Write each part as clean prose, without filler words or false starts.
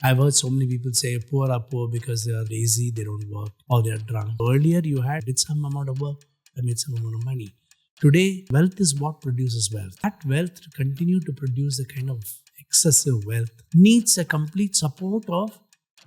I've heard so many people say poor are poor because they are lazy, they don't work, or they are drunk. Earlier, you did some amount of work and made some amount of money. Today, wealth is what produces wealth. That wealth to continue to produce the kind of excessive wealth needs a complete support of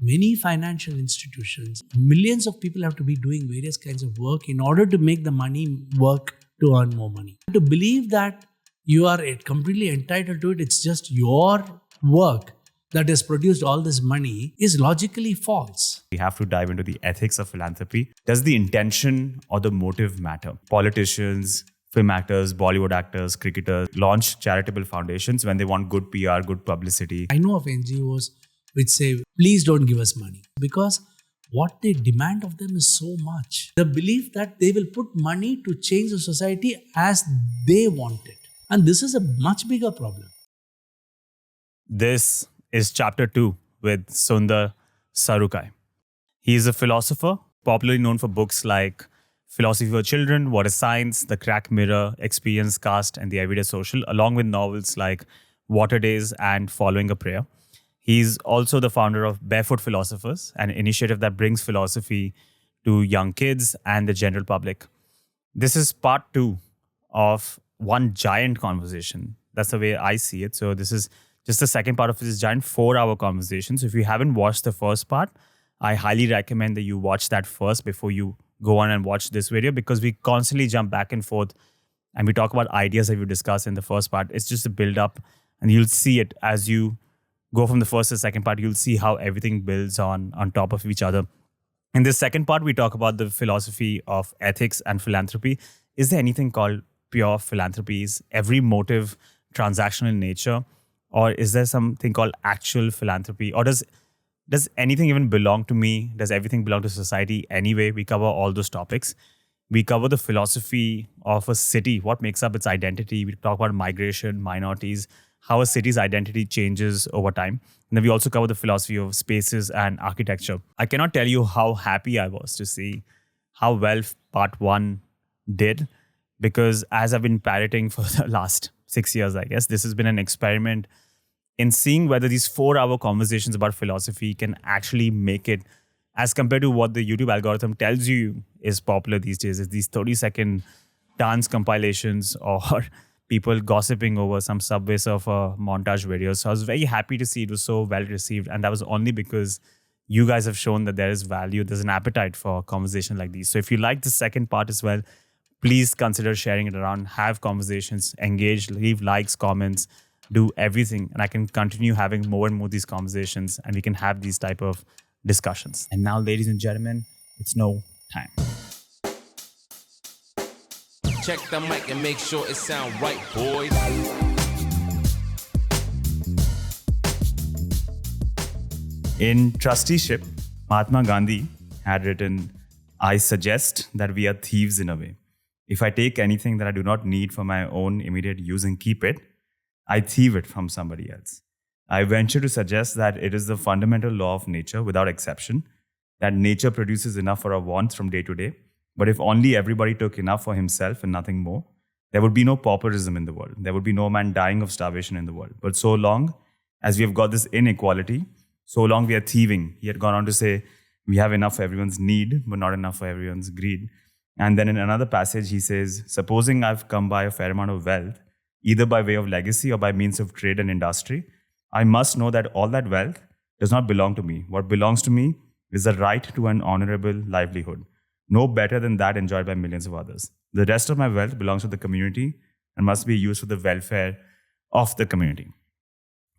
many financial institutions. Millions of people have to be doing various kinds of work in order to make the money work to earn more money. To believe that you are completely entitled to it, it's just your work that has produced all this money, is logically false. We have to dive into the ethics of philanthropy. Does the intention or the motive matter? Politicians, film actors, Bollywood actors, cricketers launch charitable foundations when they want good PR, good publicity. I know of NGOs which say, please don't give us money, because what they demand of them is so much. The belief that they will put money to change the society as they want it. And this is a much bigger problem. This is chapter 2 with Sundar Sarukkai. He is a philosopher, popularly known for books like Philosophy for Children, What is Science, The Crack Mirror, Experience Cast, and The Everyday Social, along with novels like Water Days and Following a Prayer. He's also the founder of Barefoot Philosophers, an initiative that brings philosophy to young kids and the general public. This is part 2 of one giant conversation. That's the way I see it. So this is just the second part of this giant 4-hour conversation. So if you haven't watched the first part, I highly recommend that you watch that first before you go on and watch this video, because we constantly jump back and forth and we talk about ideas that we discussed in the first part. It's just a build up, and you'll see it as you go from the first to the second part. You'll see how everything builds on top of each other. In this second part, we talk about the philosophy of ethics and philanthropy. Is there anything called pure philanthropy? Is every motive transactional in nature? Or is there something called actual philanthropy? Or does anything even belong to me? Does everything belong to society anyway? We cover all those topics. We cover the philosophy of a city, what makes up its identity. We talk about migration, minorities, how a city's identity changes over time. And then we also cover the philosophy of spaces and architecture. I cannot tell you how happy I was to see how well part 1 did, because as I've been parroting for the last 6 years, I guess, this has been an experiment in seeing whether these 4-hour conversations about philosophy can actually make it, as compared to what the YouTube algorithm tells you is popular these days, is these 30-second dance compilations or people gossiping over some Subway Surfer montage videos. So I was very happy to see it was so well received. And that was only because you guys have shown that there is value. There's an appetite for conversation like these. So if you like the second part as well, please consider sharing it around, have conversations, engage, leave likes, comments, do everything. And I can continue having more and more these conversations, and we can have these type of discussions. And now, ladies and gentlemen, it's no time. Check the mic and make sure it sound right, boys. In Trusteeship, Mahatma Gandhi had written, I suggest that we are thieves in a way. If I take anything that I do not need for my own immediate use and keep it, I thieve it from somebody else. I venture to suggest that it is the fundamental law of nature without exception, that nature produces enough for our wants from day to day. But if only everybody took enough for himself and nothing more, there would be no pauperism in the world. There would be no man dying of starvation in the world. But so long as we have got this inequality, so long we are thieving. He had gone on to say, we have enough for everyone's need, but not enough for everyone's greed. And then in another passage, he says, supposing I've come by a fair amount of wealth, either by way of legacy or by means of trade and industry, I must know that all that wealth does not belong to me. What belongs to me is the right to an honorable livelihood, no better than that enjoyed by millions of others. The rest of my wealth belongs to the community and must be used for the welfare of the community.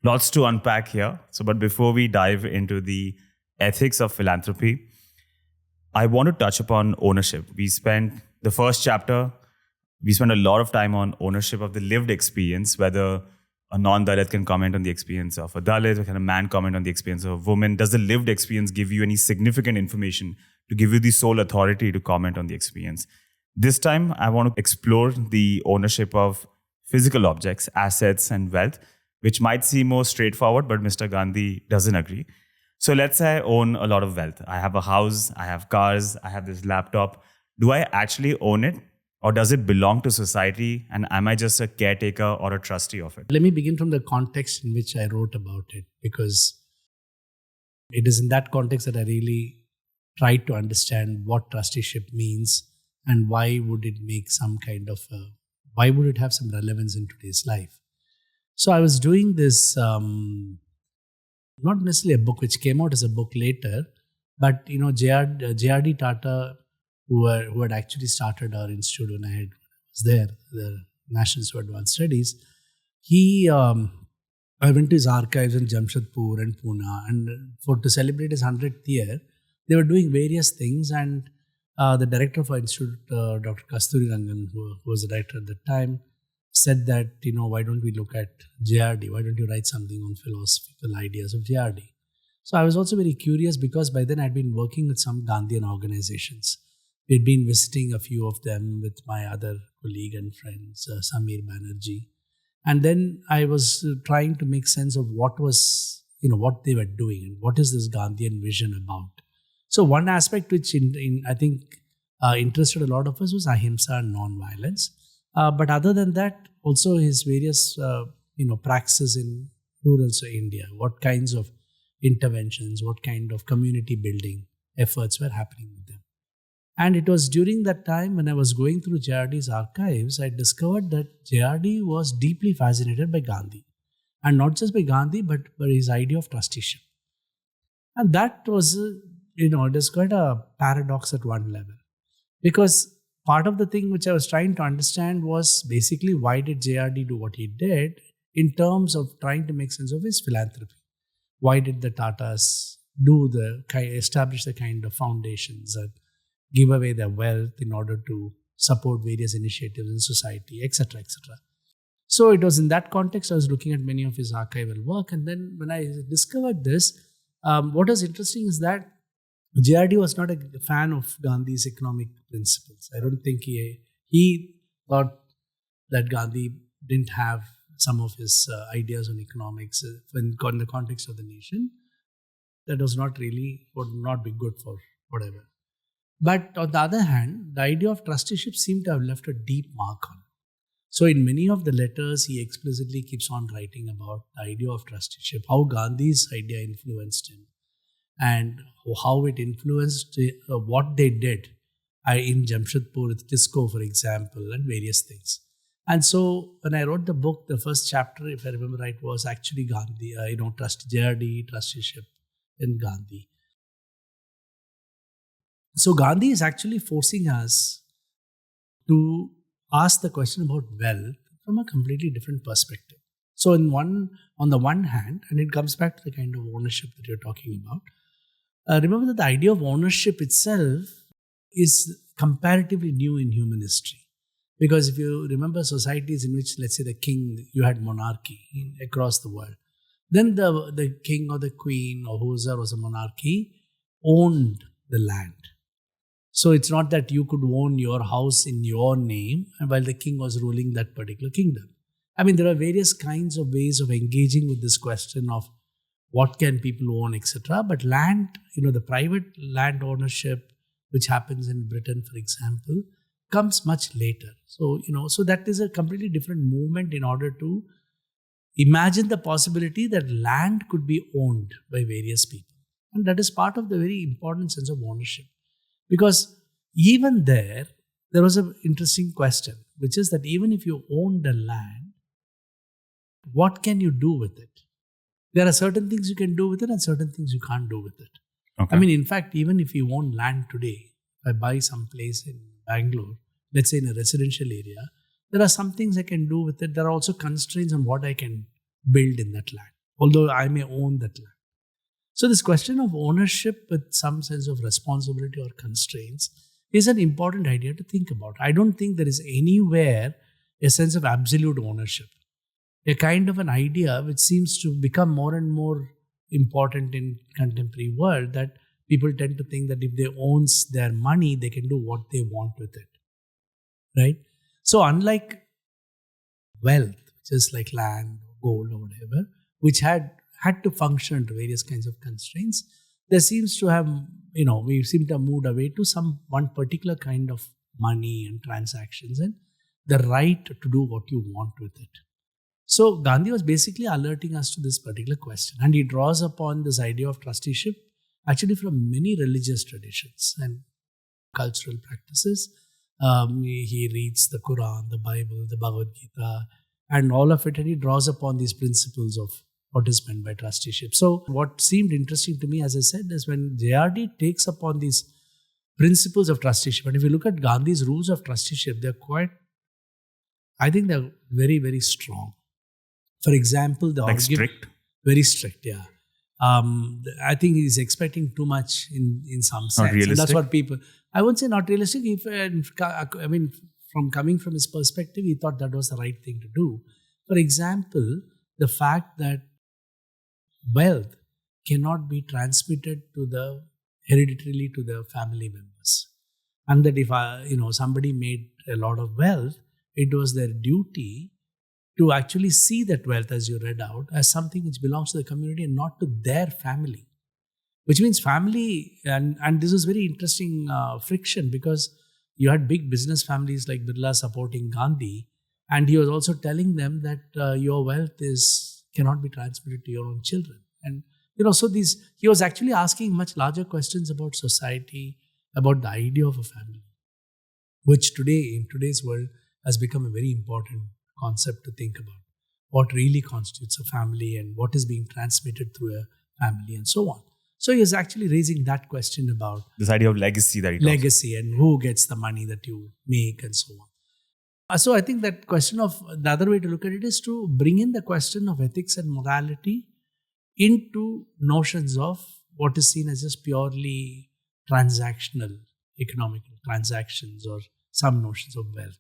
Lots to unpack here. But before we dive into the ethics of philanthropy, I want to touch upon ownership. We spent the first chapter, we spent a lot of time on ownership of the lived experience, whether a non-Dalit can comment on the experience of a Dalit, or can a man comment on the experience of a woman? Does the lived experience give you any significant information to give you the sole authority to comment on the experience? This time, I want to explore the ownership of physical objects, assets, and wealth, which might seem more straightforward, but Mr. Gandhi doesn't agree. So let's say I own a lot of wealth. I have a house, I have cars, I have this laptop. Do I actually own it? Or does it belong to society? And am I just a caretaker or a trustee of it? Let me begin from the context in which I wrote about it, because It is in that context that I really tried to understand what trusteeship means and why would it make some kind of, why would it have some relevance in today's life. So I was doing this, not necessarily a book which came out as a book later, but JRD Tata, who had actually started our institute when I was there, the National Institute of Advanced Studies. I went to his archives in Jamshedpur and Pune, and to celebrate his 100th year, they were doing various things, and the director of our institute, Dr. Kasturi Rangan, who was the director at the time, said that, why don't we look at JRD? Why don't you write something on philosophical ideas of JRD? So I was also very curious because by then I'd been working with some Gandhian organizations. We'd been visiting a few of them with my other colleague and friends, Samir Banerjee. And then I was trying to make sense of what was, what they were doing and what is this Gandhian vision about. So one aspect which I think interested a lot of us was ahimsa and non-violence. But other than that, also his various, practices in rural India, what kinds of interventions, what kind of community building efforts were happening with them. And it was during that time when I was going through JRD's archives, I discovered that JRD was deeply fascinated by Gandhi. And not just by Gandhi, but by his idea of trusteeship. And that was, it is quite a paradox at one level. Because part of the thing which I was trying to understand was basically why did JRD do what he did in terms of trying to make sense of his philanthropy. Why did the Tatas establish the kind of foundations and give away their wealth in order to support various initiatives in society, etc., etc. So it was in that context I was looking at many of his archival work. And then when I discovered this, what was interesting is that JRD was not a fan of Gandhi's economic principles. I don't think he thought that Gandhi didn't have some of his ideas on economics in the context of the nation. That was would not be good for whatever. But on the other hand, the idea of trusteeship seemed to have left a deep mark on him. So in many of the letters, he explicitly keeps on writing about the idea of trusteeship, how Gandhi's idea influenced him, and how it influenced what they did in Jamshedpur with disco, for example, and various things. And so when I wrote the book, the first chapter, if I remember right, was actually Gandhi, JRD, trusteeship, and Gandhi. So Gandhi is actually forcing us to ask the question about wealth from a completely different perspective. So on the one hand, and it comes back to the kind of ownership that you're talking about, remember that the idea of ownership itself is comparatively new in human history. Because if you remember societies in which, let's say, the king, you had monarchy across the world, then the king or the queen or whoever was a monarchy owned the land. So it's not that you could own your house in your name while the king was ruling that particular kingdom. I mean, there are various kinds of ways of engaging with this question of what can people own, etc. But land, the private land ownership, which happens in Britain, for example, comes much later. So, so that is a completely different movement in order to imagine the possibility that land could be owned by various people. And that is part of the very important sense of ownership. Because even there was an interesting question, which is that even if you own the land, what can you do with it? There are certain things you can do with it and certain things you can't do with it. Okay. I mean, in fact, even if you own land today, if I buy some place in Bangalore, let's say in a residential area, there are some things I can do with it. There are also constraints on what I can build in that land, although I may own that land. So this question of ownership with some sense of responsibility or constraints is an important idea to think about. I don't think there is anywhere a sense of absolute ownership. A kind of an idea which seems to become more and more important in contemporary world, that people tend to think that if they own their money, they can do what they want with it. Right? So unlike wealth, which is like land, gold or whatever, which had to function under various kinds of constraints, there seems to have, we seem to have moved away to one particular kind of money and transactions and the right to do what you want with it. So Gandhi was basically alerting us to this particular question, and he draws upon this idea of trusteeship actually from many religious traditions and cultural practices. He reads the Quran, the Bible, the Bhagavad Gita, and all of it, and he draws upon these principles of what is meant by trusteeship. So what seemed interesting to me, as I said, is when JRD takes upon these principles of trusteeship, and if you look at Gandhi's rules of trusteeship, I think they're very, very strong. For example, Strict? Very strict, yeah. I think he's expecting too much in some sense. Not realistic? And that's what people, I won't say not realistic. From coming from his perspective, he thought that was the right thing to do. For example, the fact that wealth cannot be transmitted hereditarily to the family members. And that if somebody made a lot of wealth, it was their duty to actually see that wealth, as you read out, as something which belongs to the community and not to their family. Which means family, and this was very interesting friction, because you had big business families like Birla supporting Gandhi, and he was also telling them that your wealth cannot be transmitted to your own children. And he was actually asking much larger questions about society, about the idea of a family, which in today's world has become a very important concept to think about. What really constitutes a family and what is being transmitted through a family and so on. So he is actually raising that question about this idea of legacy that he talks legacy and who gets the money that you make and so on. So I think that question of, the other way to look at it is to bring in the question of ethics and morality into notions of what is seen as just purely transactional economic transactions or some notions of wealth.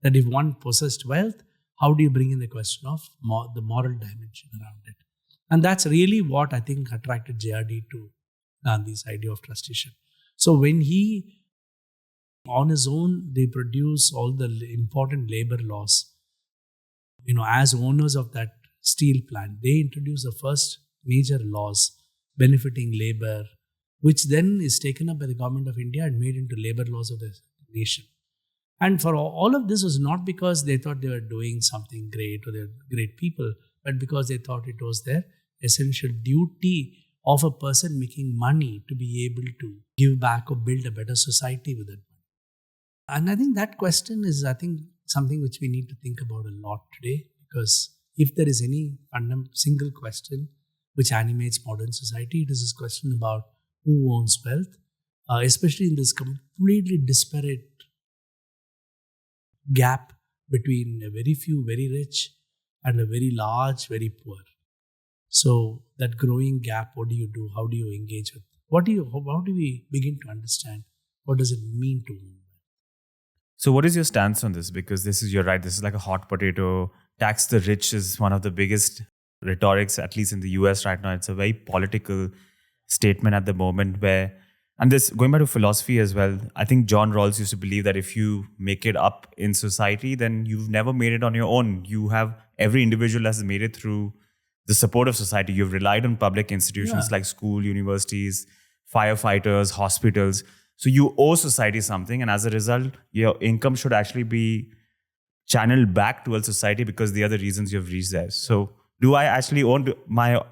That if one possessed wealth, how do you bring in the question of the moral dimension around it? And that's really what I think attracted JRD to Gandhi's idea of trusteeship. So when on his own, they produce all the important labor laws. As owners of that steel plant, they introduce the first major laws benefiting labor, which then is taken up by the government of India and made into labor laws of the nation. And for all of this was not because they thought they were doing something great or they're great people, but because they thought it was their essential duty of a person making money to be able to give back or build a better society with it. And I think that question is, something which we need to think about a lot today, because if there is any single question which animates modern society, it is this question about who owns wealth, especially in this completely disparate gap between a very few very rich and a very large very poor. So that growing gap, what do you do? How do you engage with? How do we begin to understand what does it mean to own? So what is your stance on this? Because you're right, this is like a hot potato. Tax the rich is one of the biggest rhetorics, at least in the US right now. It's a very political statement at the moment and this, going back to philosophy as well, I think John Rawls used to believe that if you make it up in society, then you've never made it on your own. Every individual has made it through the support of society. You've relied on public institutions like school, universities, firefighters, hospitals. So you owe society something, and as a result, your income should actually be channeled back towards society because they are the reasons you've reached there. So do I actually own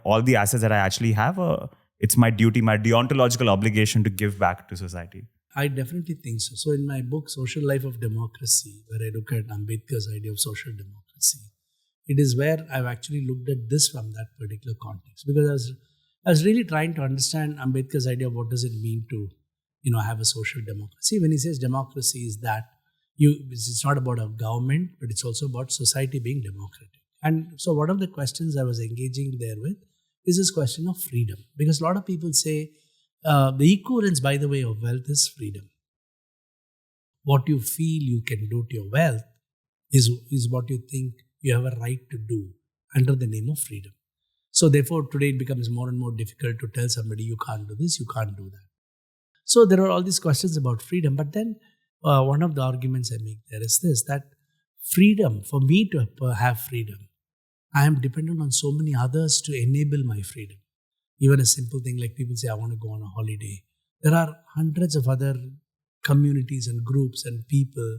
all the assets that I actually have, or it's my duty, my deontological obligation to give back to society? I definitely think so. So in my book, Social Life of Democracy, where I look at Ambedkar's idea of social democracy, it is where I've actually looked at this from that particular context. Because I was really trying to understand Ambedkar's idea of what does it mean to have a social democracy. When he says democracy is that, it's not about a government, but it's also about society being democratic. And so one of the questions I was engaging there with is this question of freedom. Because a lot of people say the equivalence, by the way, of wealth is freedom. What you feel you can do to your wealth is what you think you have a right to do under the name of freedom. So therefore, today it becomes more and more difficult to tell somebody you can't do this, you can't do that. So there are all these questions about freedom. But then one of the arguments I make there is this, that freedom, for me to have freedom, I am dependent on so many others to enable my freedom. Even a simple thing like people say, I want to go on a holiday. There are hundreds of other communities and groups and people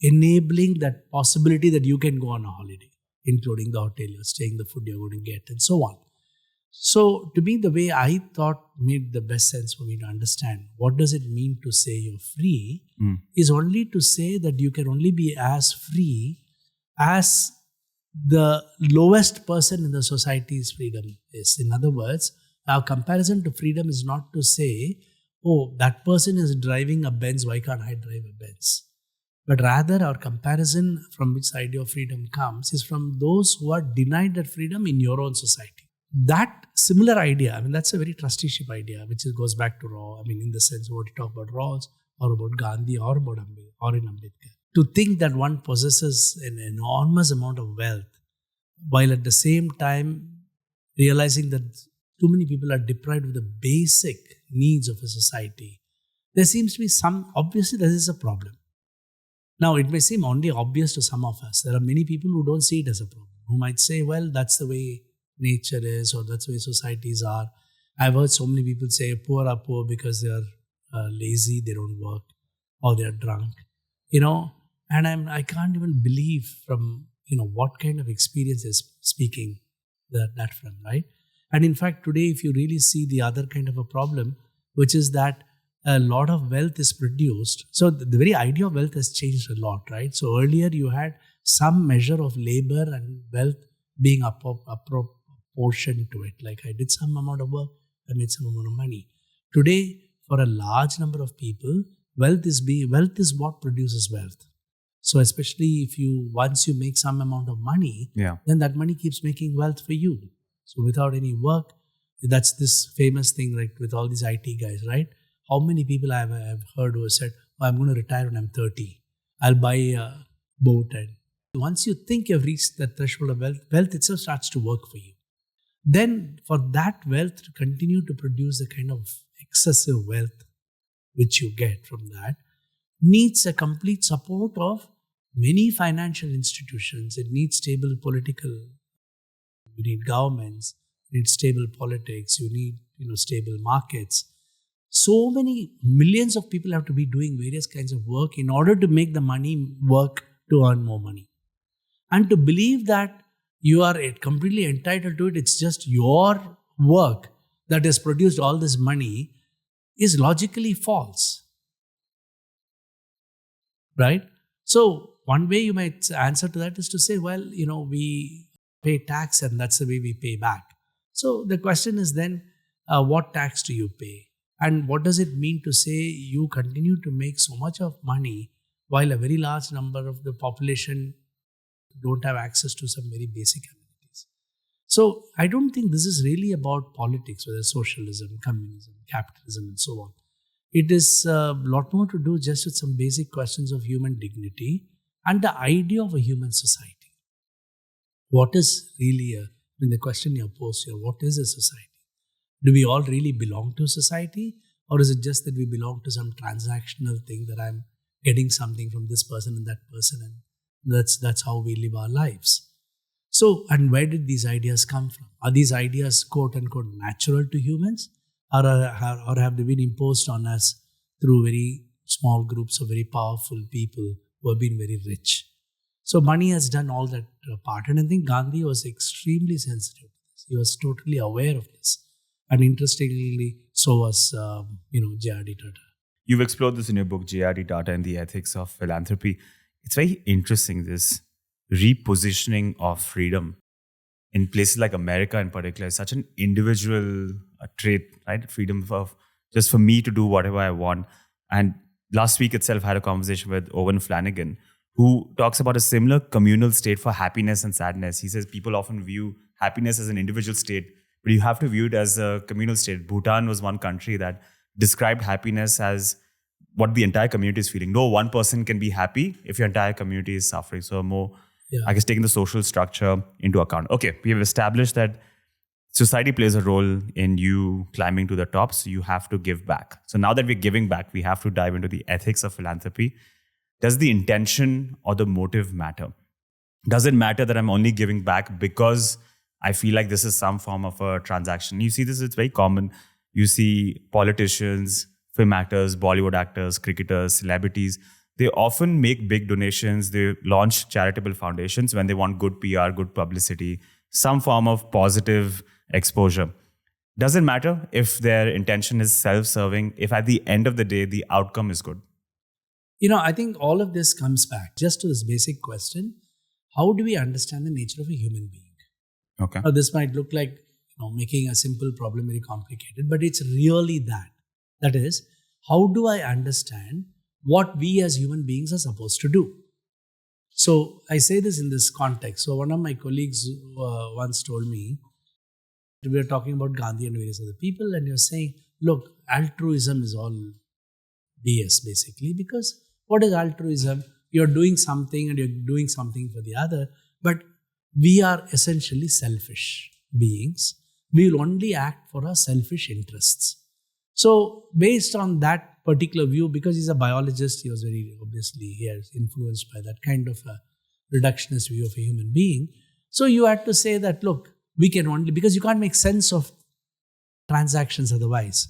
enabling that possibility that you can go on a holiday. including the hotel you're staying, the food you're going to get, and so on. So to me, the way I thought made the best sense for me to understand what does it mean to say you're free is only to say that you can only be as free as the lowest person in the society's freedom is. In other words, our comparison to freedom is not to say, oh, that person is driving a Benz, why can't I drive a Benz? But rather, our comparison from which the idea of freedom comes is from those who are denied that freedom in your own society. That similar idea, I mean, that's a very trusteeship idea, which goes back to Raw. I mean, in the sense of what you talk about Rawls or about Gandhi or about Ambedkar. To think that one possesses an enormous amount of wealth while at the same time realizing that too many people are deprived of the basic needs of a society, there seems to be obviously there is a problem. Now, it may seem only obvious to some of us. There are many people who don't see it as a problem, who might say, well, that's the way nature is, or that's the way societies are. I've heard so many people say poor are poor because they are lazy, they don't work, or they are drunk, and I can't even believe from, what kind of experience is speaking that from, right? And in fact, today, if you really see the other kind of a problem, which is that a lot of wealth is produced. So the very idea of wealth has changed a lot, right? So earlier you had some measure of labor and wealth being proportion to it. Like I did some amount of work, I made some amount of money. Today, for a large number of people, wealth is what produces wealth. So especially once you make some amount of money, then that money keeps making wealth for you. So without any work, that's this famous thing, like with all these IT guys, right? How many people I have heard who have said, oh, I'm going to retire when I'm 30. I'll buy a boat. And once you think you've reached that threshold of wealth itself starts to work for you. Then for that wealth to continue to produce the kind of excessive wealth which you get from that needs a complete support of many financial institutions. It needs stable you need governments, you need stable politics, you need stable markets. So many millions of people have to be doing various kinds of work in order to make the money work to earn more money. And to believe that you are completely entitled to it, it's just your work that has produced all this money, is logically false. Right? So one way you might answer to that is to say, well, we pay tax and that's the way we pay back. So the question is then, what tax do you pay? And what does it mean to say you continue to make so much of money while a very large number of the population don't have access to some very basic amenities? So I don't think this is really about politics, whether socialism, communism, capitalism, and so on. It is a lot more to do just with some basic questions of human dignity and the idea of a human society. What is really the question you posed here, what is a society? Do we all really belong to society? Or is it just that we belong to some transactional thing that I'm getting something from this person and that person, and that's how we live our lives? So, and where did these ideas come from? Are these ideas quote unquote natural to humans? Or have they been imposed on us through very small groups of very powerful people who have been very rich? So money has done all that part. And I think Gandhi was extremely sensitive to this. He was totally aware of this. And interestingly, so was, J.R.D. Tata. You've explored this in your book, J.R.D. Tata and the Ethics of Philanthropy. It's very interesting, this repositioning of freedom in places like America in particular is such an individual trait, right? Freedom of just for me to do whatever I want. And last week itself, I had a conversation with Owen Flanagan, who talks about a similar communal state for happiness and sadness. He says people often view happiness as an individual state, but you have to view it as a communal state. Bhutan was one country that described happiness as what the entire community is feeling. No one person can be happy if your entire community is suffering. So more, I guess, taking the social structure into account. Okay, we have established that society plays a role in you climbing to the top, so you have to give back. So now that we're giving back, we have to dive into the ethics of philanthropy. Does the intention or the motive matter? Does it matter that I'm only giving back because I feel like this is some form of a transaction? You see this, it's very common. You see politicians, film actors, Bollywood actors, cricketers, celebrities. they often make big donations. They launch charitable foundations when they want good PR, good publicity, some form of positive exposure. Doesn't matter if their intention is self-serving, if at the end of the day, the outcome is good. I think all of this comes back just to this basic question. How do we understand the nature of a human being? Okay. Now, this might look like making a simple problem very complicated, but it's really that. That is, how do I understand what we as human beings are supposed to do? So I say this in this context. So one of my colleagues once told me, we were talking about Gandhi and various other people, and you're saying, look, altruism is all BS basically, because what is altruism? You're doing something and you're doing something for the other, but we are essentially selfish beings. We will only act for our selfish interests. So based on that particular view, because he's a biologist, he was very obviously influenced by that kind of a reductionist view of a human being. So you had to say that, look, we can only, because you can't make sense of transactions otherwise.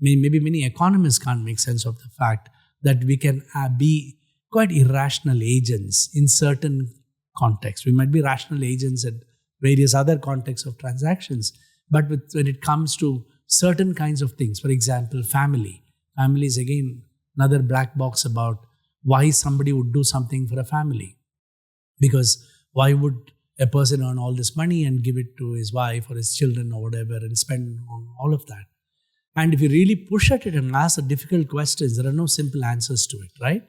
Maybe many economists can't make sense of the fact that we can be quite irrational agents in certain contexts. We might be rational agents at various other contexts of transactions, but when it comes to certain kinds of things, for example, family. Family is again another black box about why somebody would do something for a family. Because why would a person earn all this money and give it to his wife or his children or whatever and spend on all of that? And if you really push at it and ask the difficult questions, there are no simple answers to it, right?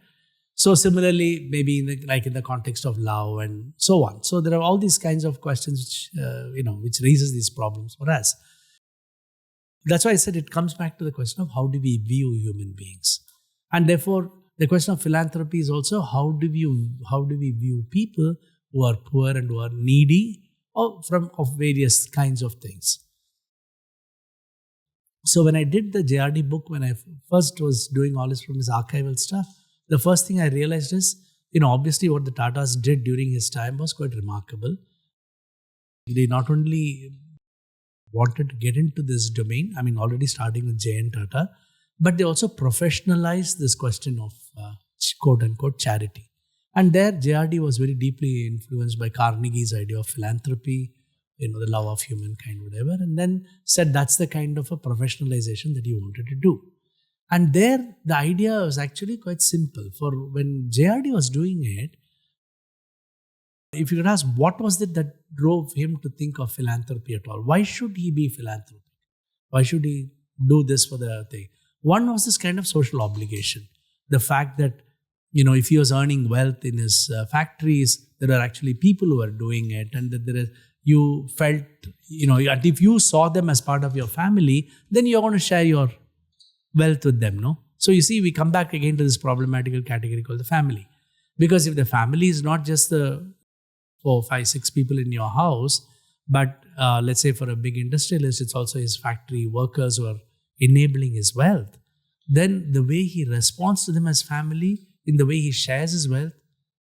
So similarly, maybe in the context of love and so on. So there are all these kinds of questions which raises these problems for us. That's why I said it comes back to the question of how do we view human beings, and therefore the question of philanthropy is also how do we view people who are poor and who are needy of various kinds of things. So when I did the JRD book, when I first was doing all this from his archival stuff, the first thing I realized is, obviously what the Tatas did during his time was quite remarkable. They not only wanted to get into this domain, already starting with J.N. Tata, but they also professionalized this question of quote-unquote charity. And there, JRD was very deeply influenced by Carnegie's idea of philanthropy, the love of humankind, whatever, and then said that's the kind of a professionalization that he wanted to do. And there, the idea was actually quite simple. For when JRD was doing it, if you could ask what was it that drove him to think of philanthropy at all? Why should he be philanthropic? Why should he do this for the thing? One was this kind of social obligation. The fact that, if he was earning wealth in his factories, there are actually people who are doing it, and that you felt, and if you saw them as part of your family, then you're going to share your wealth with them, no? So you see, we come back again to this problematical category called the family. Because if the family is not just the 4, 5, 6 people in your house, but let's say for a big industrialist, it's also his factory workers who are enabling his wealth, then the way he responds to them as family, in the way he shares his wealth,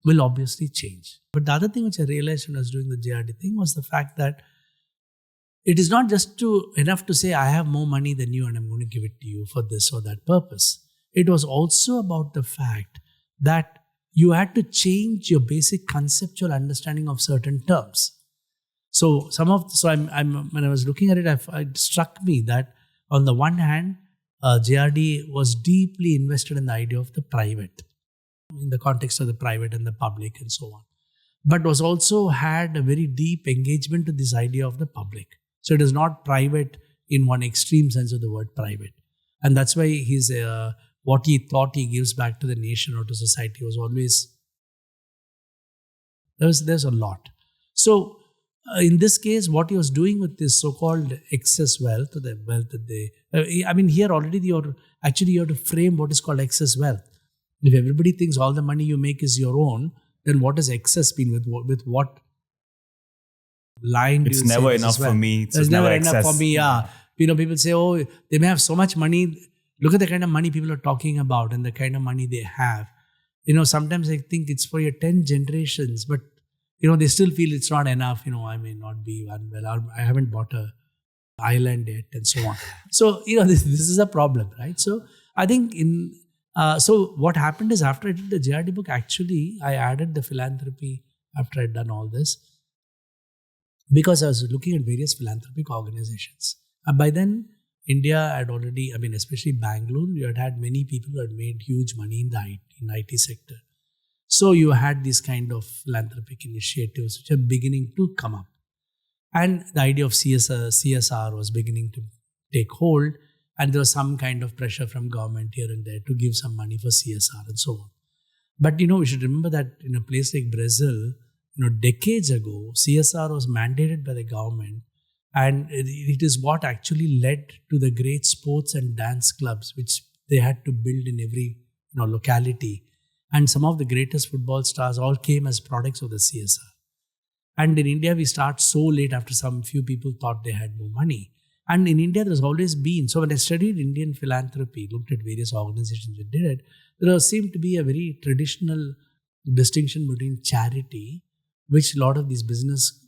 will obviously change. But the other thing which I realized when I was doing the JRD thing was the fact that it is not just enough to say, I have more money than you and I'm going to give it to you for this or that purpose. It was also about the fact that you had to change your basic conceptual understanding of certain terms. So when I was looking at it, it struck me that on the one hand, JRD was deeply invested in the idea of the private, in the context of the private and the public and so on, but was also had a very deep engagement to this idea of the public. So it is not private in one extreme sense of the word private. And that's why what he thought he gives back to the nation or to society was always, there's a lot. So in this case, what he was doing with this so-called excess wealth, or the wealth that here already you have to frame what is called excess wealth. If everybody thinks all the money you make is your own, then what does excess mean? With what line do you say? It's never enough for me. It's never enough for me, yeah. People say, oh, they may have so much money. Look at the kind of money people are talking about and the kind of money they have. Sometimes I think it's for your 10 generations, but they still feel it's not enough. I may not be well. I haven't bought a island yet and so on. So, this is a problem, right? So I think So what happened is after I did the JRD book, actually, I added the philanthropy after I'd done all this because I was looking at various philanthropic organizations. By then, India had already, especially Bangalore, you had many people who had made huge money in the IT sector. So you had these kind of philanthropic initiatives which are beginning to come up. And the idea of CSR was beginning to take hold. And there was some kind of pressure from government here and there to give some money for CSR and so on. But, we should remember that in a place like Brazil, decades ago, CSR was mandated by the government. And it is what actually led to the great sports and dance clubs, which they had to build in every locality. And some of the greatest football stars all came as products of the CSR. And in India, we start so late after some few people thought they had more money. And in India, there's always been, so when I studied Indian philanthropy, looked at various organizations that did it, there seemed to be a very traditional distinction between charity, which a lot of these business,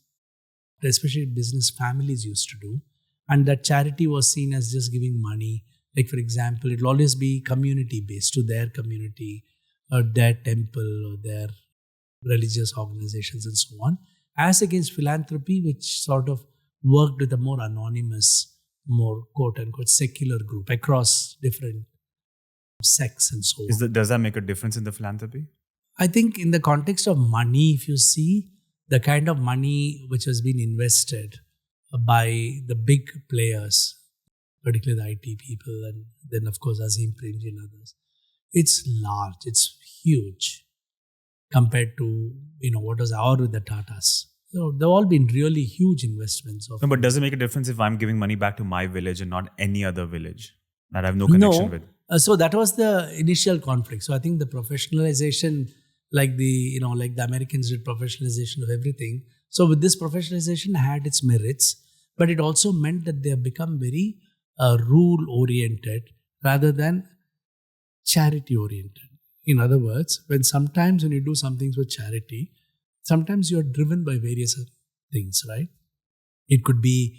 especially business families used to do. And that charity was seen as just giving money. Like, for example, it'll always be community-based to their community or their temple or their religious organizations and so on. As against philanthropy, which sort of worked with a more anonymous, more quote-unquote secular group across different sects and so on. Does that make a difference in the philanthropy? I think in the context of money, if you see the kind of money which has been invested by the big players, particularly the IT people, and then of course Azim Premji and others, it's large, it's huge compared to what was our with the Tatas. They've all been really huge investments. No, but does it make a difference if I'm giving money back to my village and not any other village that I have no connection with? So that was the initial conflict. So I think the professionalization, like the Americans did professionalization of everything. So with this professionalization had its merits, but it also meant that they have become very rule-oriented rather than charity-oriented. In other words, when you do some things with charity, sometimes you are driven by various things, right? It could be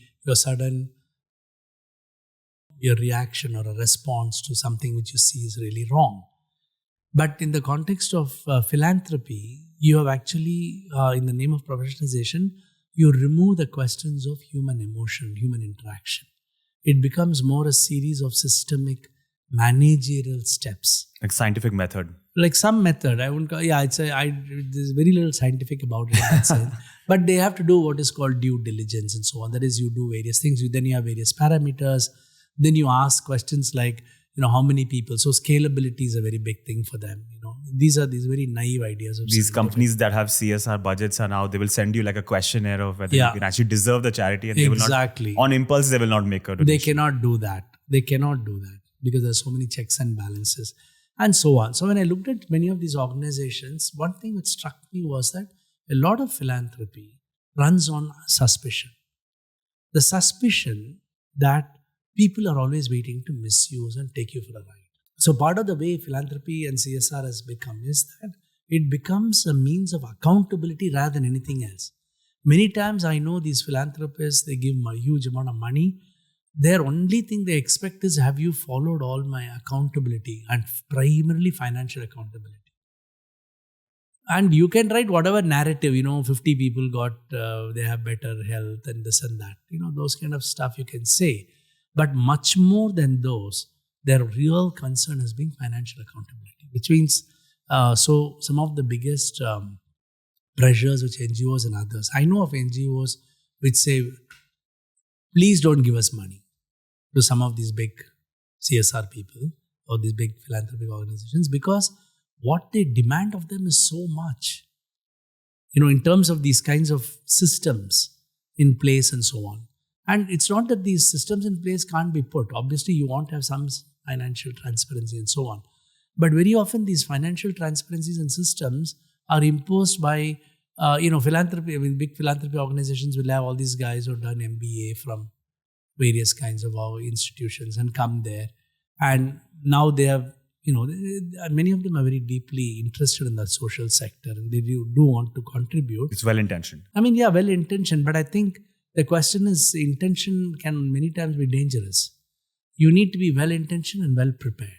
your reaction or a response to something which you see is really wrong. But in the context of philanthropy, you have actually, in the name of professionalization, you remove the questions of human emotion, human interaction. It becomes more a series of systemic managerial steps. Like scientific method. Like some method. There's very little scientific about it in that sense. But they have to do what is called due diligence and so on. That is, you do various things. Then you have various parameters. Then you ask questions like, how many people. So scalability is a very big thing for them. These are these very naive ideas of these companies that have CSR budgets are now, they will send you like a questionnaire of whether you can actually deserve the charity, and they will not, on impulse, they will not make a donation. They cannot do that. Because there's so many checks and balances and so on. So when I looked at many of these organizations, one thing that struck me was that a lot of philanthropy runs on suspicion. The suspicion that people are always waiting to misuse and take you for a ride. So part of the way philanthropy and CSR has become is that it becomes a means of accountability rather than anything else. Many times I know these philanthropists, they give a huge amount of money. Their only thing they expect is, have you followed all my accountability, and primarily financial accountability. And you can write whatever narrative, 50 people they have better health and this and that. Those kind of stuff you can say. But much more than those, their real concern has been financial accountability, which means, so some of the biggest pressures which NGOs and others, I know of NGOs which say, please don't give us money to some of these big CSR people or these big philanthropic organizations, because what they demand of them is so much, in terms of these kinds of systems in place and so on. And it's not that these systems in place can't be put. Obviously, you want to have some financial transparency and so on. But very often, these financial transparencies and systems are imposed by, philanthropy. Big philanthropy organizations will have all these guys who have done MBA from various kinds of our institutions and come there. And now they have, many of them are very deeply interested in the social sector and they do want to contribute. It's well-intentioned. Well-intentioned. But I think the question is, intention can many times be dangerous. You need to be well-intentioned and well-prepared.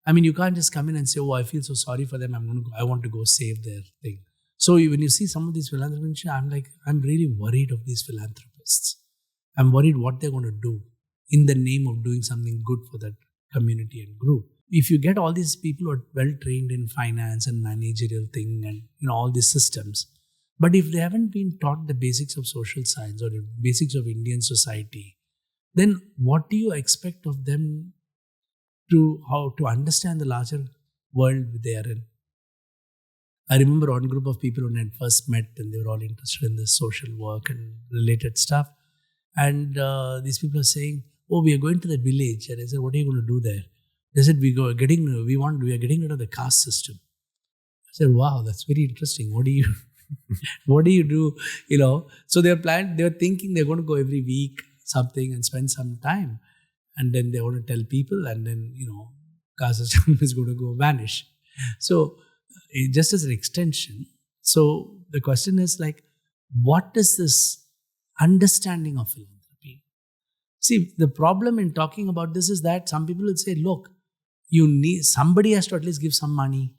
I mean, you can't just come in and say, "Oh, I feel so sorry for them. I want to go save their thing." So when you see some of these philanthropists, I'm really worried of these philanthropists. I'm worried what they're going to do in the name of doing something good for that community and group. If you get all these people who are well trained in finance and managerial thing and all these systems, but if they haven't been taught the basics of social science or the basics of Indian society, then what do you expect of them how to understand the larger world they are in? I remember one group of people when I first met, and they were all interested in this social work and related stuff. And these people are saying, "Oh, we are going to the village." And I said, "What are you going to do there?" They said, "We are getting rid of the caste system." I said, "Wow, that's very interesting. What do you do?" So they were thinking they're going to go every week something and spend some time. And then they want to tell people, and then, caste system is going to go vanish. So just as an extension, so the question is like, what is this understanding of philanthropy? See, the problem in talking about this is that some people will say, look, somebody has to at least give some money,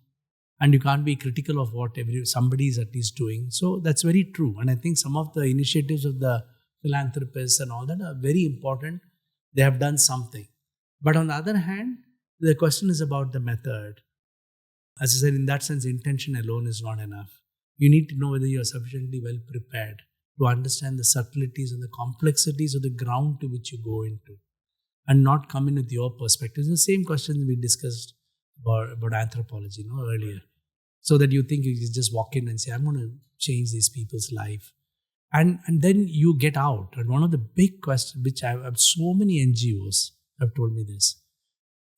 and you can't be critical of what somebody is at least doing. So that's very true. And I think some of the initiatives of the philanthropists and all that are very important. They have done something. But on the other hand, the question is about the method. As I said, in that sense, intention alone is not enough. You need to know whether you are sufficiently well prepared to understand the subtleties and the complexities of the ground to which you go into, and not come in with your perspectives. The same question we discussed about anthropology earlier. So that you think you just walk in and say, "I'm going to change these people's life." And then you get out. And one of the big questions, which I have so many NGOs have told me this.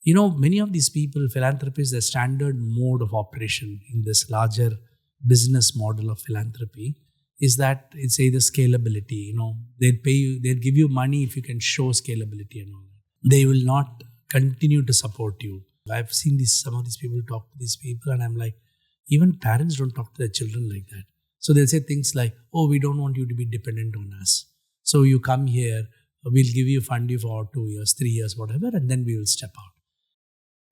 Many of these people, philanthropists, their standard mode of operation in this larger business model of philanthropy is that it's either scalability. They'll pay you, they'll give you money if you can show scalability and all that. They will not continue to support you. I've seen some of these people talk to these people, and I'm like, even parents don't talk to their children like that. So they'll say things like, "Oh, we don't want you to be dependent on us. So you come here, we'll fund you for 2 years, 3 years, whatever, and then we will step out."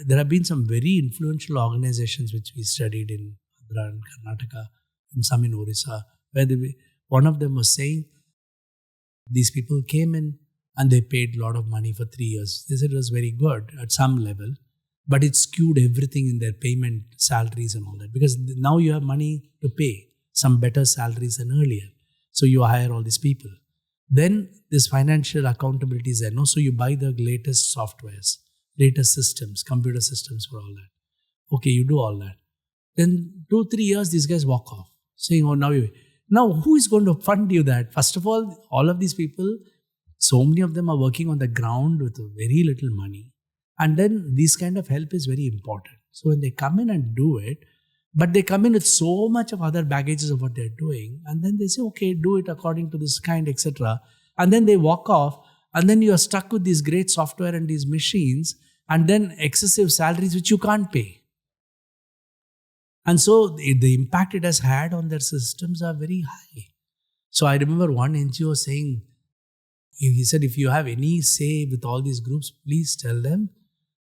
There have been some very influential organizations which we studied in Andhra and Karnataka and some in Orissa, where one of them was saying, these people came in and they paid a lot of money for 3 years. They said it was very good at some level, but it skewed everything in their payment, salaries and all that, because now you have money to pay some better salaries than earlier. So you hire all these people. Then this financial accountability is there. So you buy the latest softwares, latest systems, computer systems for all that. Okay, you do all that. Then 2-3 years, these guys walk off, saying, "Oh, now who is going to fund you that?" First of all of these people, so many of them are working on the ground with very little money. And then this kind of help is very important. So when they come in and do it, but they come in with so much of other baggages of what they're doing, and then they say, "Okay, do it according to this kind, etc." And then they walk off, and then you are stuck with these great software and these machines, and then excessive salaries which you can't pay. And so the impact it has had on their systems are very high. So I remember one NGO saying, he said, "If you have any say with all these groups, please tell them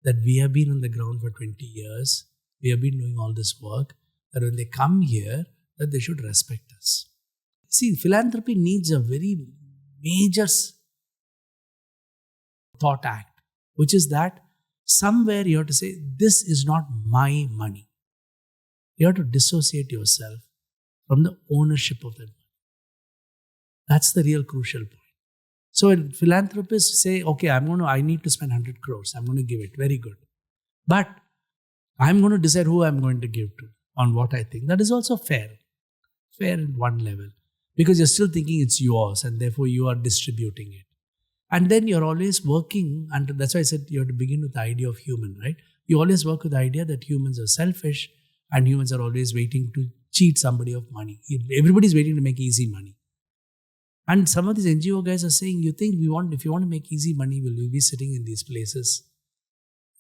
that we have been on the ground for 20 years. We have been doing all this work, that when they come here, that they should respect us." See, philanthropy needs a very major thought act, which is that somewhere you have to say, this is not my money. You have to dissociate yourself from the ownership of that money. That's the real crucial point. So when philanthropists say, "Okay, I need to spend 100 crores, I'm going to give it," very good. But I'm going to decide who I'm going to give to on what I think. That is also fair at one level, because you're still thinking it's yours and therefore you are distributing it. And then you're always working, and that's why I said you have to begin with the idea of human, right? You always work with the idea that humans are selfish and humans are always waiting to cheat somebody of money. Everybody's waiting to make easy money. And some of these NGO guys are saying, if you want to make easy money, will we be sitting in these places?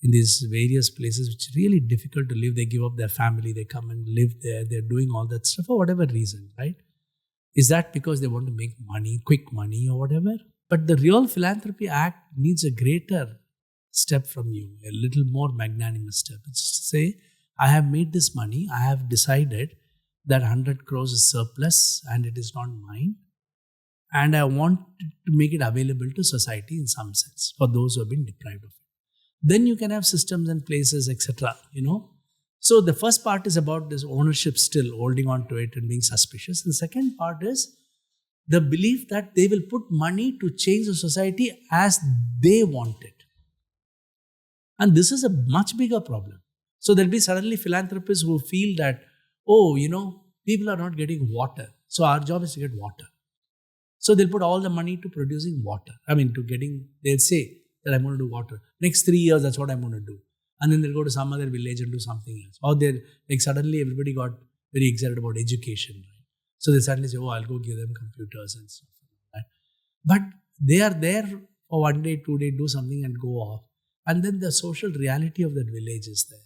In these various places which are really difficult to live. They give up their family, they come and live there, they're doing all that stuff for whatever reason, right? Is that because they want to make money, quick money or whatever? But the real philanthropy act needs a greater step from you, a little more magnanimous step. It's just to say, I have made this money, I have decided that 100 crores is surplus and it is not mine. And I want to make it available to society in some sense for those who have been deprived of it. Then you can have systems and places, etc. So the first part is about this ownership still, holding on to it and being suspicious. The second part is the belief that they will put money to change the society as they want it. And this is a much bigger problem. So there'll be suddenly philanthropists who feel that, people are not getting water. So our job is to get water. So they'll put all the money to producing water. They'll say that I'm going to do water. Next 3 years, that's what I'm going to do. And then they'll go to some other village and do something else. Or suddenly everybody got very excited about education. Right? So they suddenly say, I'll go give them computers and stuff. Right? But they are there for 1 day, 2 days, do something and go off. And then the social reality of that village is there.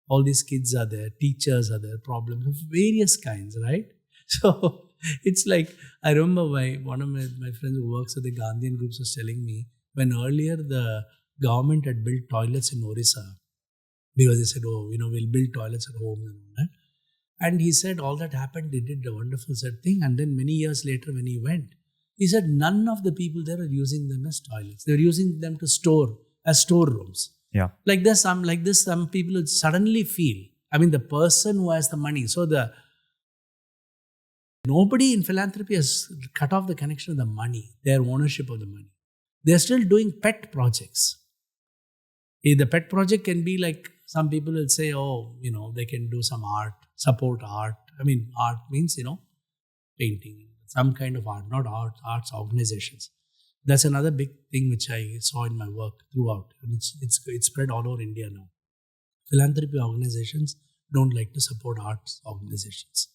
All these kids are there, teachers are there, problems of various kinds, right? So it's like, I remember one of my friends who works at the Gandhian groups was telling me, when earlier the government had built toilets in Orissa, because they said, we'll build toilets at home and all that. And he said all that happened, they did a wonderful thing. And then many years later when he went, he said none of the people there are using them as toilets. They're using them to store, as storerooms. Yeah. Like some people would suddenly feel, the person who has the money. So nobody in philanthropy has cut off the connection of the money, their ownership of the money. They're still doing pet projects. The pet project can be like, some people will say, they can do some art, support art. Art means, painting, some kind of art, not art, arts organizations. That's another big thing which I saw in my work throughout. And it's spread all over India now. Philanthropy organizations don't like to support arts organizations.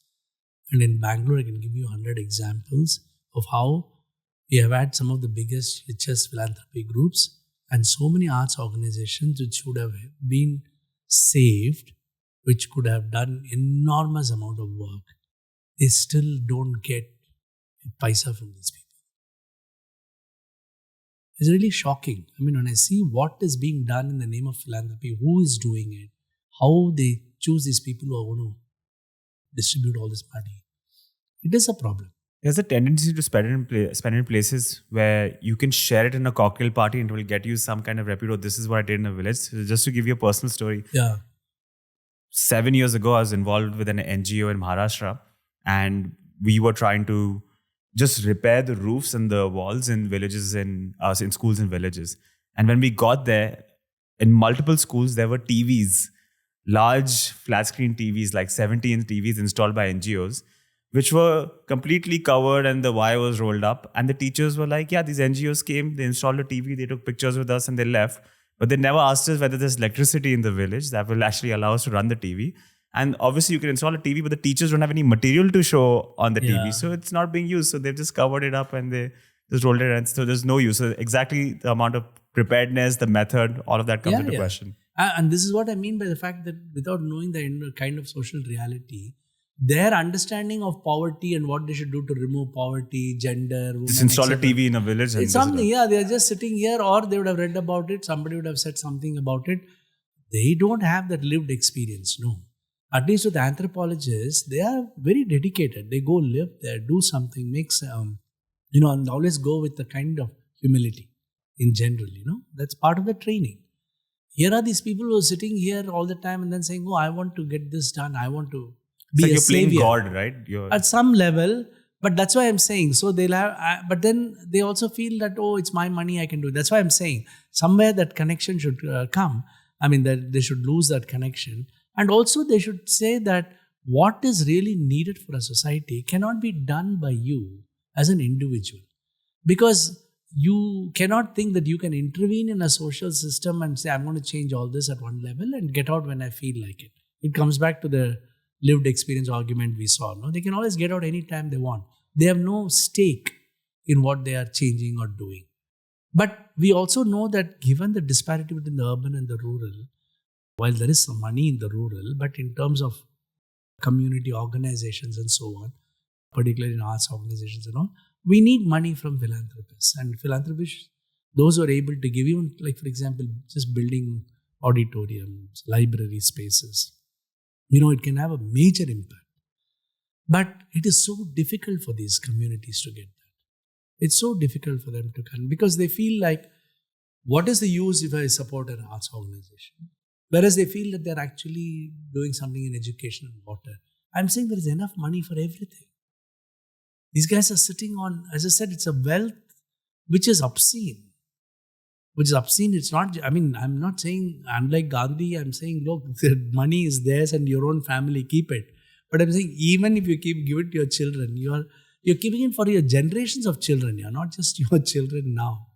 And in Bangalore, I can give you 100 examples of how we have had some of the biggest, richest philanthropy groups and so many arts organizations which would have been saved, which could have done enormous amount of work. They still don't get a paisa from these people. It's really shocking. When I see what is being done in the name of philanthropy, who is doing it, how they choose these people who are going to distribute all this money, it is a problem. There's a tendency to spend in places where you can share it in a cocktail party and it will get you some kind of repute. This is what I did in a village. So just to give you a personal story. Yeah. 7 years ago, I was involved with an NGO in Maharashtra, and we were trying to just repair the roofs and the walls in villages, in schools and villages. And when we got there, in multiple schools, there were TVs, large flat screen TVs, like 70-inch TVs installed by NGOs, which were completely covered and the wire was rolled up. And the teachers were like, these NGOs came, they installed a TV, they took pictures with us and they left. But they never asked us whether there's electricity in the village that will actually allow us to run the TV. And obviously you can install a TV, but the teachers don't have any material to show on the TV. So it's not being used. So they've just covered it up and they just rolled it. And so there's no use. So exactly the amount of preparedness, the method, all of that comes into question. And this is what I mean by the fact that without knowing the kind of social reality, their understanding of poverty and what they should do to remove poverty, gender, women, just install a TV in a village. It's something, they're just sitting here, or they would have read about it, somebody would have said something about it. They don't have that lived experience, no. At least with anthropologists, they are very dedicated. They go live there, do something, and always go with the kind of humility in general, That's part of the training. Here are these people who are sitting here all the time and then saying, I want to get this done. I want to be a you're savior. playing God, right? At some level, but that's why I'm saying. So they'll have, but then they also feel that, it's my money, I can do it. That's why I'm saying somewhere that connection should come. That they should lose that connection. And also they should say that what is really needed for a society cannot be done by you as an individual. Because you cannot think that you can intervene in a social system and say, I'm going to change all this at one level and get out when I feel like it. It comes back to the lived experience argument we saw. No, they can always get out anytime they want. They have no stake in what they are changing or doing. But we also know that given the disparity between the urban and the rural, while there is some money in the rural, but in terms of community organizations and so on, particularly in arts organizations and all, we need money from philanthropists. And philanthropists Those who are able to give, even like for example, just building auditoriums, library spaces, it can have a major impact. But it is so difficult for these communities to get that. It's so difficult for them to come because they feel like, what is the use if I support an arts organization? Whereas they feel that they're actually doing something in education and water. I'm saying there is enough money for everything. These guys are sitting on, as I said, it's a wealth which is obscene. It's not, I'm not saying, unlike Gandhi, I'm saying, look, the money is theirs and your own family, keep it. But I'm saying, even if you give it to your children, you're keeping it for your generations of children. You're not just your children now.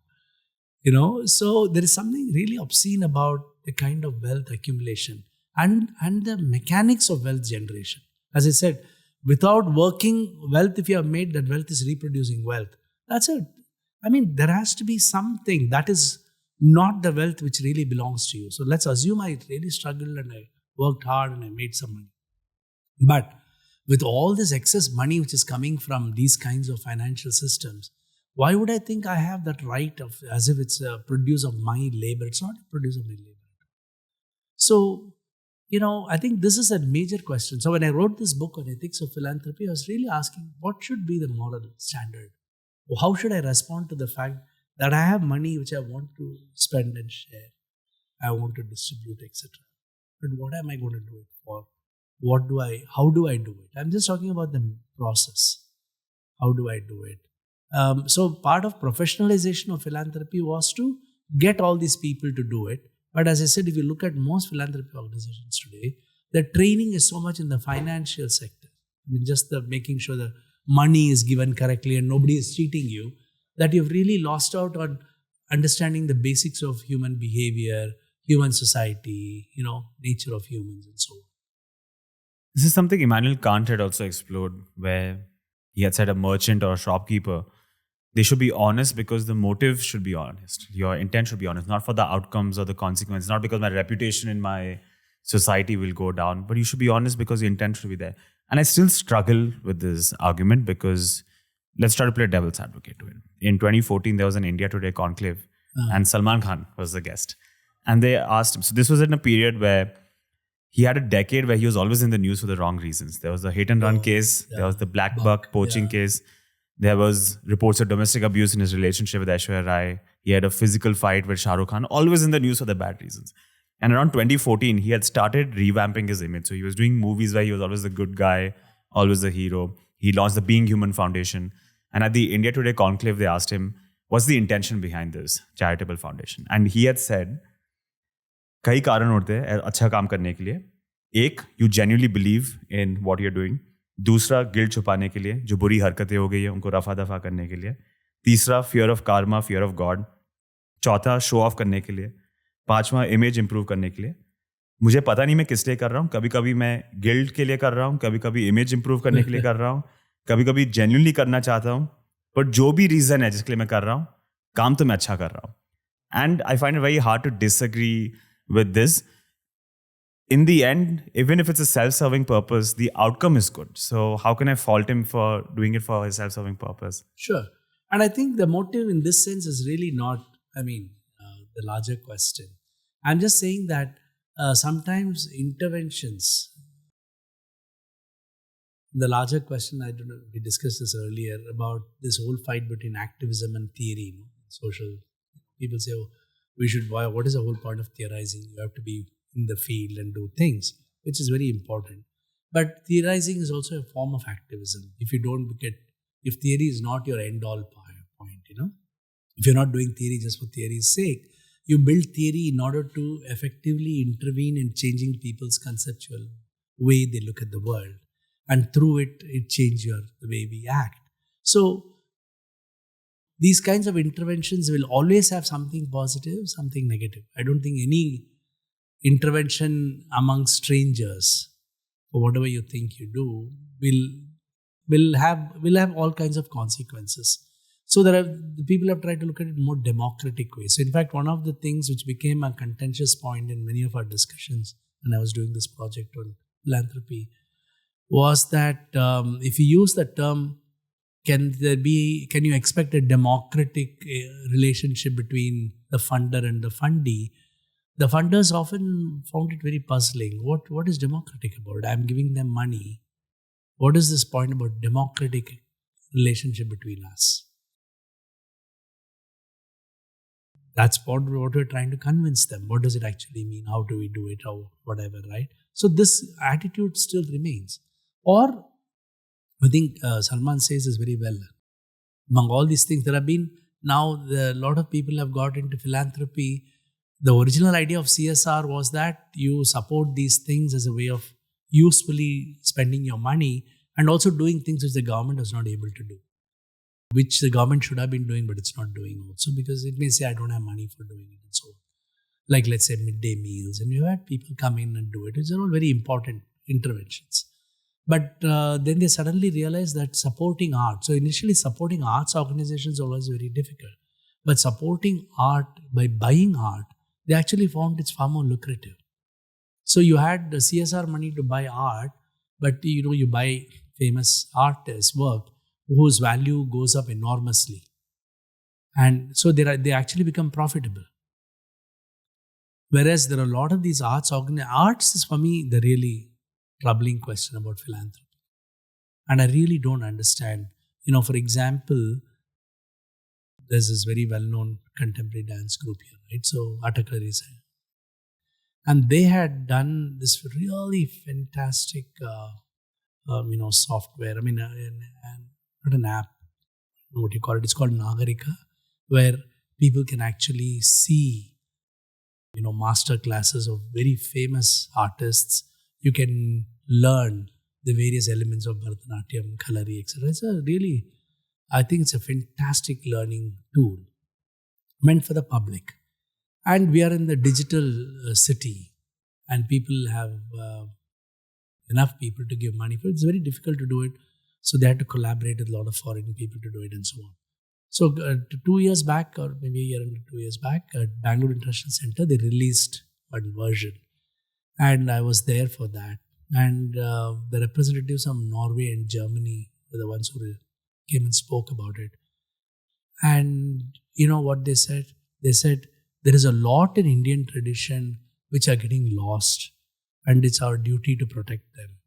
So there is something really obscene about the kind of wealth accumulation and the mechanics of wealth generation. As I said, without working wealth, if you have made that wealth is reproducing wealth, that's it. There has to be something that is not the wealth which really belongs to you. So let's assume I really struggled and I worked hard and I made some money. But with all this excess money which is coming from these kinds of financial systems, why would I think I have that right of as if it's a produce of my labor? It's not a produce of my labor. So, I think this is a major question. So when I wrote this book on ethics of philanthropy, I was really asking, what should be the moral standard? Or how should I respond to the fact that I have money which I want to spend and share? I want to distribute, etc. But what am I going to do it for? How do I do it? I'm just talking about the process. How do I do it? So part of professionalization of philanthropy was to get all these people to do it. But as I said, if you look at most philanthropy organizations today, the training is so much in the financial sector. Just the making sure the money is given correctly and nobody is cheating you, that you've really lost out on understanding the basics of human behavior, human society, nature of humans and so on. This is something Immanuel Kant had also explored, where he had said a merchant or a shopkeeper, they should be honest because the motive should be honest. Your intent should be honest, not for the outcomes or the consequences, not because my reputation in my society will go down, but you should be honest because your intent should be there. And I still struggle with this argument because let's try to play devil's advocate to it. In 2014, there was an India Today conclave and Salman Khan was the guest. And they asked him, so this was in a period where he had a decade where he was always in the news for the wrong reasons. There was the hit and run case, there was the black buck poaching case, there was reports of domestic abuse in his relationship with Aishwarya Rai. He had a physical fight with Shah Rukh Khan, always in the news for the bad reasons. And around 2014, he had started revamping his image. So he was doing movies where he was always the good guy, always the hero. He launched the Being Human Foundation. And at the India Today conclave, they asked him, what's the intention behind this charitable foundation? And he had said, कई कारण होते हैं अच्छा काम करने के लिए. एक, you genuinely believe in what you're doing. दूसरा, गिल्ट छुपाने के लिए, जो बुरी हरकतें हो गई है उनको रफा दफा करने के लिए. तीसरा, fear of karma, fear of God. चौथा, शो ऑफ करने के लिए. पांचवा, इमेज इंप्रूव करने के लिए. मुझे पता नहीं मैं किस लिए कर रहा हूँ. कभी कभी मैं गिल्ट के लिए कर रहा हूँ, कभी कभी इमेज इंप्रूव करने के लिए कर रहा हूँ, कभी कभी जेन्युइनली करना चाहता हूँ. बट जो भी रीजन है जिसके लिए मैं कर रहा हूँ, काम तो मैं अच्छा कर रहा हूँ. And I find it very hard to disagree with this. In the end, even if it's a self-serving purpose, the outcome is good. So how can I fault him for doing it for a self-serving purpose? Sure. And I think the motive in this sense is really not, the larger question. I'm just saying that sometimes interventions, the larger question, I don't know, we discussed this earlier about this whole fight between activism and theory, social. People say, what is the whole point of theorizing? You have to be in the field and do things, which is very important. But theorizing is also a form of activism. If theory is not your end-all point, if you're not doing theory just for theory's sake, you build theory in order to effectively intervene in changing people's conceptual way they look at the world. And through it changes the way we act. So, these kinds of interventions will always have something positive, something negative. I don't think any intervention among strangers, or whatever you think you do, will have all kinds of consequences. So the people have tried to look at it in more democratic ways. So in fact, one of the things which became a contentious point in many of our discussions when I was doing this project on philanthropy was that if you use the term Can you expect a democratic relationship between the funder and the fundee? The funders often found it very puzzling. What is democratic about? I'm giving them money. What is this point about democratic relationship between us? That's what we're trying to convince them. What does it actually mean? How do we do it? How, whatever, right? So this attitude still remains. Or I think Salman says this very well. Among all these things, there have been now a lot of people have got into philanthropy. The original idea of CSR was that you support these things as a way of usefully spending your money and also doing things which the government was not able to do, which the government should have been doing, but it's not doing also because it may say, I don't have money for doing it and so on. Like, let's say, midday meals. And you had people come in and do it. These are all very important interventions. But then they suddenly realized that supporting art, so initially supporting arts organizations was very difficult. But supporting art by buying art, they actually found it's far more lucrative. So you had the CSR money to buy art, but you buy famous artists' work whose value goes up enormously. And so they actually become profitable. Whereas there are a lot of these arts is for me the really troubling question about philanthropy. And I really don't understand. For example, there's this very well-known contemporary dance group here, right? So Atakari is here. And they had done this really fantastic, software. I mean, not an app, what you call it. It's called Nagarika, where people can actually see, master classes of very famous artists. You can learn the various elements of Bharatanatyam, Kalari, etc. I think it's a fantastic learning tool meant for the public. And we are in the digital city, and people have enough people to give money for it. It's very difficult to do it. So they had to collaborate with a lot of foreign people to do it and so on. So 2 years back, or maybe a year and 2 years back, at Bangalore International Center, they released one version. And I was there for that. And the representatives from Norway and Germany were the ones who came and spoke about it. And you know what they said? They said, there is a lot in Indian tradition which are getting lost, and it's our duty to protect them.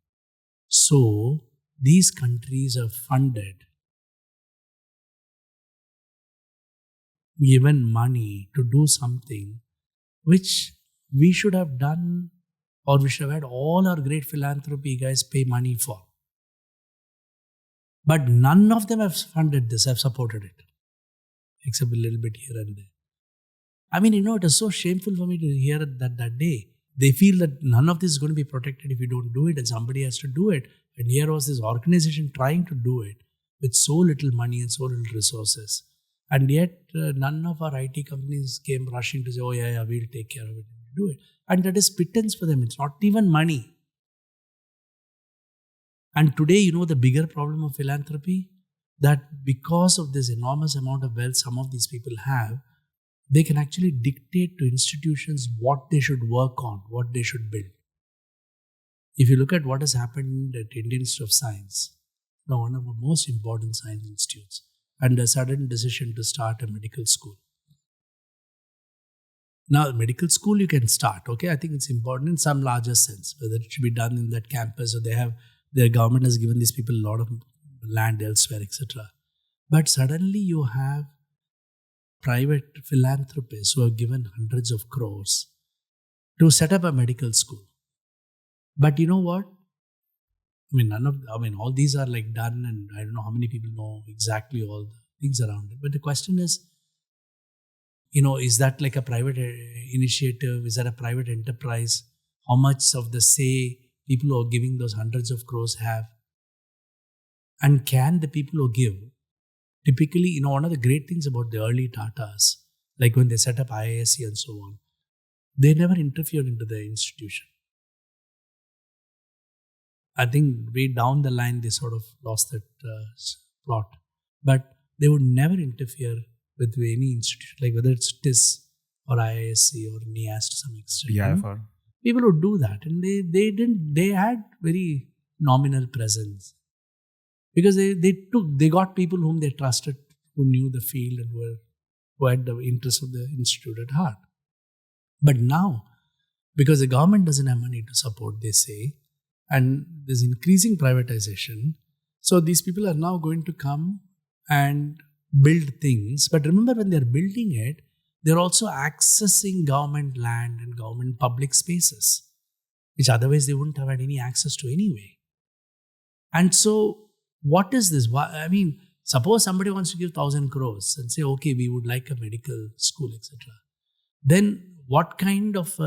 So these countries have given money to do something which we should have done, or we should have had all our great philanthropy guys pay money for. But none of them have funded this, have supported it, except a little bit here and there. I mean, it is so shameful for me to hear that day. They feel that none of this is going to be protected if you don't do it, and somebody has to do it. And here was this organization trying to do it with so little money and so little resources. And yet, none of our IT companies came rushing to say, oh yeah, we'll take care of it and do it. And that is pittance for them. It's not even money. And today, the bigger problem of philanthropy, that because of this enormous amount of wealth some of these people have, they can actually dictate to institutions what they should work on, what they should build. If you look at what has happened at Indian Institute of Science, one of the most important science institutes, and a sudden decision to start a medical school. Now, medical school you can start, okay? I think it's important in some larger sense, whether it should be done in that campus or their government has given these people a lot of land elsewhere, etc. But suddenly you have private philanthropists who have given hundreds of crores to set up a medical school. But you know what? All these are like done, and I don't know how many people know exactly all the things around it. But the question is, is that like a private initiative? Is that a private enterprise? How much of the say people who are giving those hundreds of crores have? And can the people who give, typically, one of the great things about the early Tatas, like when they set up IISc and so on, they never interfered into the institution. I think way down the line, they sort of lost that plot. But they would never interfere with any institution, like whether it's TIS or IISc or NIAS to some extent. People would do that. And they had very nominal presence. Because they got people whom they trusted, who knew the field and who had the interests of the institute at heart. But now, because the government doesn't have money to support, they say, and there's increasing privatization, so these people are now going to come and build things. But remember, when they're building it, they're also accessing government land and government public spaces, which otherwise they wouldn't have had any access to anyway. And so, what is this? I mean, suppose somebody wants to give 1,000 crores and say, okay, we would like a medical school, etc. Then what kind of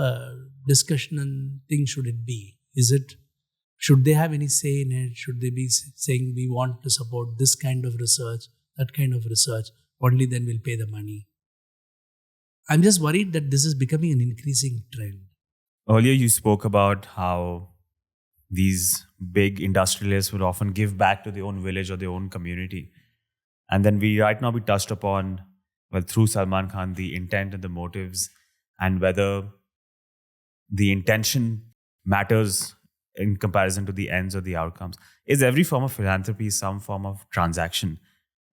discussion and thing should it be? Should they have any say in it? Should they be saying we want to support this kind of research, that kind of research? Only then we'll pay the money. I'm just worried that this is becoming an increasing trend. Earlier, you spoke about how these big industrialists would often give back to their own village or their own community. And then we touched upon, well, through Salman Khan, the intent and the motives, and whether the intention matters in comparison to the ends or the outcomes. Is every form of philanthropy some form of transaction?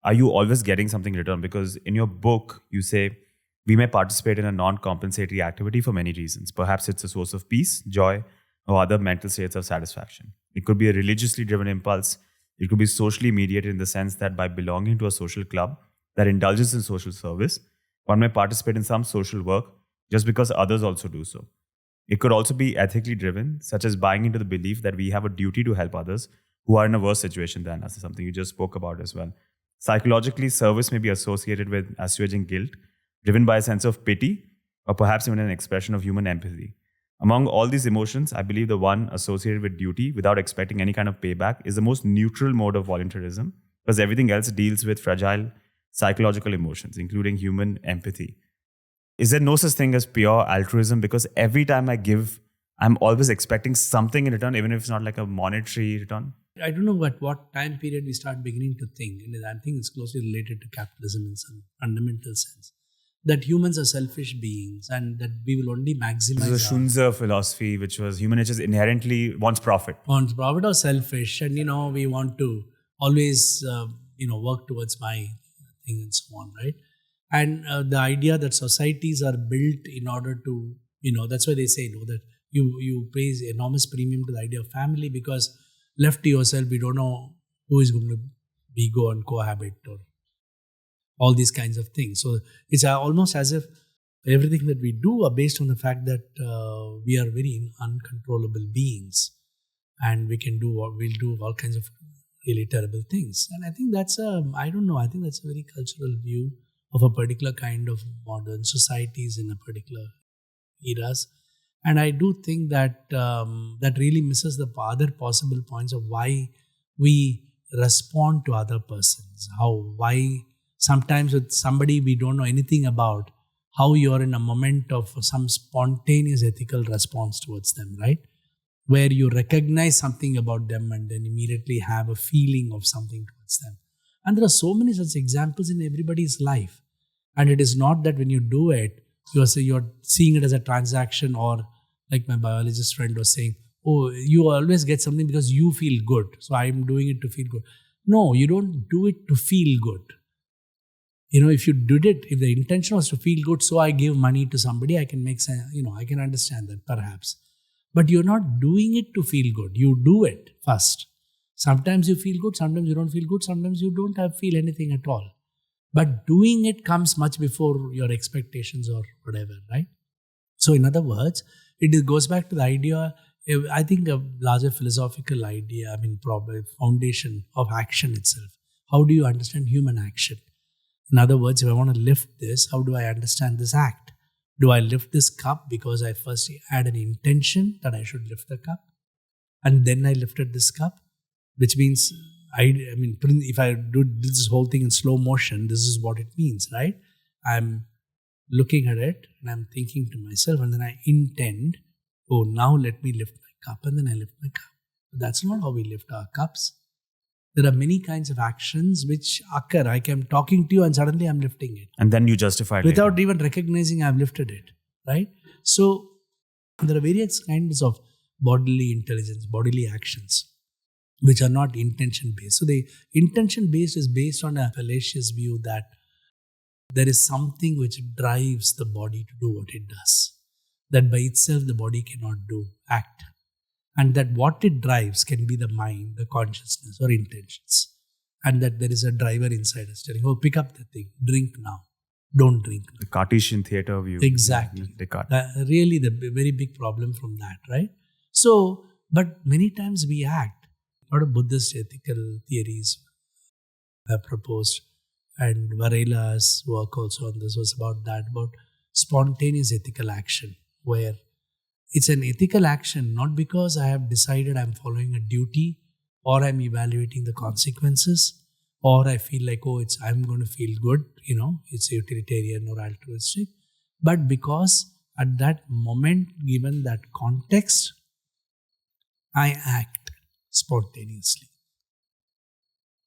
Are you always getting something in return? Because in your book, you say, we may participate in a non-compensatory activity for many reasons. Perhaps it's a source of peace, joy, or other mental states of satisfaction. It could be a religiously driven impulse. It could be socially mediated in the sense that by belonging to a social club that indulges in social service, one may participate in some social work just because others also do so. It could also be ethically driven, such as buying into the belief that we have a duty to help others who are in a worse situation than us, something you just spoke about as well. Psychologically, service may be associated with assuaging guilt, driven by a sense of pity, or perhaps even an expression of human empathy. Among all these emotions, I believe the one associated with duty without expecting any kind of payback is the most neutral mode of voluntarism, because everything else deals with fragile psychological emotions, including human empathy. Is there no such thing as pure altruism? Because every time I give, I'm always expecting something in return, even if it's not like a monetary return. I don't know at what time period we start beginning to think, and I think it's closely related to capitalism in some fundamental sense, that humans are selfish beings and that we will only maximize. This is a Sundar philosophy, which was human nature inherently wants profit. Wants profit or selfish, and we want to always work towards my thing and so on, right? And the idea that societies are built in order to, that's why they say that you pay enormous premium to the idea of family, because left to yourself, we don't know who is going to go and cohabit or all these kinds of things. So it's almost as if everything that we do are based on the fact that we are very uncontrollable beings, and we'll do all kinds of really terrible things. And I think that's I think that's a very cultural view of a particular kind of modern societies in a particular eras. And I do think that that really misses the other possible points of why we respond to other persons. Why sometimes with somebody we don't know anything about, how you're in a moment of some spontaneous ethical response towards them, right? Where you recognize something about them and then immediately have a feeling of something towards them. And there are so many such examples in everybody's life. And it is not that when you do it, you're seeing it as a transaction, or like my biologist friend was saying, oh, you always get something because you feel good, so I'm doing it to feel good. No, you don't do it to feel good. If you did it, if the intention was to feel good, so I give money to somebody, I can make sense, I can understand that perhaps. But you're not doing it to feel good. You do it first. Sometimes you feel good, sometimes you don't feel good, sometimes you don't feel anything at all. But doing it comes much before your expectations or whatever, right? So in other words, it goes back to the idea, I think a larger philosophical idea, probably foundation of action itself. How do you understand human action? In other words, if I want to lift this, how do I understand this act? Do I lift this cup because I first had an intention that I should lift the cup? And then I lifted this cup? Which means, if I do this whole thing in slow motion, this is what it means, right? I'm looking at it and I'm thinking to myself, and then I intend, oh, now let me lift my cup, and then I lift my cup. But that's not how we lift our cups. There are many kinds of actions which occur. I am talking to you and suddenly I'm lifting it. And then you justify it. Without even recognizing I've lifted it, right? So there are various kinds of bodily intelligence, bodily actions. which are not intention based. So the intention based is based on a fallacious view that there is something which drives the body to do what it does. That by itself the body cannot act. And that what it drives can be the mind, the consciousness or intentions. And that there is a driver inside us telling, oh, pick up the thing, drink now, don't drink now. The Cartesian theater view. Exactly. Descartes. Really the very big problem from that, right? So, but many times we act. A lot of Buddhist ethical theories have proposed, and Varela's work also on this was about that, about spontaneous ethical action, where it's an ethical action not because I have decided I'm following a duty or I'm evaluating the consequences or I feel like, oh, I'm going to feel good, it's utilitarian or altruistic, but because at that moment, given that context, I act spontaneously.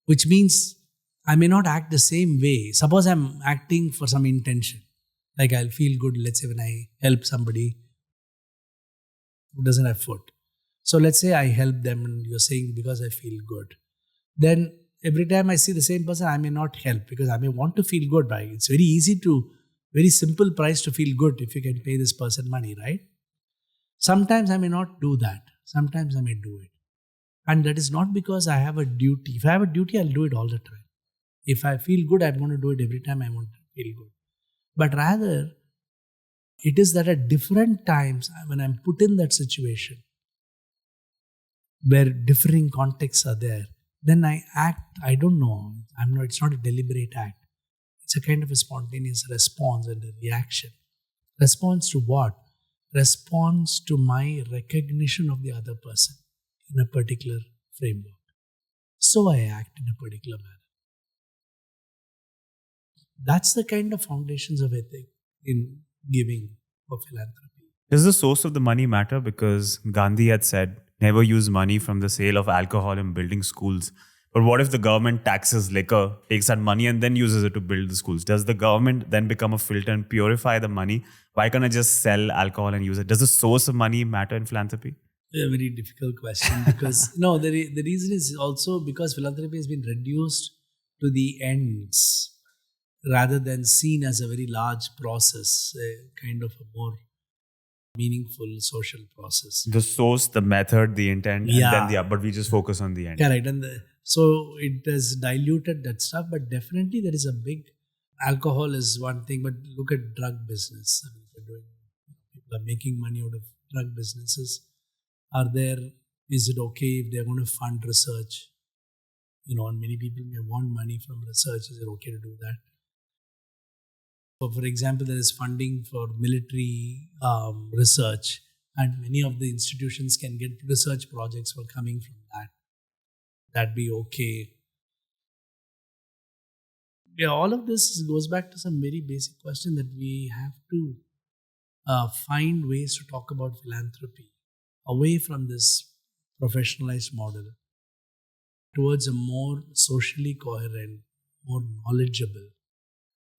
Which means I may not act the same way. Suppose I'm acting for some intention. Like I'll feel good, let's say when I help somebody who doesn't have food. So let's say I help them and you're saying because I feel good. Then every time I see the same person, I may not help because I may want to feel good. Right? It's very simple price to feel good if you can pay this person money, right? Sometimes I may not do that. Sometimes I may do it. And that is not because I have a duty. If I have a duty, I'll do it all the time. If I feel good, I'm going to do it every time I want to feel good. But rather, it is that at different times, when I'm put in that situation, where differing contexts are there, then I act, I don't know, it's not a deliberate act. It's a kind of a spontaneous response and a reaction. Response to what? Response to my recognition of the other person in a particular framework. So I act in a particular manner. That's the kind of foundations of ethics in giving for philanthropy. Does the source of the money matter? Because Gandhi had said, never use money from the sale of alcohol in building schools. But what if the government taxes liquor, takes that money and then uses it to build the schools? Does the government then become a filter and purify the money? Why can't I just sell alcohol and use it? Does the source of money matter in philanthropy? A very difficult question because the reason is also because philanthropy has been reduced to the ends rather than seen as a very large process, a kind of a more meaningful social process. The source, the method, the intent, and then but we just focus on the end. Correct. And so it has diluted that stuff, but definitely there is a big, alcohol is one thing, but look at drug business. I mean, people are making money out of drug businesses. Is it okay if they're going to fund research? And many people may want money from research. Is it okay to do that? So, for example, there is funding for military research, and many of the institutions can get research projects for coming from that. That be okay? Yeah, all of this goes back to some very basic question that we have to find ways to talk about philanthropy away from this professionalized model towards a more socially coherent, more knowledgeable,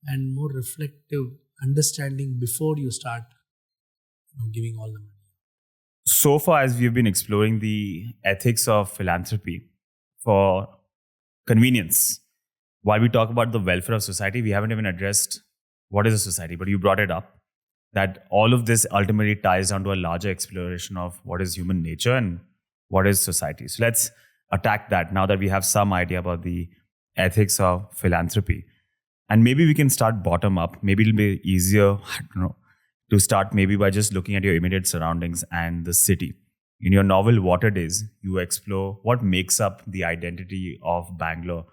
and more reflective understanding before you start giving all the money. So far as we've been exploring the ethics of philanthropy for convenience, while we talk about the welfare of society, we haven't even addressed what is a society, but you brought it up, that all of this ultimately ties down to a larger exploration of what is human nature and what is society. So let's attack that now that we have some idea about the ethics of philanthropy. And maybe we can start bottom up. Maybe it'll be easier, to start maybe by just looking at your immediate surroundings and the city. In your novel, Water Days, you explore what makes up the identity of Bangalore.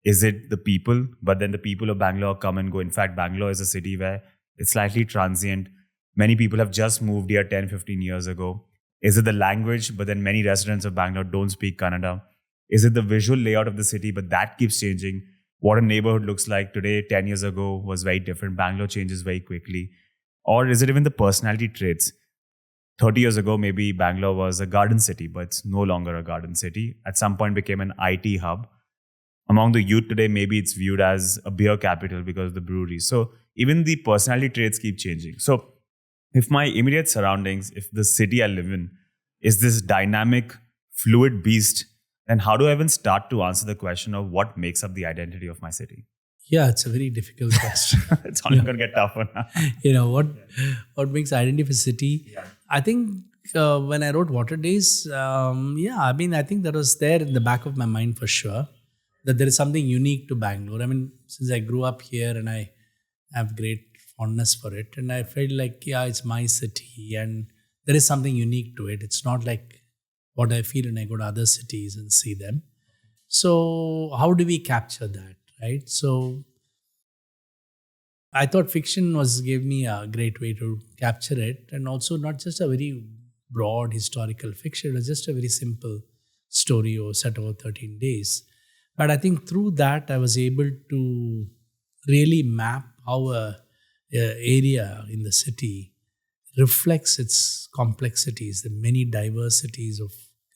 Is it the people? But then the people of Bangalore come and go. In fact, Bangalore is a city where it's slightly transient. Many people have just moved here 10, 15 years ago. Is it the language? But then many residents of Bangalore don't speak Kannada. Is it the visual layout of the city? But that keeps changing. What a neighborhood looks like today, 10 years ago, was very different. Bangalore changes very quickly. Or is it even the personality traits? 30 years ago, maybe Bangalore was a garden city, but it's no longer a garden city. At some point became an IT hub. Among the youth today, maybe it's viewed as a beer capital because of the breweries. So even the personality traits keep changing. So if my immediate surroundings, if the city I live in is this dynamic, fluid beast then how do I even start to answer the question of what makes up the identity of my city? Yeah, it's a very difficult question. It's only going to get tougher now. What makes identity of a city? Yeah. I think when I wrote Water Days, I think that was there in the back of my mind for sure, that there is something unique to Bangalore. I mean, since I grew up here and I have great fondness for it, and I felt like, it's my city and there is something unique to it. It's not like what I feel when I go to other cities and see them. So how do we capture that, right? So I thought fiction gave me a great way to capture it, and also not just a very broad historical fiction. It was just a very simple story or set over 13 days. But I think through that, I was able to really map how a area in the city reflects its complexities, the many diversities of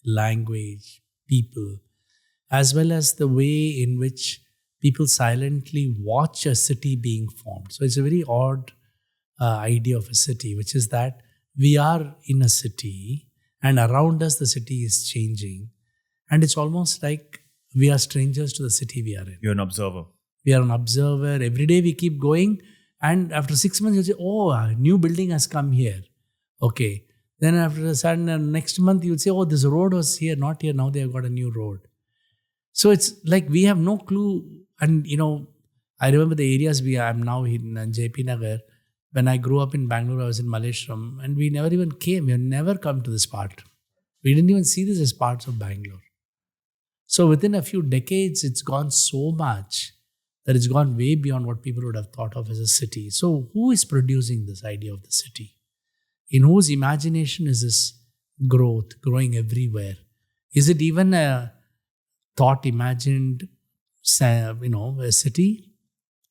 language, people, as well as the way in which people silently watch a city being formed. So it's a very odd idea of a city, which is that we are in a city and around us the city is changing. And it's almost like we are strangers to the city we are in. You're an observer. We are an observer. Every day we keep going. And after 6 months, you'll say, oh, a new building has come here. Okay. Then after a sudden, next month, you'll say, oh, this road was here, not here. Now they have got a new road. So it's like we have no clue. And, I remember the areas I'm now in JP Nagar. When I grew up in Bangalore, I was in Malleshwaram. And we never even came. We have never come to this part. We didn't even see this as parts of Bangalore. So within a few decades, it's gone so much that it's gone way beyond what people would have thought of as a city. So who is producing this idea of the city? In whose imagination is this growth growing everywhere? Is it even a thought imagined, a city?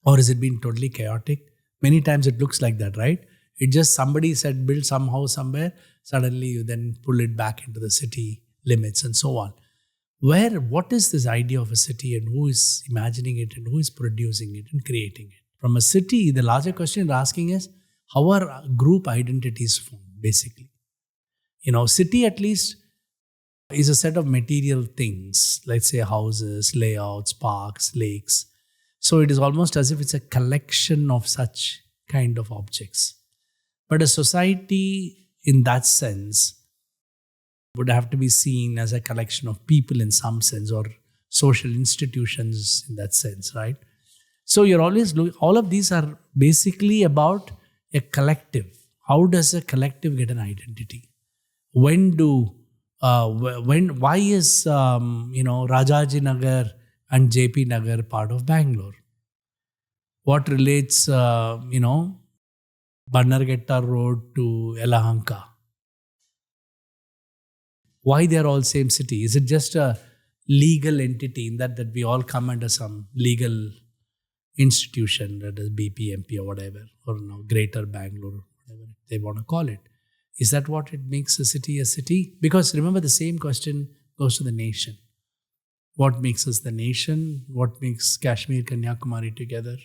Or is it been totally chaotic? Many times it looks like that, right? It just somebody said build some house somewhere. Suddenly you then pull it back into the city limits and so on. What is this idea of a city and who is imagining it and who is producing it and creating it? From a city, the larger question you're asking is, how are group identities formed, basically? City at least is a set of material things, let's say houses, layouts, parks, lakes. So it is almost as if it's a collection of such kind of objects. But a society in that sense would have to be seen as a collection of people in some sense, or social institutions in that sense, right? So you're always all of these are basically about a collective. How does a collective get an identity? Why is Rajaji Nagar and JP Nagar part of Bangalore? What relates Bannerghetta Road to Yelahanka? Why they are all same city? Is it just a legal entity in that we all come under some legal institution, that is BPMP or whatever, or Greater Bangalore, whatever they want to call it? Is that what it makes a city a city? Because remember, the same question goes to the nation. What makes us the nation? What makes Kashmir, Kanyakumari together?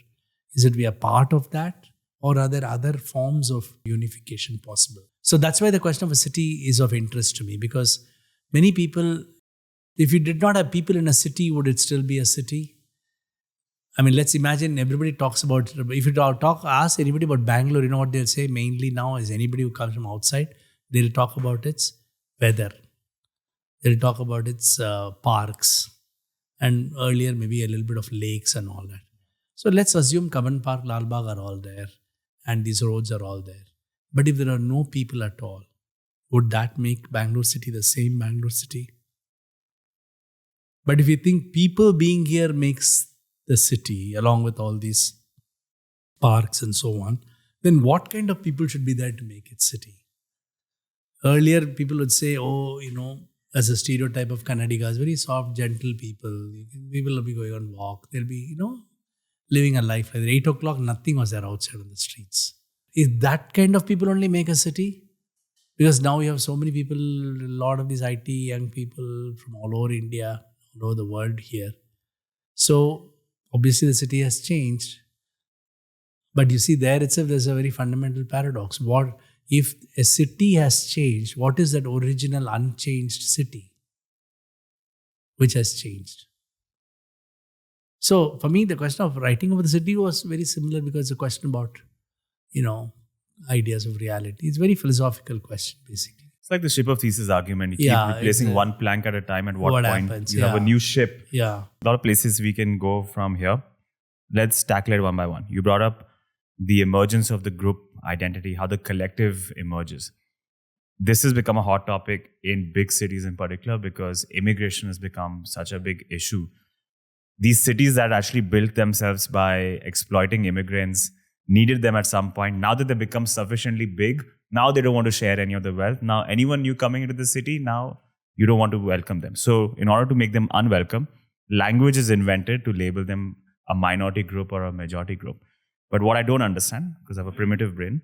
Is it we are part of that? Or are there other forms of unification possible? So that's why the question of a city is of interest to me, because many people, if you did not have people in a city, would it still be a city? I mean, let's imagine everybody talks about, if you ask anybody about Bangalore, you know what they'll say mainly now is anybody who comes from outside, they'll talk about its weather. They'll talk about its parks, and earlier maybe a little bit of lakes and all that. So let's assume Kavan Park, Lal Bagh are all there and these roads are all there. But if there are no people at all, would that make Bangalore city the same Bangalore city? But if you think people being here makes the city, along with all these parks and so on, then what kind of people should be there to make it city? Earlier, people would say, as a stereotype of Kannadigas, very soft, gentle people. People will be going on walk. They'll be, living a life like that. 8 o'clock, nothing was there outside on the streets. Is that kind of people only make a city? Because now you have so many people, a lot of these IT young people from all over India, all over the world here. So obviously the city has changed. But you see, there itself, there's a very fundamental paradox. What if a city has changed? What is that original unchanged city? which has changed. So for me, the question of writing over the city was very similar because it's a question about, ideas of reality. It's a very philosophical question, basically. It's like the ship of Theseus argument. You keep Yeah, replacing one plank at a time. At what point happens? you have a new ship. Yeah. A lot of places we can go from here. Let's tackle it one by one. You brought up the emergence of the group identity, how the collective emerges. This has become a hot topic in big cities in particular because immigration has become such a big issue. These cities that actually built themselves by exploiting immigrants needed them at some point. Now that they become sufficiently big, now they don't want to share any of the wealth. Now anyone new coming into the city, now you don't want to welcome them. So in order to make them unwelcome, language is invented to label them a minority group or a majority group. But what I don't understand, because I have a primitive brain,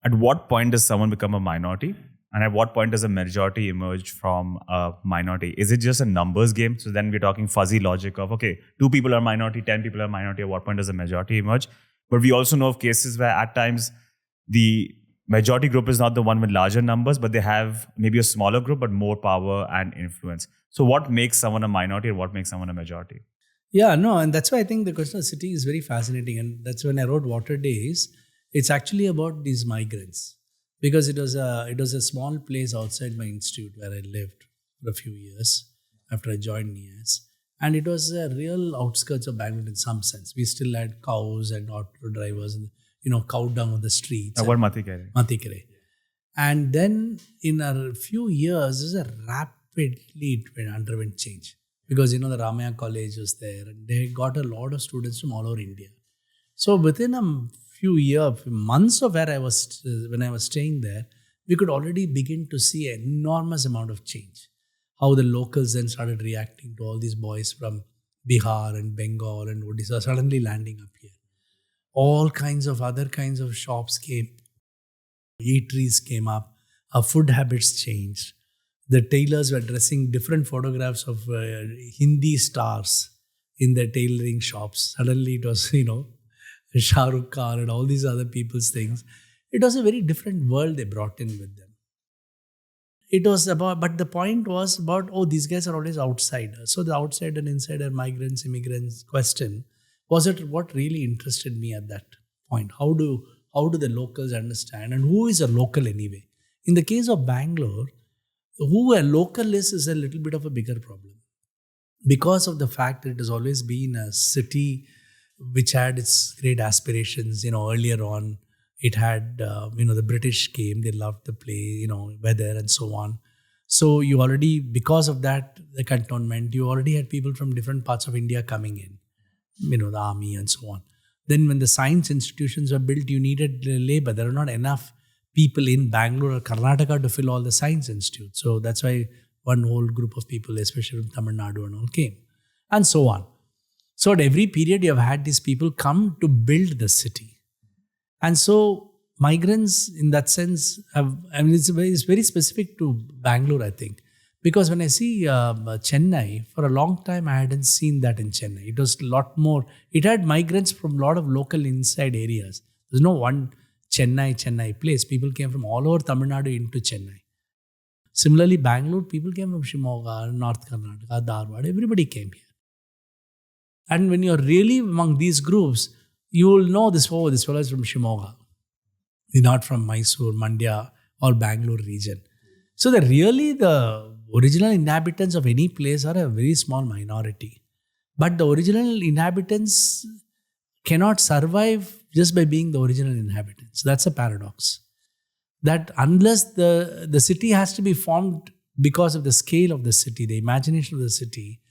at what point does someone become a minority? And at what point does a majority emerge from a minority? Is it just a numbers game? So then we're talking fuzzy logic of, okay, 2 people are minority, 10 people are minority. At what point does a majority emerge? But we also know of cases where at times the majority group is not the one with larger numbers, but they have maybe a smaller group, but more power and influence. So what makes someone a minority and what makes someone a majority? Yeah, no, and that's why I think the question of city is very fascinating. And that's when I wrote Water Days. It's actually about these migrants. Because it was a small place outside my institute where I lived for a few years after I joined NIAS. And it was a real outskirts of Bangalore in some sense. We still had cows and auto drivers and, cow dung on the streets. What Mathikere? Mathikere. And then in a few years, it underwent change. Because, the Ramaya College was there and they got a lot of students from all over India. So within a few months of when I was staying there, we could already begin to see an enormous amount of change. How the locals then started reacting to all these boys from Bihar and Bengal and Odisha suddenly landing up here. All kinds of other kinds of shops came, eateries came up, our food habits changed. The tailors were dressing different photographs of Hindi stars in their tailoring shops. Suddenly it was, Shah Rukh Khan and all these other people's things. It was a very different world they brought in with them. It was about, but the point was about, these guys are always outsiders. So the outsider and insider, migrants, immigrants question, was it what really interested me at that point? How do the locals understand and who is a local anyway? In the case of Bangalore, who a local is a little bit of a bigger problem. Because of the fact that it has always been a city which had its great aspirations, earlier on. It had, the British came, they loved the play, weather and so on. So you already, because of that, the cantonment, you already had people from different parts of India coming in, the army and so on. Then when the science institutions were built, you needed labor. There are not enough people in Bangalore or Karnataka to fill all the science institutes. So that's why one whole group of people, especially from Tamil Nadu and all, came. And so on. So at every period, you have had these people come to build the city. And so migrants in that sense it's very specific to Bangalore, I think. Because when I see Chennai, for a long time, I hadn't seen that in Chennai. It was a lot more. It had migrants from a lot of local inside areas. There's no one Chennai place. People came from all over Tamil Nadu into Chennai. Similarly, Bangalore, people came from Shimoga, North Karnataka, Dharwad. Everybody came here. And when you're really among these groups, you will know this fellow is from Shimoga. He's not from Mysore, Mandya or Bangalore region. So the original inhabitants of any place are a very small minority. But the original inhabitants cannot survive just by being the original inhabitants. That's a paradox. That unless the city has to be formed because of the scale of the city, the imagination of the city,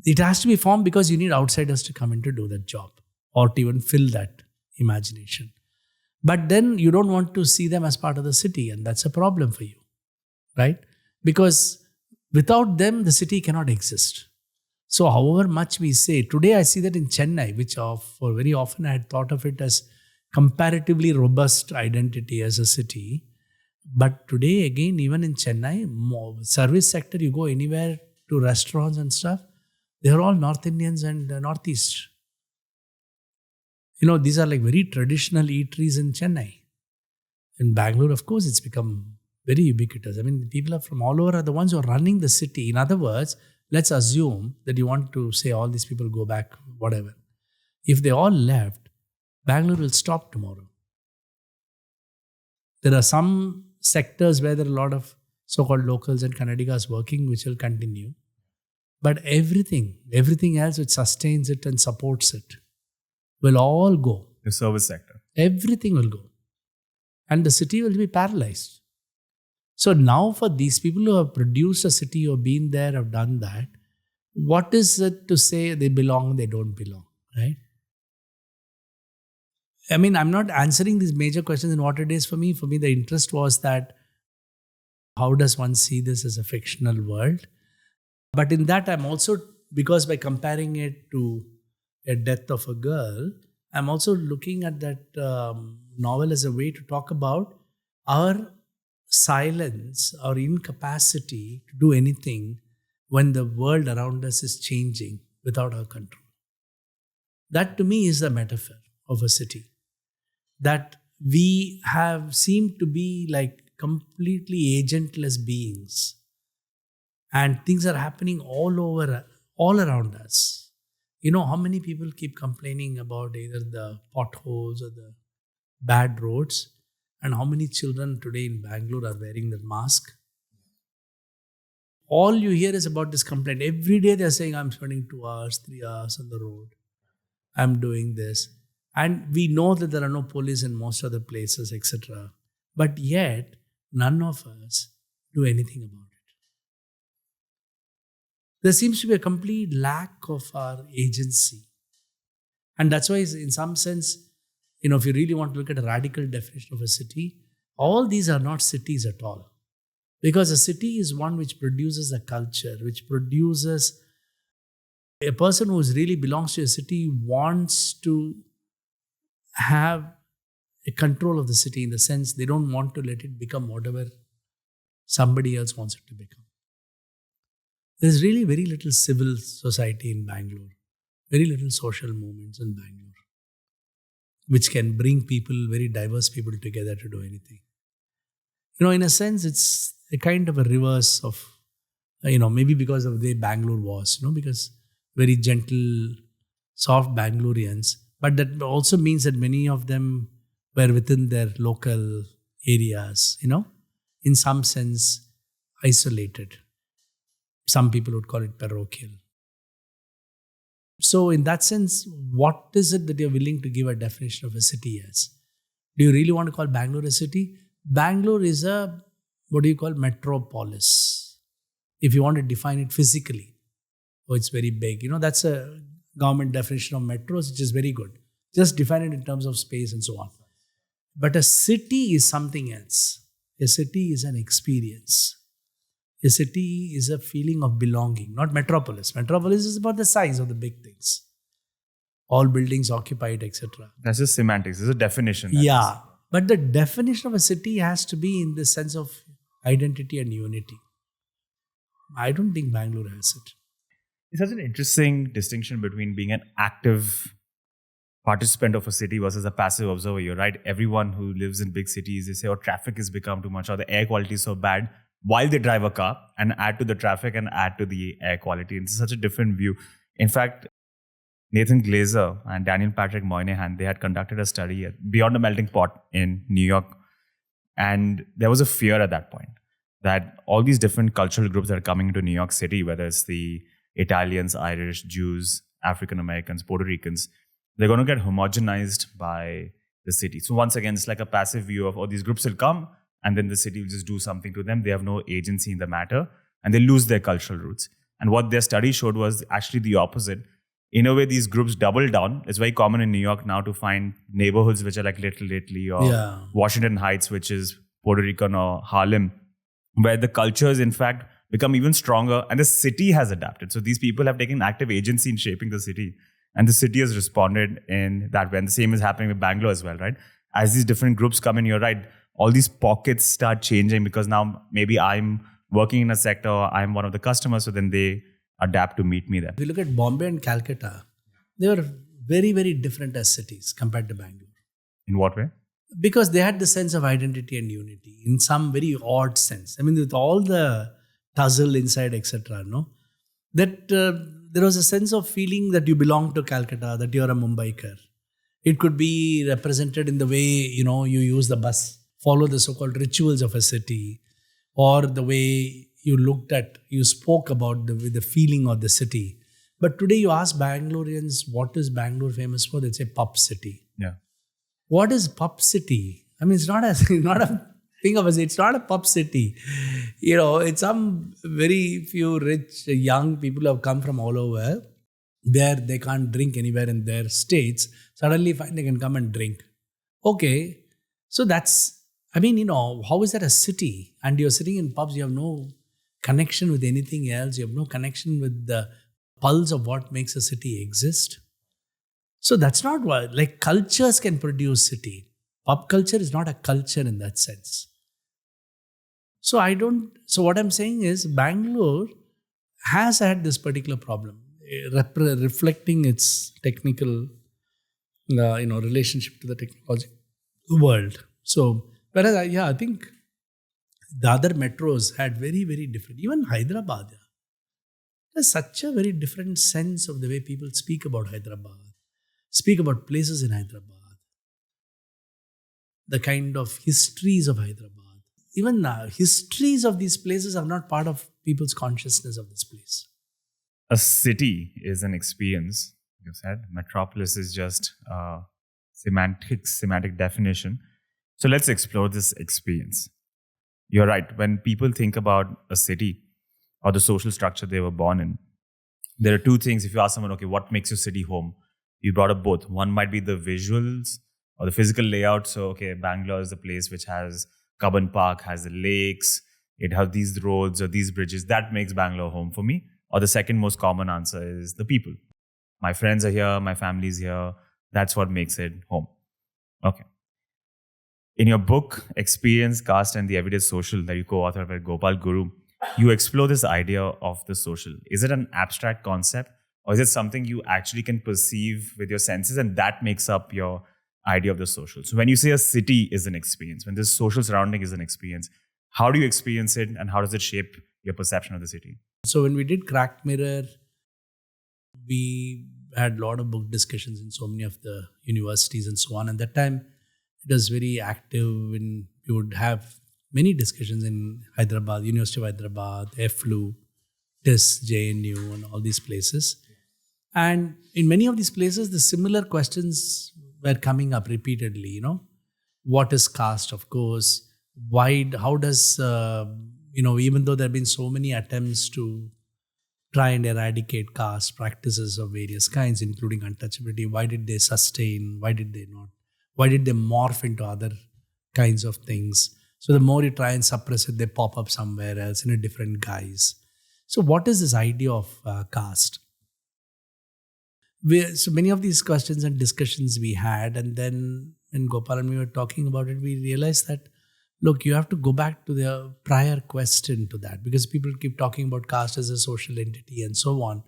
it has to be formed because you need outsiders to come in to do that job or to even fill that imagination. But then you don't want to see them as part of the city, and that's a problem for you, right? Because without them, the city cannot exist. So however much we say, today I see that in Chennai, which for very often I had thought of it as comparatively robust identity as a city. But today again, even in Chennai, service sector, you go anywhere to restaurants and stuff, they're all North Indians and Northeast. These are like very traditional eateries in Chennai. In Bangalore, of course, it's become very ubiquitous. I mean, the people are from all over are the ones who are running the city. In other words, let's assume that you want to say all these people go back, whatever. If they all left, Bangalore will stop tomorrow. There are some sectors where there are a lot of so-called locals and Kannadigas working, which will continue. But everything else which sustains it and supports it will all go. The service sector. Everything will go. And the city will be paralyzed. So now for these people who have produced a city, who have been there, have done that, what is it to say they belong, they don't belong, right? I mean, I'm not answering these major questions in what it is for me. For me, the interest was that how does one see this as a fictional world? But in that, I'm also, because by comparing it to A Death of a Girl, I'm also looking at that novel as a way to talk about our silence, our incapacity to do anything when the world around us is changing without our control. That to me is the metaphor of a city. That we have seemed to be like completely agentless beings. And things are happening all around us. You know how many people keep complaining about either the potholes or the bad roads, and how many children today in Bangalore are wearing their mask? All you hear is about this complaint. Every day they're saying, I'm spending 2 hours, 3 hours on the road. I'm doing this. And we know that there are no police in most other places, etc. But yet, none of us do anything about it. There seems to be a complete lack of our agency. And that's why, in some sense, if you really want to look at a radical definition of a city, all these are not cities at all. Because a city is one which produces a culture, which produces a person who really belongs to a city wants to have a control of the city, in the sense they don't want to let it become whatever somebody else wants it to become. There's really very little civil society in Bangalore, very little social movements in Bangalore, which can bring people, very diverse people together to do anything. In a sense, it's a kind of a reverse of, maybe because of the way Bangalore was, because very gentle, soft Bangaloreans. But that also means that many of them were within their local areas, in some sense isolated. Some people would call it parochial. So in that sense, what is it that you're willing to give a definition of a city as? Do you really want to call Bangalore a city? Bangalore is a, metropolis. If you want to define it physically. Oh, it's very big. That's a government definition of metros, which is very good. Just define it in terms of space and so on. But a city is something else. A city is an experience. A city is a feeling of belonging, not metropolis. Metropolis is about the size of the big things. All buildings occupied, etc. That's just semantics. It's a definition. Yeah. But the definition of a city has to be in the sense of identity and unity. I don't think Bangalore has it. It's such an interesting distinction between being an active participant of a city versus a passive observer. You're right. Everyone who lives in big cities, they say, oh, traffic has become too much, or the air quality is so bad, while they drive a car and add to the traffic and add to the air quality. It's such a different view. In fact, Nathan Glazer and Daniel Patrick Moynihan, they had conducted a study at Beyond the Melting Pot in New York. And there was a fear at that point that all these different cultural groups that are coming into New York City, whether it's the Italians, Irish, Jews, African Americans, Puerto Ricans, they're going to get homogenized by the city. So once again, it's like a passive view of, these groups will come and then the city will just do something to them. They have no agency in the matter and they lose their cultural roots. And what their study showed was actually the opposite. In a way, these groups double down. It's very common in New York now to find neighborhoods which are like Little Italy or Washington Heights, which is Puerto Rican, or Harlem, where the cultures, in fact, become even stronger and the city has adapted. So these people have taken active agency in shaping the city. And the city has responded in that way. And the same is happening with Bangalore as well, right? As these different groups come in, you're right, all these pockets start changing because now maybe I'm working in a sector, or I'm one of the customers, so then they adapt to meet me there. If you look at Bombay and Calcutta, they were very, very different as cities compared to Bangalore. In what way? because they had the sense of identity and unity in some very odd sense. I mean, with all the tussle inside, etc., no, that there was a sense of feeling that you belong to Calcutta, that you're a Mumbaikar. It could be represented in the way, you use the bus, follow the so-called rituals of a city, or the way you spoke about the feeling of the city. But today you ask Bangaloreans, what is Bangalore famous for? They'd say pub city. Yeah. What is pub city? I mean, it's not a thing of us. It's not a pub city. It's some very few rich young people who have come from all over, where they can't drink anywhere in their states, suddenly find they can come and drink. Okay, so that's, how is that a city? And you're sitting in pubs, you have no connection with anything else. You have no connection with the pulse of what makes a city exist. So that's not what, like cultures can produce city. Pub culture is not a culture in that sense. So what I'm saying is Bangalore has had this particular problem, reflecting its technical, relationship to the technological world. So, whereas I think the other metros had very, very different, even Hyderabad, there's such a very different sense of the way people speak about Hyderabad, speak about places in Hyderabad, the kind of histories of Hyderabad. Even histories of these places are not part of people's consciousness of this place. A city is an experience, you said. Metropolis is just a semantic definition. So let's explore this experience. You're right. When people think about a city or the social structure they were born in, there are two things. If you ask someone, okay, what makes your city home? You brought up both. One might be the visuals or the physical layout. So, okay, Bangalore is a place which has Cubbon Park, has the lakes, it has these roads or these bridges. That makes Bangalore home for me. Or the second most common answer is the people. My friends are here, my family's here. That's what makes it home. Okay. In your book, Experience, Caste and the Everyday Social, that you co-authored with Gopal Guru, you explore this idea of the social. Is it an abstract concept, or is it something you actually can perceive with your senses and that makes up your idea of the social? So when you say a city is an experience, when this social surrounding is an experience, how do you experience it and how does it shape your perception of the city? So when we did Cracked Mirror, we had a lot of book discussions in so many of the universities and so on. And that time it was very active, and we would have many discussions in Hyderabad, University of Hyderabad, FLU, TIS, JNU and all these places. And in many of these places, the similar questions were coming up repeatedly, what is caste, of course, how does, even though there have been so many attempts to try and eradicate caste practices of various kinds, including untouchability, why did they sustain? Why did they not? Why did they morph into other kinds of things? So the more you try and suppress it, they pop up somewhere else in a different guise. So what is this idea of caste? So many of these questions and discussions we had, and then when Gopal and me were talking about it, we realized that, look, you have to go back to the prior question to that, because people keep talking about caste as a social entity and so on,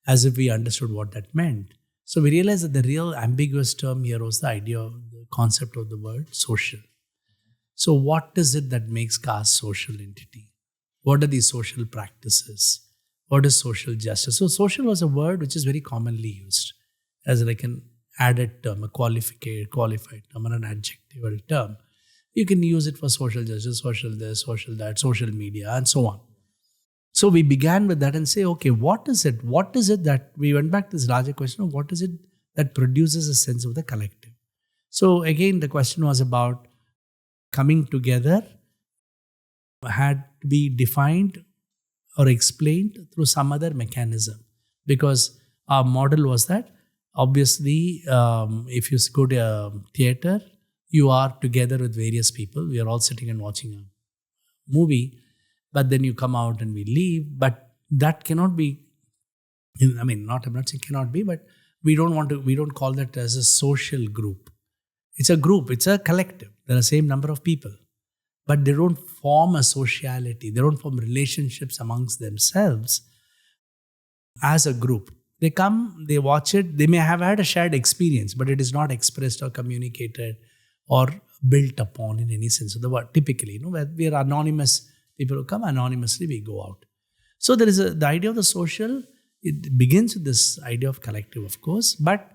as if we understood what that meant. So we realized that the real ambiguous term here was the idea of the concept of the word social. So what is it that makes caste social entity? What are these social practices? What is social justice? So social was a word which is very commonly used as like an added term, a qualified term, or an adjectival term. You can use it for social justice, social this, social that, social media, and so on. So we began with that and say, okay, what is it? What is it that, we went back to this larger question of what is it that produces a sense of the collective? So again, the question was about coming together had to be defined or explained through some other mechanism. Because our model was that, obviously, if you go to a theater, you are together with various people. We are all sitting and watching a movie, but then you come out and we leave. But that cannot be, I'm not saying cannot be, but we don't call that as a social group. It's a group, it's a collective. There are the same number of people, but they don't form a sociality. They don't form relationships amongst themselves as a group. They come, they watch it, they may have had a shared experience, but it is not expressed or communicated or built upon in any sense of the word. Typically, where we are anonymous, people who come anonymously, we go out. So there is the idea of the social. It begins with this idea of collective, of course, but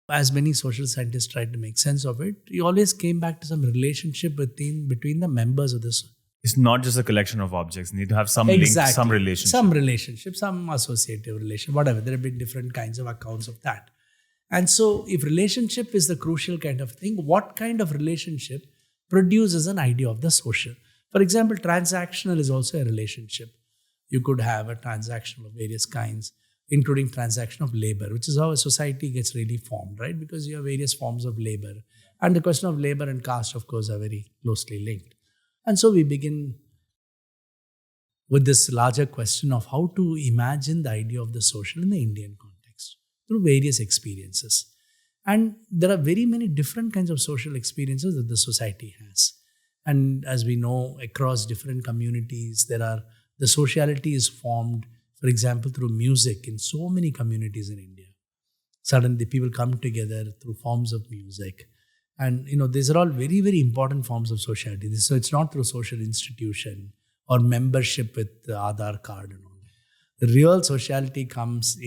as many social scientists tried to make sense of it, you always came back to some relationship between the members of this. It's not just a collection of objects. You need to have some link, some relationship. Some relationship, some associative relation, whatever. There have been different kinds of accounts of that. And so if relationship is the crucial kind of thing, what kind of relationship produces an idea of the social? For example, transactional is also a relationship. You could have a transaction of various kinds, including transaction of labor, which is how a society gets really formed, right? Because you have various forms of labor. And the question of labor and caste, of course, are very closely linked. And so we begin with this larger question of how to imagine the idea of the social in the Indian context through various experiences. And there are very many different kinds of social experiences that the society has. And as we know, across different communities, the sociality is formed, for example, through music in so many communities in India. Suddenly people come together through forms of music. And, these are all very, very important forms of sociality. So it's not through social institution or membership with the Aadhaar card and all that. The real sociality comes,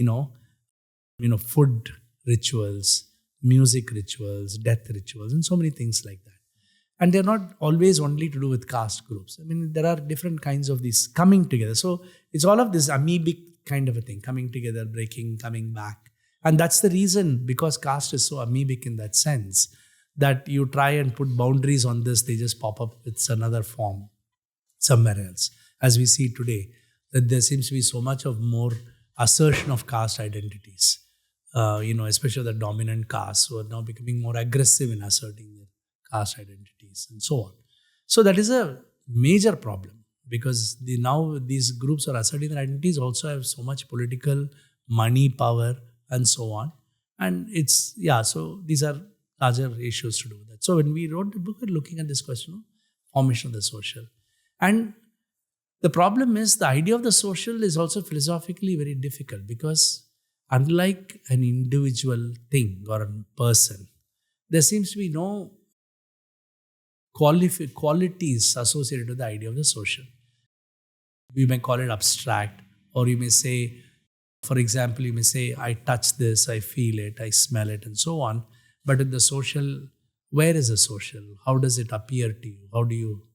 food rituals, music rituals, death rituals, and so many things like that. And they're not always only to do with caste groups. I mean, there are different kinds of these coming together. So it's all of this amoebic kind of a thing, coming together, breaking, coming back. And that's the reason, because caste is so amoebic in that sense, that you try and put boundaries on this, they just pop up with another form somewhere else. As we see today, that there seems to be so much of more assertion of caste identities, especially the dominant castes who are now becoming more aggressive in asserting their caste identities and so on. So that is a major problem, because now these groups are asserting their identities, also have so much political money, power, and so on. And so these are larger issues to do with that. So when we wrote the book, we're looking at this question of formation of the social. And the problem is the idea of the social is also philosophically very difficult, because unlike an individual thing or a person, there seems to be no qualities associated with the idea of the social. We may call it abstract, or you may say, for example, you may say, I touch this, I feel it, I smell it, and so on. But in the social, where is the social? How does it appear to you? How do you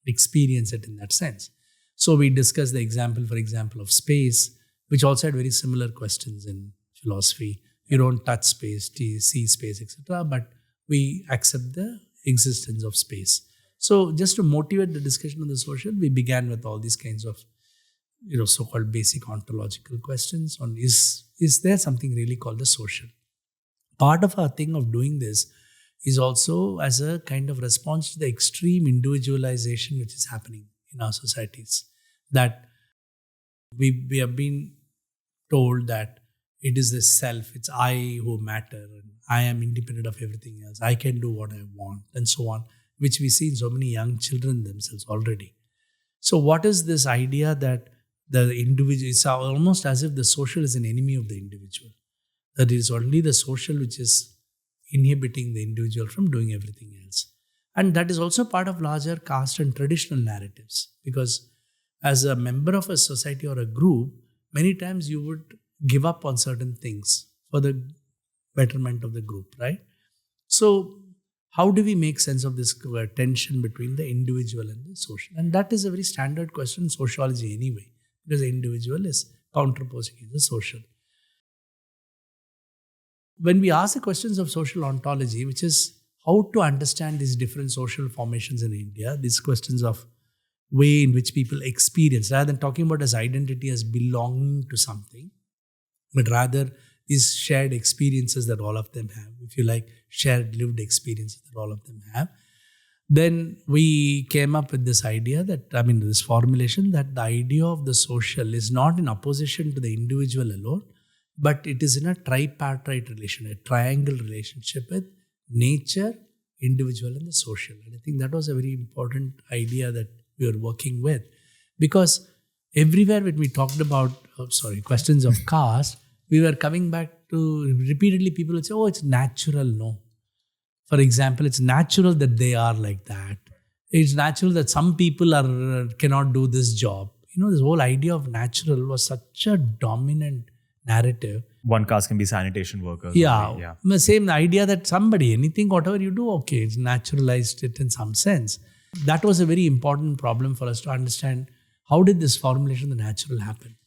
experience it in that sense? So we discussed the example, for example, of space, which also had very similar questions in philosophy. You don't touch space, see space, etc. But we accept the existence of space. So just to motivate the discussion on the social, we began with all these kinds of so-called basic ontological questions on is there something really called the social? Part of our thing of doing this is also as a kind of response to the extreme individualization which is happening in our societies. That we have been told that it is the self, it's I who matter, and I am independent of everything else, I can do what I want, and so on, which we see in so many young children themselves already. So what is this idea that the individual, it's almost as if the social is an enemy of the individual. That it is only the social which is inhibiting the individual from doing everything else. And that is also part of larger caste and traditional narratives. Because as a member of a society or a group, many times you would give up on certain things for the betterment of the group, right? So how do we make sense of this tension between the individual and the social? And that is a very standard question in sociology anyway, because the individual is counterposing the social. When we ask the questions of social ontology, which is how to understand these different social formations in India, these questions of way in which people experience, rather than talking about as identity as belonging to something, but rather these shared experiences that all of them have, if you like, shared lived experiences that all of them have, then we came up with this idea this formulation that the idea of the social is not in opposition to the individual alone, but it is in a tripartite relation, a triangle relationship with nature, individual, and the social. And I think that was a very important idea that we were working with. Because everywhere when we talked about, questions of caste, we were coming back to repeatedly people would say, it's natural, no. For example, it's natural that they are like that. It's natural that some people cannot do this job. This whole idea of natural was such a dominant narrative. One caste can be sanitation workers. Yeah. only, yeah. The same idea that anything, whatever you do, okay, it's naturalized it in some sense. That was a very important problem for us to understand. How did this formulation of the natural happen?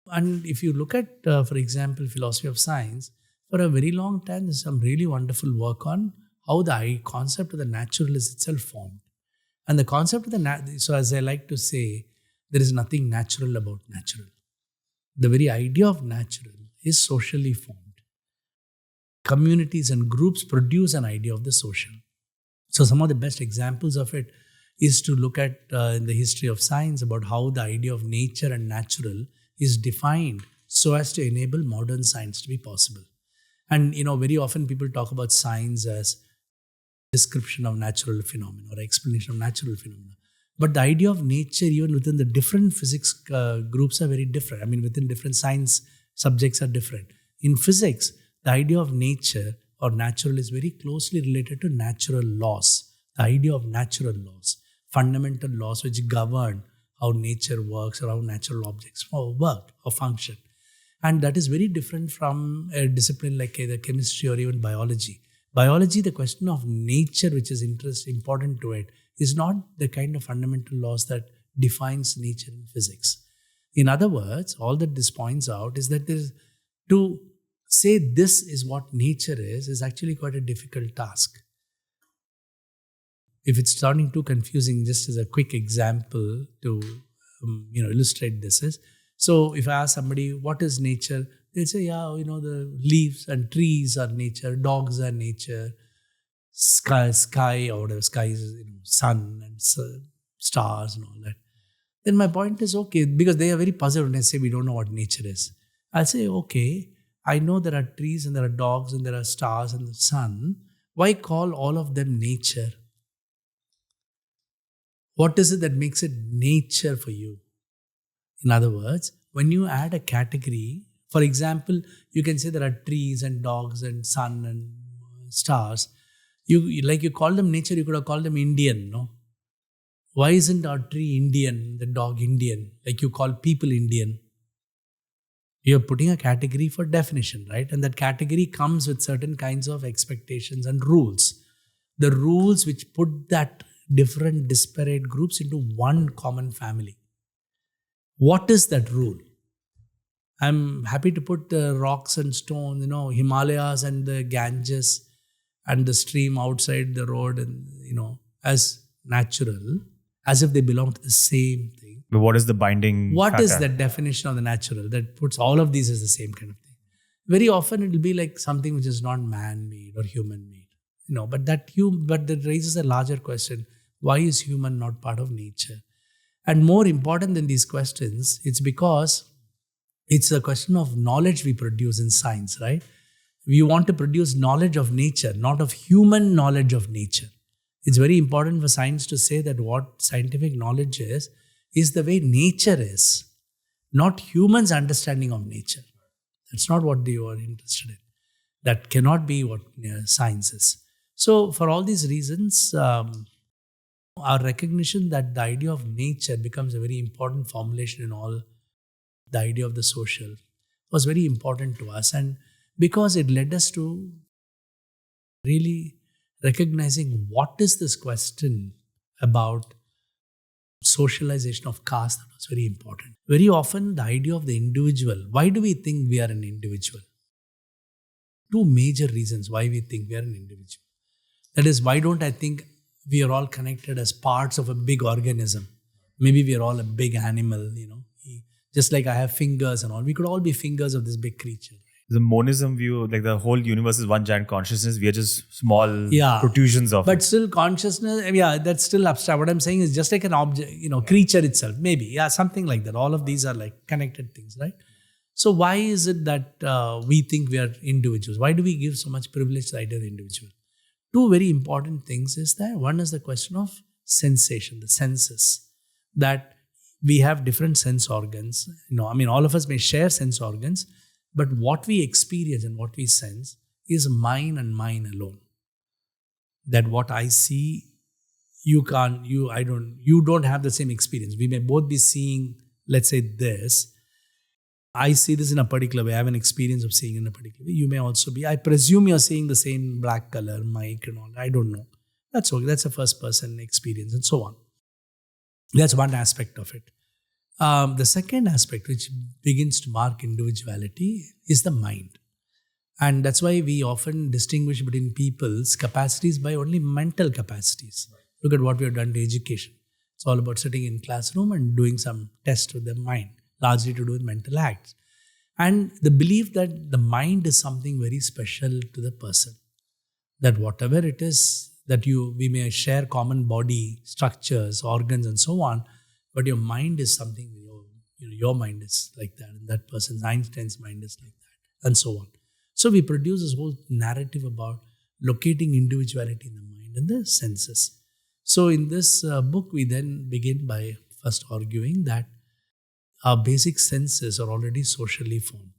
And if you look at, for example, philosophy of science, for a very long time, there's some really wonderful work on how the concept of the natural is itself formed. And the concept of so as I like to say, there is nothing natural about natural. The very idea of natural is socially formed. Communities and groups produce an idea of the social. So some of the best examples of it is to look at in the history of science about how the idea of nature and natural is defined so as to enable modern science to be possible. And very often people talk about science as description of natural phenomena or explanation of natural phenomena. But the idea of nature, even within the different physics groups, are very different. I mean, within different science subjects are different. In physics, the idea of nature or natural is very closely related to natural laws. The idea of natural laws, fundamental laws which govern how nature works or how natural objects work or function. And that is very different from a discipline like either chemistry or even biology. Biology, the question of nature, which is important to it, is not the kind of fundamental laws that defines nature in physics. In other words, all that this points out is that to say this is what nature is actually quite a difficult task. If it's sounding too confusing, just as a quick example to illustrate this is, so if I ask somebody, what is nature? They'll say, the leaves and trees are nature, dogs are nature, sky or whatever, sky is sun and stars and all that. Then my point is, okay, because they are very puzzled when I say we don't know what nature is. I'll say, okay, I know there are trees and there are dogs and there are stars and the sun. Why call all of them nature? What is it that makes it nature for you? In other words, when you add a category, for example, you can say there are trees and dogs and sun and stars. You call them nature, you could have called them Indian, no? Why isn't our tree Indian, the dog Indian? Like you call people Indian. You're putting a category for definition, right? And that category comes with certain kinds of expectations and rules. The rules which put that different disparate groups into one common family. What is that rule? I'm happy to put the rocks and stones, Himalayas and the Ganges and the stream outside the road and, as natural, as if they belong to the same thing. But what is the binding What factor? is the definition of the natural that puts all of these as the same kind of thing? Very often it will be like something which is not man-made or human-made, but that raises a larger question. Why is human not part of nature? And more important than these questions, it's because it's a question of knowledge we produce in science, right? We want to produce knowledge of nature, not of human knowledge of nature. It's very important for science to say that what scientific knowledge is the way nature is, not humans' understanding of nature. That's not what they are interested in. That cannot be what science is. So for all these reasons, our recognition that the idea of nature becomes a very important formulation in all the idea of the social was very important to us. And because it led us to really recognizing what is this question about socialization of caste, that was very important. Very often the idea of the individual, why do we think we are an individual? Two major reasons why we think we are an individual. That is, why don't I think we are all connected as parts of a big organism? Maybe we are all a big animal, just like I have fingers and all. We could all be fingers of this big creature. The monism view, like the whole universe is one giant consciousness. We are just small protrusions of it. But still consciousness, that's still abstract. What I'm saying is just like an object, creature itself, maybe. Yeah, something like that. All of these are like connected things, right? So why is it that we think we are individuals? Why do we give so much privilege to the idea of the individual? Two very important things is that one is the question of sensation, the senses. That we have different sense organs. All of us may share sense organs, but what we experience and what we sense is mine and mine alone. that what I see, you don't have the same experience. We may both be seeing, let's say this. I see this in a particular way. I have an experience of seeing in a particular way. You may also be. I presume you're seeing the same black color, mic and all. I don't know. That's okay. That's a first person experience and so on. That's one aspect of it. The second aspect, which begins to mark individuality, is the mind. And that's why we often distinguish between people's capacities by only mental capacities. Look at what we have done to education. It's all about sitting in classroom and doing some test with the mind, largely to do with mental acts. And the belief that the mind is something very special to the person. That whatever it is that we may share common body structures, organs and so on, but your mind is something, your mind is like that, and that person's, Einstein's mind is like that, and so on. So we produce this whole narrative about locating individuality in the mind and the senses. So in this book, we then begin by first arguing that our basic senses are already socially formed.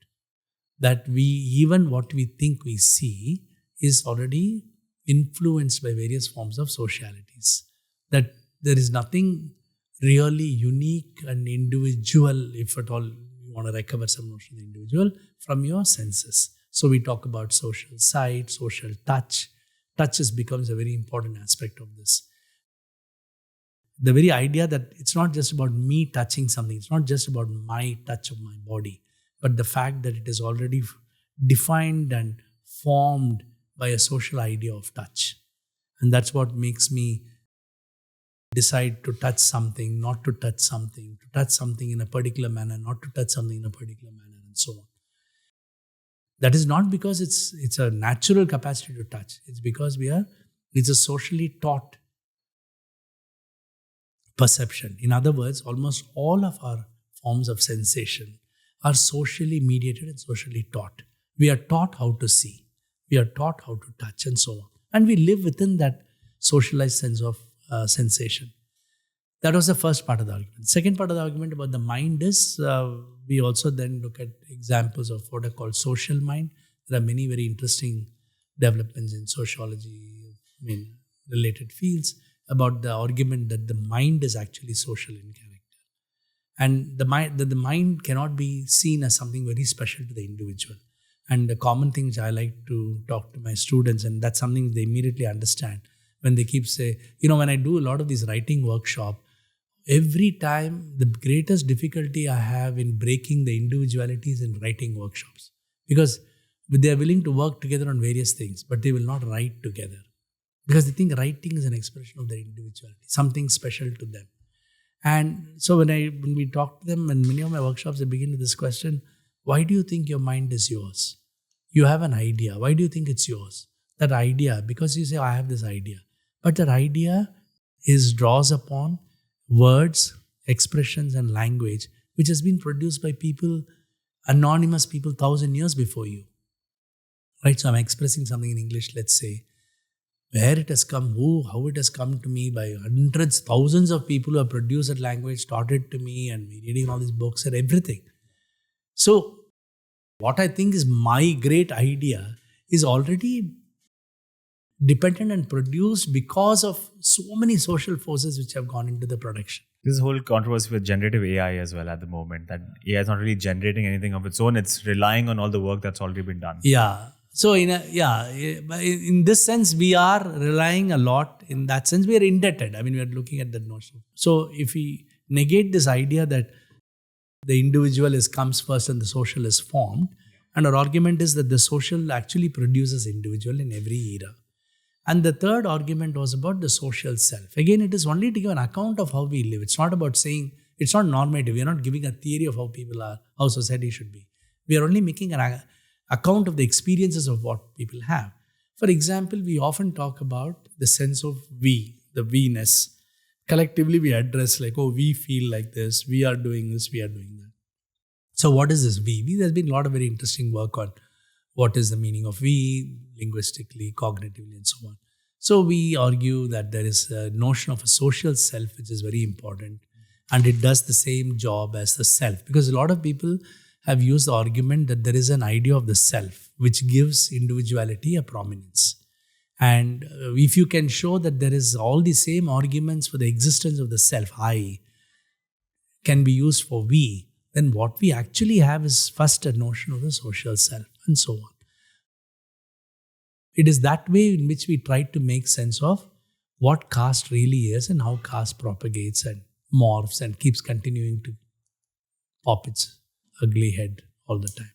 That even what we think we see is already influenced by various forms of socialities. That there is nothing really unique and individual, if at all you want to recover some notion of individual, from your senses. So we talk about social sight, social touch. Touch becomes a very important aspect of this. The very idea that it's not just about me touching something, it's not just about my touch of my body, but the fact that it is already defined and formed by a social idea of touch. And that's what makes me decide to touch something, not to touch something in a particular manner, not to touch something in a particular manner, and so on. That is not because it's a natural capacity to touch. It's because it's a socially taught perception. In other words, almost all of our forms of sensation are socially mediated and socially taught. We are taught how to see. We are taught how to touch and so on. And we live within that socialized sense of sensation. That was the first part of the argument. Second part of the argument about the mind is, we also then look at examples of what are called social mind. There are many very interesting developments in sociology, related fields, about the argument that the mind is actually social in character. And the mind cannot be seen as something very special to the individual. And the common things I like to talk to my students, and that's something they immediately understand, when they keep say, when I do a lot of these writing workshop, every time the greatest difficulty I have in breaking the individualities in writing workshops. Because they are willing to work together on various things, but they will not write together. Because they think writing is an expression of their individuality, something special to them. And so when we talk to them, in many of my workshops, they begin with this question: why do you think your mind is yours? You have an idea. Why do you think it's yours? That idea, because you say, I have this idea. But that idea draws upon words, expressions, and language, which has been produced by people, anonymous people, 1,000 years before you. Right? So I'm expressing something in English, let's say, where it has come, how it has come to me by hundreds, thousands of people who have produced that language, taught it to me, and me reading all these books and everything. So what I think is my great idea is already dependent and produced because of so many social forces which have gone into the production. This whole controversy with generative AI as well at the moment, that AI is not really generating anything of its own. It's relying on all the work that's already been done. Yeah. So in this sense, we are relying a lot. In that sense, we are indebted. We are looking at that notion. So if we negate this idea that the individual comes first and the social is formed, and our argument is that the social actually produces individual in every era. And the third argument was about the social self. Again, it is only to give an account of how we live. It's not about saying, it's not normative. We are not giving a theory of how people are, how society should be. We are only making an account of the experiences of what people have. For example, we often talk about the sense of we, the we-ness. Collectively, we address like, we feel like this, we are doing this, we are doing that. So what is this we? There's been a lot of very interesting work on what is the meaning of we, linguistically, cognitively, and so on. So we argue that there is a notion of a social self which is very important, and it does the same job as the self. Because a lot of people have used the argument that there is an idea of the self which gives individuality a prominence. And if you can show that there is all the same arguments for the existence of the self, I, can be used for we, then what we actually have is first a notion of the social self and so on. It is that way in which we try to make sense of what caste really is and how caste propagates and morphs and keeps continuing to pop its ugly head all the time.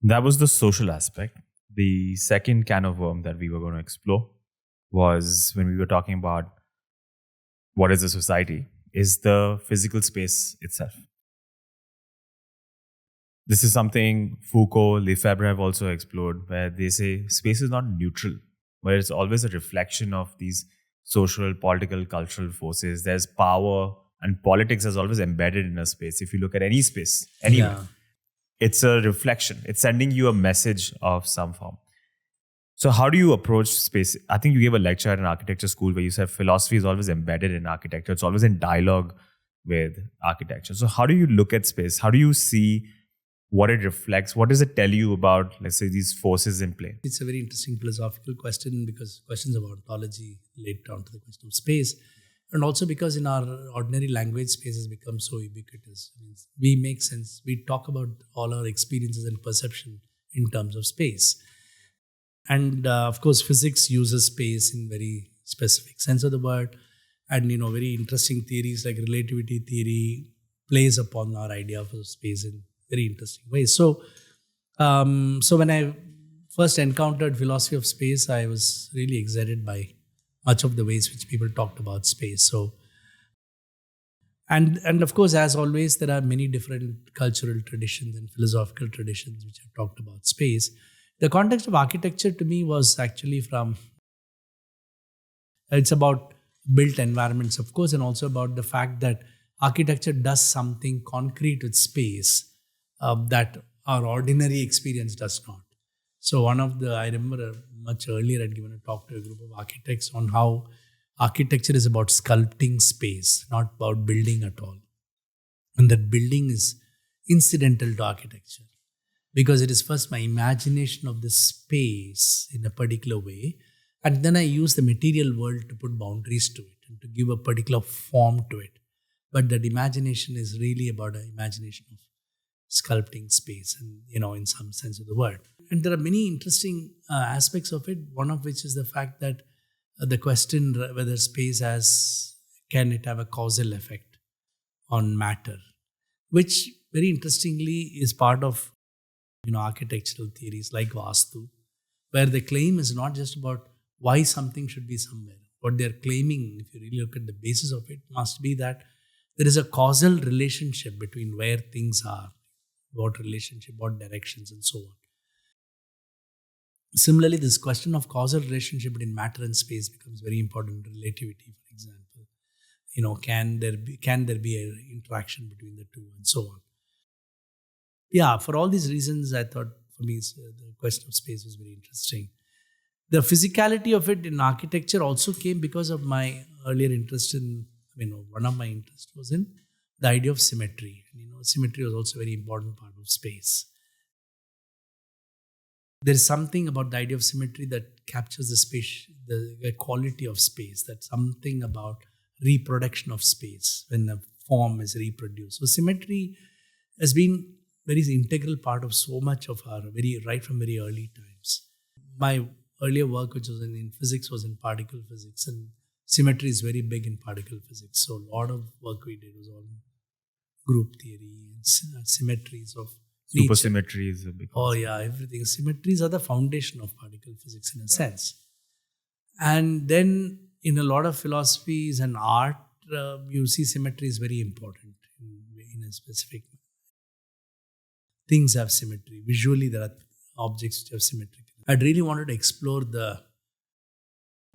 That was the social aspect. The second can of worm that we were going to explore was when we were talking about what is a society, is the physical space itself. This is something Foucault, Lefebvre have also explored, where they say space is not neutral, where it's always a reflection of these social, political, cultural forces. There's power, and politics is always embedded in a space. If you look at any space, anywhere, it's a reflection. It's sending you a message of some form. So how do you approach space? I think you gave a lecture at an architecture school where you said philosophy is always embedded in architecture. It's always in dialogue with architecture. So how do you look at space? How do you see what it reflects? What does it tell you about, let's say, these forces in play? It's a very interesting philosophical question because questions of ontology relate down to the question of space. And also because in our ordinary language, space has become so ubiquitous. We make sense. We talk about all our experiences and perception in terms of space. And of course, physics uses space in very specific sense of the word. And, very interesting theories like relativity theory plays upon our idea of space in very interesting ways. So when I first encountered philosophy of space, I was really excited by much of the ways which people talked about space. So, and of course, as always, there are many different cultural traditions and philosophical traditions which have talked about space. The context of architecture to me was actually it's about built environments, of course, and also about the fact that architecture does something concrete with space that our ordinary experience does not. So I remember much earlier I'd given a talk to a group of architects on how architecture is about sculpting space, not about building at all. And that building is incidental to architecture because it is first my imagination of the space in a particular way, and then I use the material world to put boundaries to it and to give a particular form to it. But that imagination is really about an imagination of sculpting space and, in some sense of the word. And there are many interesting aspects of it, one of which is the fact that the question whether space can it have a causal effect on matter, which very interestingly is part of, architectural theories like Vastu, where the claim is not just about why something should be somewhere. What they're claiming, if you really look at the basis of it, must be that there is a causal relationship between where things are, what relationship, what directions, and so on. Similarly, this question of causal relationship between matter and space becomes very important in relativity, for example. Can there be an interaction between the two, and so on. Yeah, for all these reasons, I thought for me the question of space was very interesting. The physicality of it in architecture also came because of my earlier interest one of my interests was in the idea of symmetry. Symmetry was also a very important part of space. There is something about the idea of symmetry that captures the space, the quality of space. That's something about reproduction of space when the form is reproduced. So symmetry has been very integral part of so much of our right from very early times. My earlier work, which was in physics, was in particle physics, and symmetry is very big in particle physics. So a lot of work we did was all group theory and symmetries of nature. Supersymmetry is a big Oh yeah, everything. Symmetries are the foundation of particle physics in a sense. And then in a lot of philosophies and art, you see symmetry is very important in a specific. Things have symmetry. Visually, there are objects which have symmetry. I'd really wanted to explore the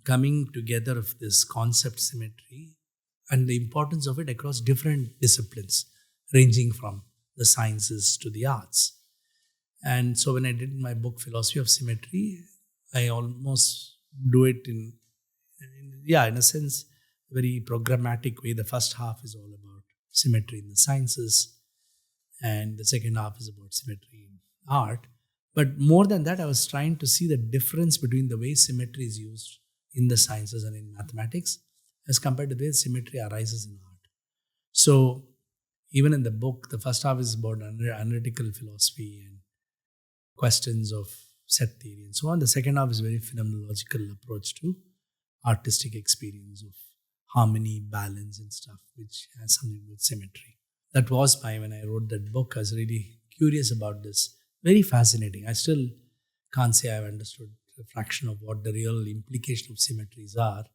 coming together of this concept symmetry and the importance of it across different disciplines, ranging from the sciences to the arts. And so when I did my book, Philosophy of Symmetry, I almost do it in a sense, very programmatic way. The first half is all about symmetry in the sciences, and the second half is about symmetry in art. But more than that, I was trying to see the difference between the way symmetry is used in the sciences and in mathematics as compared to the way symmetry arises in art. So even in the book, the first half is about analytical philosophy and questions of set theory and so on. The second half is very phenomenological approach to artistic experience of harmony, balance and stuff, which has something with symmetry. That was when I wrote that book, I was really curious about this. Very fascinating. I still can't say I've understood a fraction of what the real implication of symmetries are,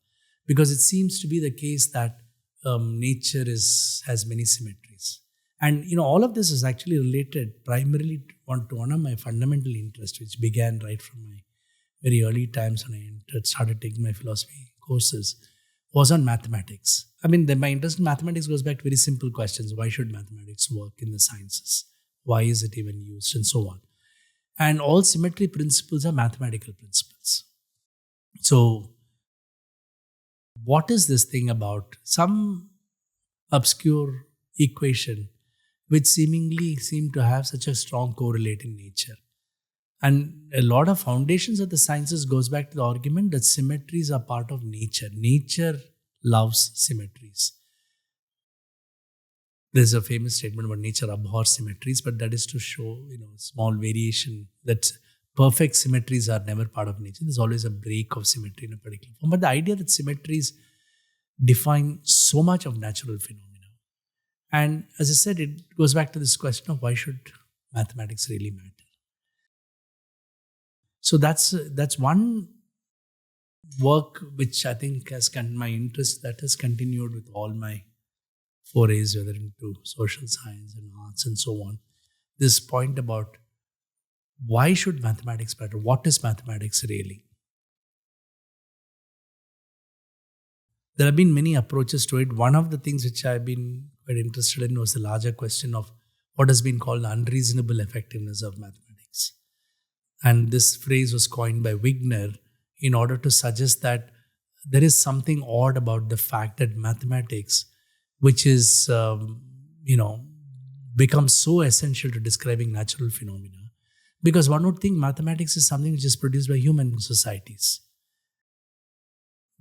because it seems to be the case that nature has many symmetries. And all of this is actually related primarily to one of my fundamental interests, which began right from my very early times when I started taking my philosophy courses, was on mathematics. I mean, my interest in mathematics goes back to very simple questions. Why should mathematics work in the sciences? Why is it even used? And so on. And all symmetry principles are mathematical principles. So what is this thing about some obscure equation which seemingly seem to have such a strong correlating nature? And a lot of foundations of the sciences goes back to the argument that symmetries are part of nature. Nature loves symmetries. There's a famous statement about nature abhors symmetries, but that is to show, small variation, that perfect symmetries are never part of nature. There's always a break of symmetry in a particular form. But the idea that symmetries define so much of natural phenomena. And as I said, it goes back to this question of why should mathematics really matter? So that's one work which I think has my interest that has continued with all my forays, whether into social science and arts and so on. This point about why should mathematics matter? What is mathematics really? There have been many approaches to it. One of the things which I've been quite interested in was the larger question of what has been called the unreasonable effectiveness of mathematics. And this phrase was coined by Wigner in order to suggest that there is something odd about the fact that mathematics, which is, becomes so essential to describing natural phenomena, because one would think mathematics is something which is produced by human societies.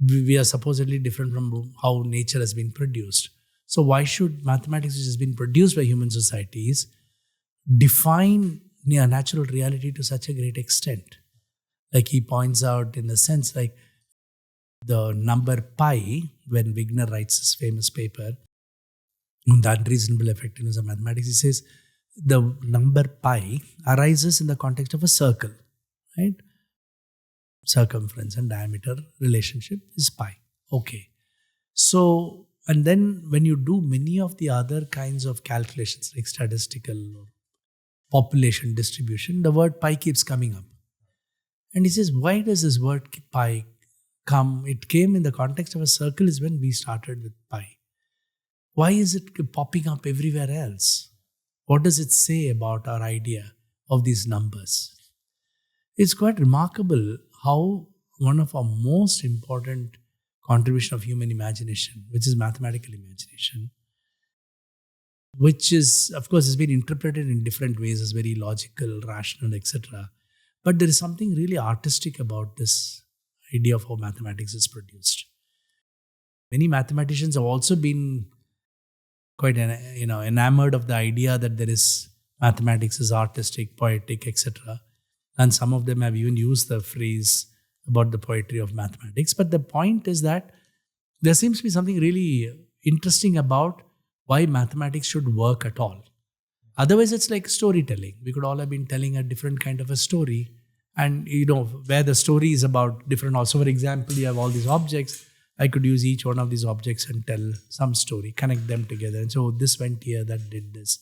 We are supposedly different from how nature has been produced. So why should mathematics, which has been produced by human societies, define natural reality to such a great extent? Like he points out in the sense like the number pi, when Wigner writes his famous paper on the unreasonable effectiveness of mathematics, he says the number pi arises in the context of a circle, right? Circumference and diameter relationship is pi. Okay. So, and then when you do many of the other kinds of calculations like statistical or population distribution, the word pi keeps coming up. And he says, why does this word pi come? It came in the context of a circle is when we started with pi. Why is it popping up everywhere else? What does it say about our idea of these numbers? It's quite remarkable how one of our most important contribution of human imagination, which is mathematical imagination, which is, of course, has been interpreted in different ways as very logical, rational, etc. But there is something really artistic about this idea of how mathematics is produced. Many mathematicians have also been quite enamored of the idea that there is mathematics is artistic, poetic, etc. And some of them have even used the phrase about the poetry of mathematics. But the point is that there seems to be something really interesting about why mathematics should work at all. Otherwise, it's like storytelling. We could all have been telling a different kind of a story. And, where the story is about different. Also, for example, you have all these objects. I could use each one of these objects and tell some story, connect them together. And so this went here, that did this.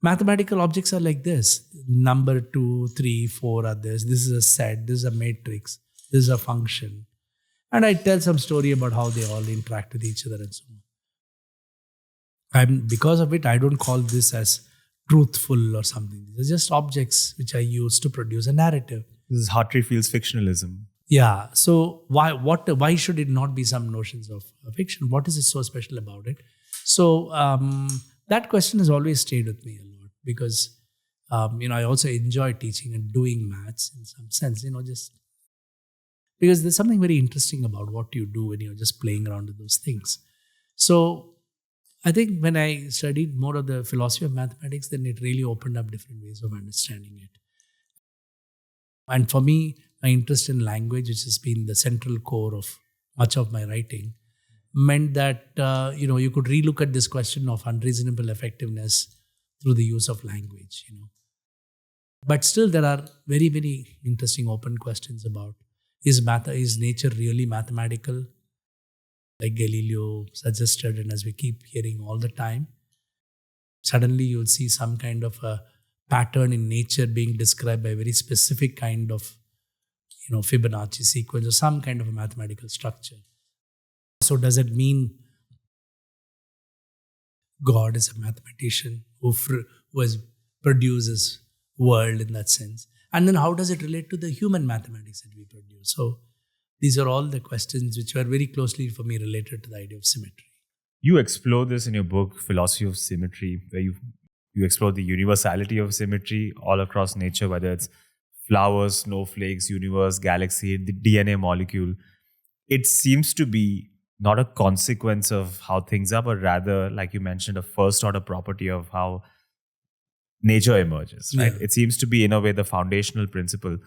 Mathematical objects are like this. Number 2, 3, 4 are this. This is a set. This is a matrix. This is a function. And I tell some story about how they all interact with each other and so on. Because of it, I don't call this as truthful or something. These are just objects which I use to produce a narrative. This is Hartree-Field's fictionalism. Yeah. So why should it not be some notions of fiction? What is it so special about it? So that question has always stayed with me a lot, because I also enjoy teaching and doing maths in some sense, just because there's something very interesting about what you do when you're just playing around with those things. So I think when I studied more of the philosophy of mathematics, then it really opened up different ways of understanding it. And for me, my interest in language, which has been the central core of much of my writing, meant that you could relook at this question of unreasonable effectiveness through the use of language. But still, there are very, very interesting open questions about is nature really mathematical, like Galileo suggested, and as we keep hearing all the time. Suddenly, you'll see some kind of a pattern in nature being described by a very specific kind of Fibonacci sequence or some kind of a mathematical structure. So does it mean God is a mathematician who produces world in that sense? And then how does it relate to the human mathematics that we produce? So these are all the questions which were very closely for me related to the idea of symmetry. You explore this in your book, Philosophy of Symmetry, where you explore the universality of symmetry all across nature, whether it's flowers, snowflakes, universe, galaxy, the DNA molecule. It seems to be not a consequence of how things are, but rather, like you mentioned, a first order property of how nature emerges, right? Yeah. It seems to be, in a way, the foundational principle.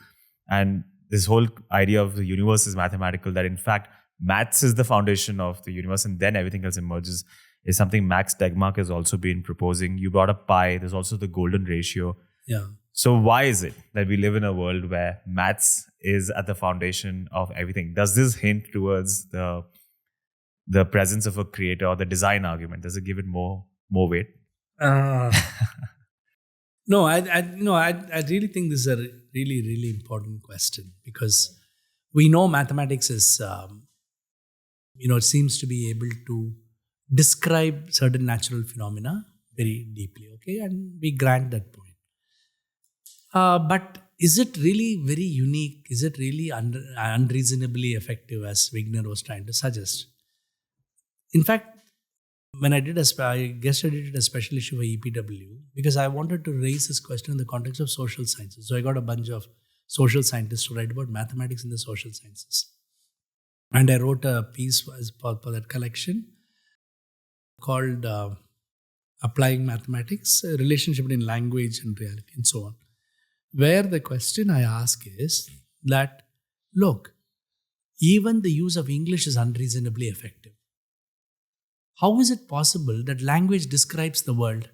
And this whole idea of the universe is mathematical, that in fact, maths is the foundation of the universe and then everything else emerges, is something Max Tegmark has also been proposing. You brought up pi. There's also the golden ratio. Yeah. So why is it that we live in a world where maths is at the foundation of everything? Does this hint towards the presence of a creator or the design argument? Does it give it more weight? No, I really think this is a really, really important question, because we know mathematics is, it seems to be able to describe certain natural phenomena very deeply, okay? And we grant that point. But is it really very unique? Is it really unreasonably effective, as Wigner was trying to suggest? In fact, when I did I guess I did a special issue for EPW because I wanted to raise this question in the context of social sciences. So I got a bunch of social scientists to write about mathematics in the social sciences. And I wrote a piece for that collection called Applying Mathematics, a relationship between language and reality and so on. Where the question I ask is that, look, even the use of English is unreasonably effective. How is it possible that language describes the world?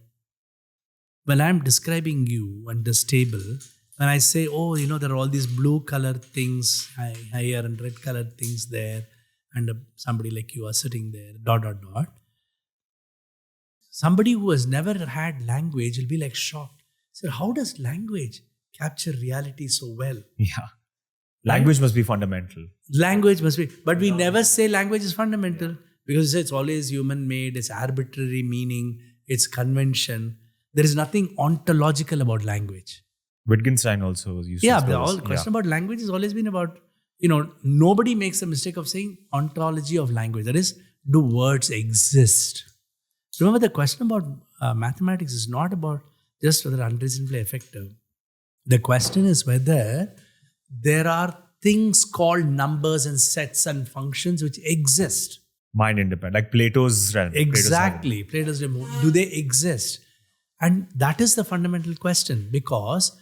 When I'm describing you and this table, when I say, there are all these blue colored things here and red colored things there, and somebody like you are sitting there, ... Somebody who has never had language will be like shocked. So how does language capture reality so well? Yeah. Language must be fundamental. Language must be. But we never say language is fundamental because it's always human made, it's arbitrary meaning, it's convention. There is nothing ontological about language. Wittgenstein also used to the whole question about language has always been about, nobody makes the mistake of saying ontology of language. That is, do words exist? Remember, the question about mathematics is not about just whether unreasonably effective. The question is whether there are things called numbers and sets and functions which exist. Mind independent, like Plato's realm. Exactly. Plato's realm. Do they exist? And that is the fundamental question, because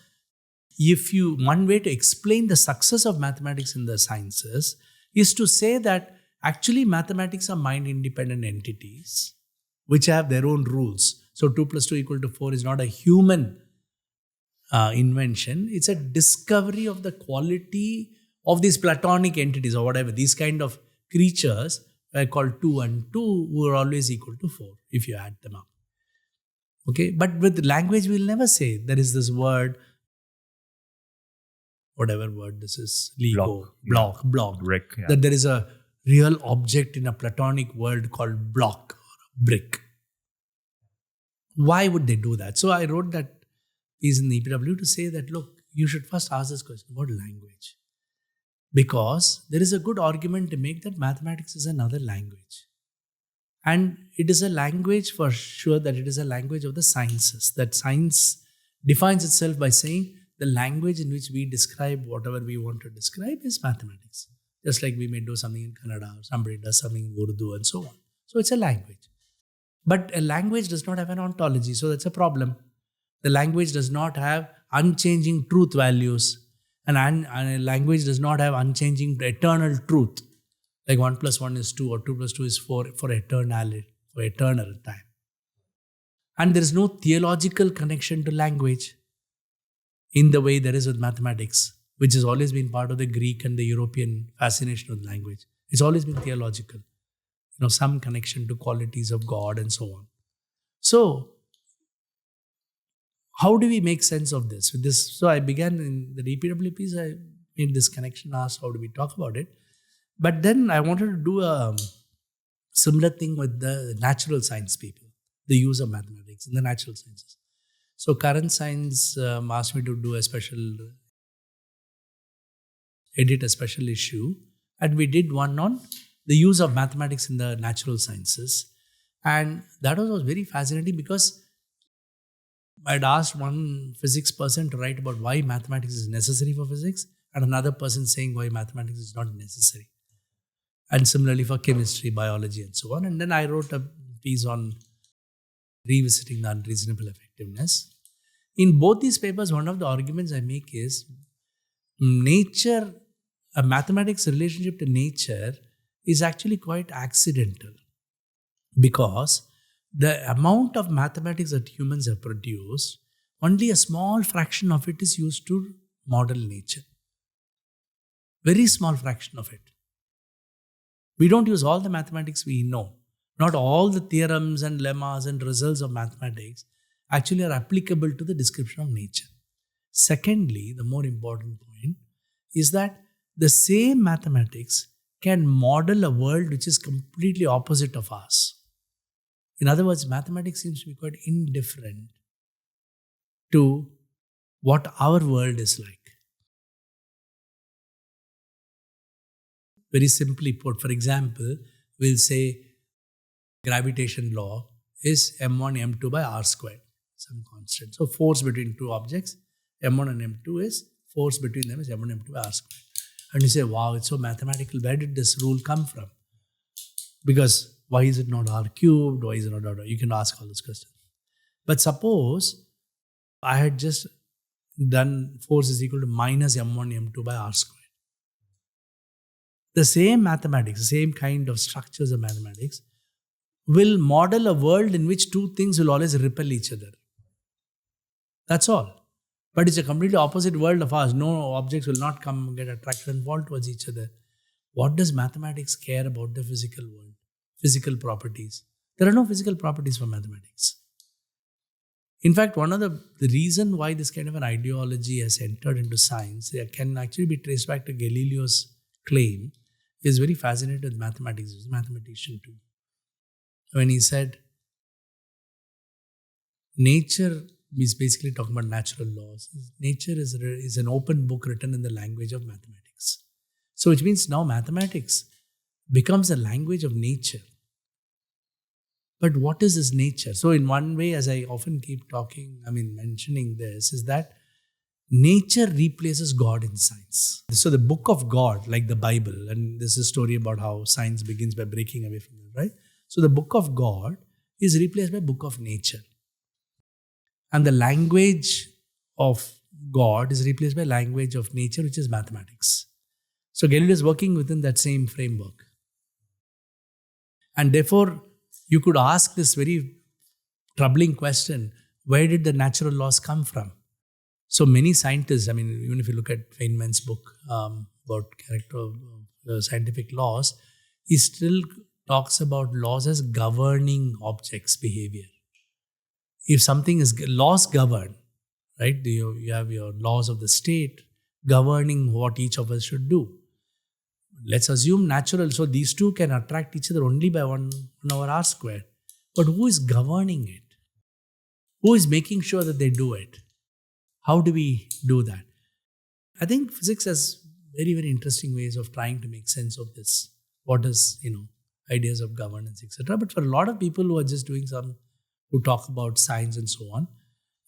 one way to explain the success of mathematics in the sciences is to say that actually mathematics are mind independent entities which have their own rules. So 2 + 2 = 4 is not a human invention. It's a discovery of the quality of these Platonic entities or whatever. These kind of creatures are called 2 and 2 who are always equal to 4 if you add them up. Okay, but with language we'll never say there is this word, whatever word this is, Lego, block, brick. Yeah. That there is a real object in a Platonic world called block or brick. Why would they do that? So I wrote that piece in the EPW to say that, look, you should first ask this question about language. Because there is a good argument to make that mathematics is another language. And it is a language for sure that it is a language of the sciences. That science defines itself by saying the language in which we describe whatever we want to describe is mathematics. Just like we may do something in Kannada, or somebody does something in Urdu, and so on. So it's a language. But a language does not have an ontology, so that's a problem. The language does not have unchanging truth values, and a language does not have unchanging eternal truth. Like 1 + 1 is 2, or 2 + 2 is 4 for eternality, for eternal time. And there is no theological connection to language in the way there is with mathematics, which has always been part of the Greek and the European fascination with language. It's always been theological. Some connection to qualities of God and so on. So, how do we make sense of this? So I began in the DPWPs, I made this connection, asked how do we talk about it. But then I wanted to do a similar thing with the natural science people, the use of mathematics in the natural sciences. So current science asked me to do edit a special issue, and we did one on the use of mathematics in the natural sciences. And that was very fascinating because I'd asked one physics person to write about why mathematics is necessary for physics, and another person saying why mathematics is not necessary. And similarly for chemistry, biology, and so on. And then I wrote a piece on revisiting the unreasonable effectiveness. In both these papers, one of the arguments I make is nature, a mathematics relationship to nature is actually quite accidental, because the amount of mathematics that humans have produced, only a small fraction of it is used to model nature. Very small fraction of it. We don't use all the mathematics we know. Not all the theorems and lemmas and results of mathematics actually are applicable to the description of nature. Secondly, the more important point is that the same mathematics can model a world which is completely opposite of ours. In other words, mathematics seems to be quite indifferent to what our world is like. Very simply put, for example, we'll say gravitation law is m1 m2 by r squared, some constant. So force between two objects, m1 and m2 is force between them is m1 m2 by r squared. And you say, wow, it's so mathematical. Where did this rule come from? Because why is it not r cubed? Why is it not r? You can ask all those questions. But suppose I had just done force is equal to minus m1 m2 by r squared. The same mathematics, the same kind of structures of mathematics will model a world in which two things will always repel each other. That's all. But it's a completely opposite world of ours. No objects will not come and get attracted and fall towards each other. What does mathematics care about the physical world? Physical properties. There are no physical properties for mathematics. In fact, one of the reason why this kind of an ideology has entered into science can actually be traced back to Galileo's claim. He is very fascinated with mathematics. He was a mathematician too. When he said, nature is basically talking about natural laws. Nature is an open book written in the language of mathematics. So which means now mathematics becomes a language of nature. But what is this nature? So in one way, as I often keep mentioning this, is that nature replaces God in science. So the book of God, like the Bible, and this is a story about how science begins by breaking away from it, right? So the book of God is replaced by book of nature. And the language of God is replaced by language of nature, which is mathematics. So Galileo is working within that same framework. And therefore, you could ask this very troubling question, where did the natural laws come from? So many scientists, even if you look at Feynman's book about character of scientific laws, he still talks about laws as governing objects' behavior. If something is, laws govern, right? You have your laws of the state governing what each of us should do. Let's assume natural. So these two can attract each other only by 1 over r squared. But who is governing it? Who is making sure that they do it? How do we do that? I think physics has very, very interesting ways of trying to make sense of this. What is, ideas of governance, etc. But for a lot of people who are just doing who talk about science and so on,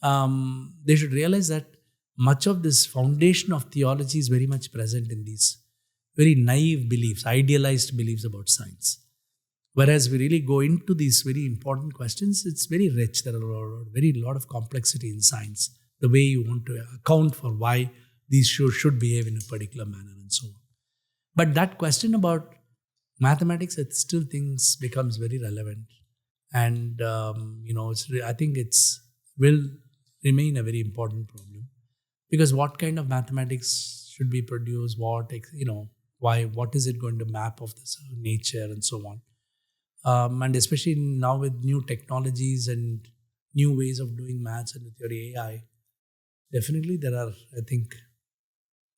they should realize that much of this foundation of theology is very much present in these very naive beliefs, idealized beliefs about science. Whereas we really go into these very important questions, it's very rich. There are a lot of complexity in science, the way you want to account for why these should behave in a particular manner and so on. But that question about mathematics, it still things becomes very relevant. And, I think will remain a very important problem. Because what kind of mathematics should be produced? Why? What is it going to map of this nature and so on? And especially now with new technologies and new ways of doing maths and with your AI, definitely there are, I think,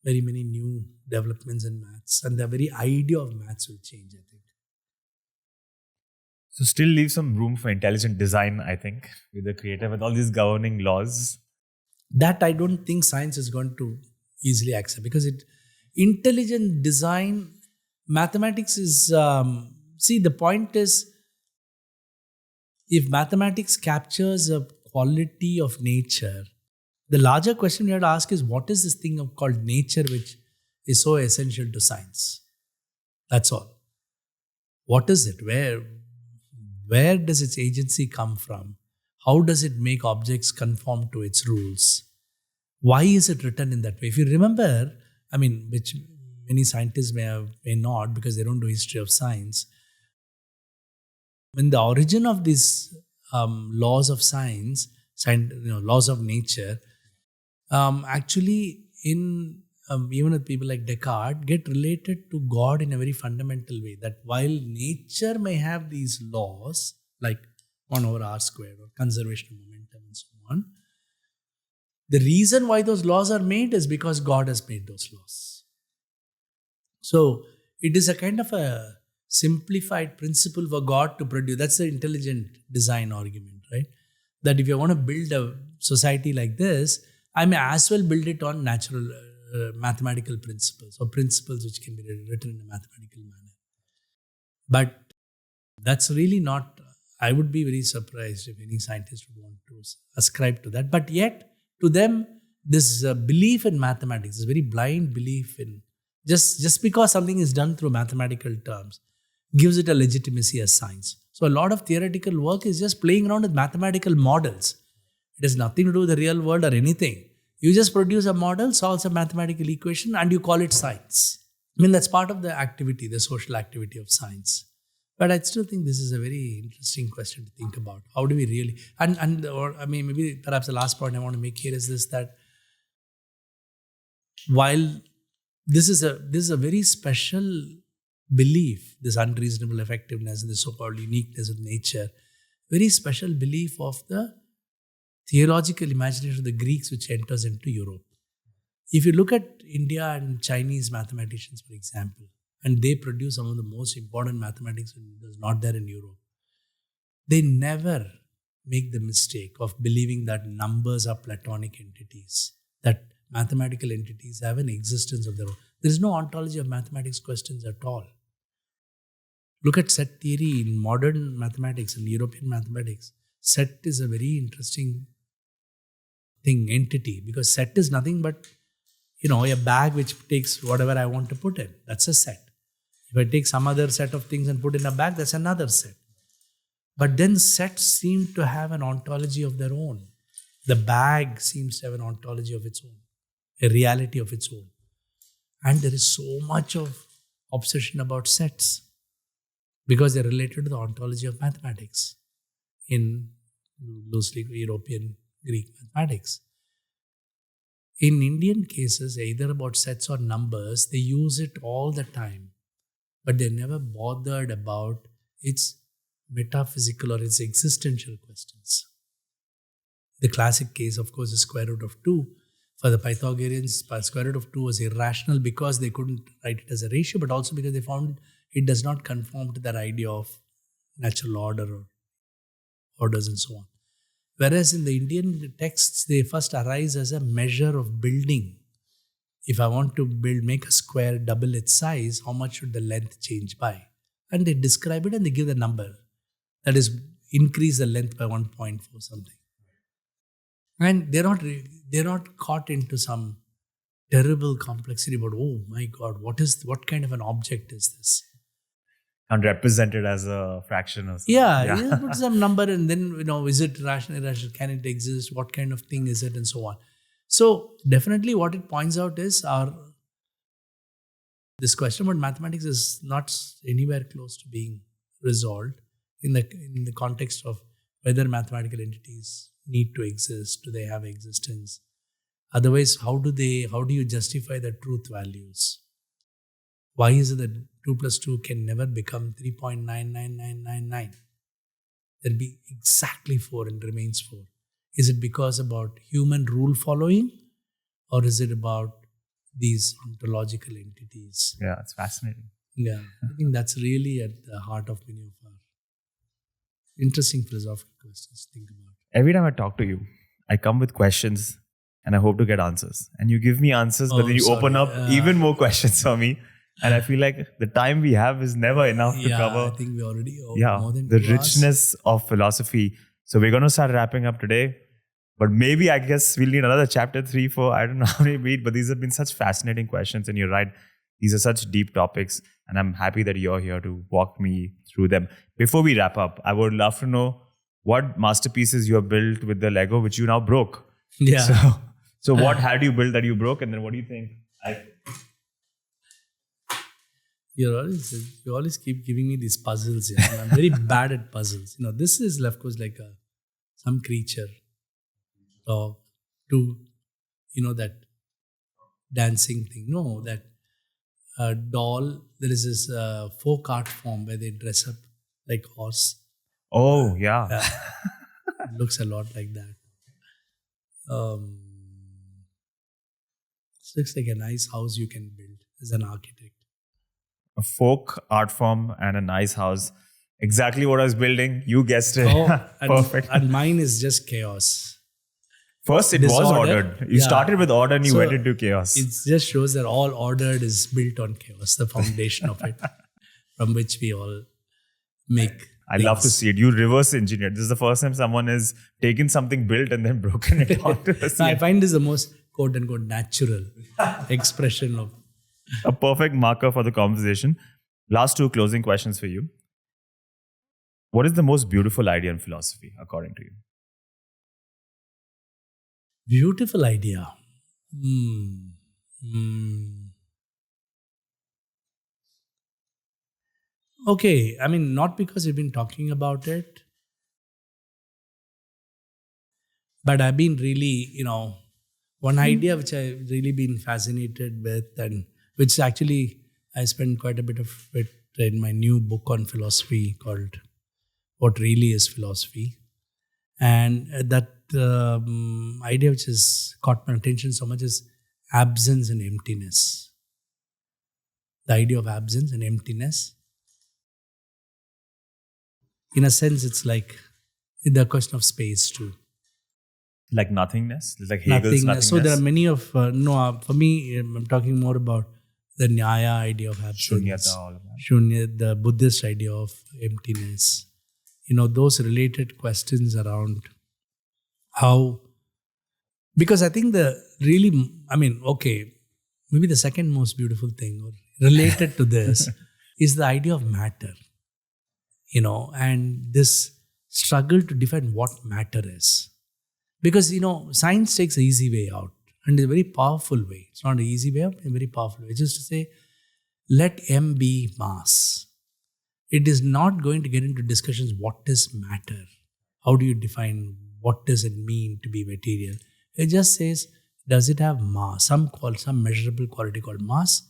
very many new developments in maths, and the very idea of maths will change, I think. So still leave some room for intelligent design, I think, with the creator, with all these governing laws. That I don't think science is going to easily accept, because intelligent design, mathematics is, the point is, if mathematics captures a quality of nature, the larger question we have to ask is, what is this thing called nature which is so essential to science? That's all. What is it? Where does its agency come from? How does it make objects conform to its rules? Why is it written in that way? If you remember, which many scientists may not, because they don't do history of science, when the origin of these laws of science, laws of nature, actually even with people like Descartes, get related to God in a very fundamental way. That while nature may have these laws, like 1 over r squared or conservation of momentum and so on, the reason why those laws are made is because God has made those laws. So it is a kind of a simplified principle for God to produce. That's the intelligent design argument, right? That if you want to build a society like this, I may as well build it on natural mathematical principles, or principles which can be written in a mathematical manner. But that's really not, I would be very surprised if any scientist would want to ascribe to that. But yet, to them, this belief in mathematics, this very blind belief in, just because something is done through mathematical terms, gives it a legitimacy as science. So a lot of theoretical work is just playing around with mathematical models. It has nothing to do with the real world or anything. You just produce a model, solves a mathematical equation, and you call it science. That's part of the activity, the social activity of science. But I still think this is a very interesting question to think about. How do we really, maybe perhaps the last point I want to make here is this, that while this is a very special belief, this unreasonable effectiveness and the so-called uniqueness of nature, very special belief of the theological imagination of the Greeks which enters into Europe. If you look at India and Chinese mathematicians, for example, and they produce some of the most important mathematics when it was not there in Europe, they never make the mistake of believing that numbers are Platonic entities, that mathematical entities have an existence of their own. There is no ontology of mathematics questions at all. Look at set theory in modern mathematics and European mathematics. Set is a very interesting entity, because set is nothing but, a bag which takes whatever I want to put in. That's a set. If I take some other set of things and put in a bag, that's another set. But then sets seem to have an ontology of their own. The bag seems to have an ontology of its own, a reality of its own. And there is so much of obsession about sets because they're related to the ontology of mathematics in loosely European Greek mathematics. In Indian cases, either about sets or numbers, they use it all the time, but they're never bothered about its metaphysical or its existential questions. The classic case, of course, is square root of 2. For the Pythagoreans, square root of 2 was irrational because they couldn't write it as a ratio, but also because they found it does not conform to their idea of natural order or orders and so on. Whereas in the Indian texts, they first arise as a measure of building. If I want to make a square double its size, how much should the length change by? And they describe it and they give the number. That is, increase the length by 1.4 something. And they're not caught into some terrible complexity about, oh my God, what kind of an object is this? And represented as a fraction or something. Yeah, you put some number and then, is it rational, irrational? Can it exist? What kind of thing is it? And so on. So definitely what it points out is this question about mathematics is not anywhere close to being resolved in the context of whether mathematical entities need to exist. Do they have existence? Otherwise, how do you justify the truth values? Why is it that 2 plus 2 can never become 3.99999? There'll be exactly 4 and remains 4. Is it because about human rule following, or is it about these ontological entities? Yeah, it's fascinating. Yeah, I think that's really at the heart of many of our interesting philosophical questions to think about. Every time I talk to you, I come with questions and I hope to get answers. And you give me answers, but then you open up even more questions for me. And I feel like the time we have is never enough to cover. I think we already more than the 2 hours. richness of philosophy. So we're going to start wrapping up today. But maybe I guess we'll need another chapter 3, 4. I don't know how many we need, but these have been such fascinating questions. And you're right, these are such deep topics. And I'm happy that you're here to walk me through them. Before we wrap up, I would love to know what masterpieces you have built with the Lego, which you now broke. Yeah. So what had you built that you broke? And then what do you think? You always keep giving me these puzzles. Yeah. I'm very bad at puzzles. This is, of course, like some creature, dog, to, that dancing thing. No, that doll. There is this folk art form where they dress up like horse. Oh, yeah. It looks a lot like that. It looks like a nice house you can build as an architect. A folk art form and a nice house. Exactly what I was building. You guessed it. Perfect. And mine is just chaos. First, it was ordered. You started with order and you went into chaos. It just shows that all ordered is built on chaos, the foundation of it, from which we all make I love to see it. You reverse engineered. This is the first time someone has taken something built and then broken it onto the scene. I find this the most quote unquote natural expression of. A perfect marker for the conversation. Last 2 closing questions for you. What is the most beautiful idea in philosophy, according to you? Beautiful idea. Okay, I mean, not because we've been talking about it, but I've been really, one idea which I've really been fascinated with, and which actually I spent quite a bit of it in my new book on philosophy called What Really is Philosophy. And that idea which has caught my attention so much is absence and emptiness. The idea of absence and emptiness. In a sense, it's like the question of space too. Like nothingness? Like Hegel's nothingness? So there are many of, for me, I'm talking more about the Nyaya idea of absence. Shunyata, the Buddhist idea of emptiness. Those related questions around how, because I think maybe the second most beautiful thing or related to this is the idea of matter. And this struggle to define what matter is. Because, science takes an easy way out and a very powerful way. It's not an easy way out, a very powerful way. It's just to say, let M be mass. It is not going to get into discussions, what is matter? How do you define what does it mean to be material? It just says, does it have mass? Some measurable quality called mass.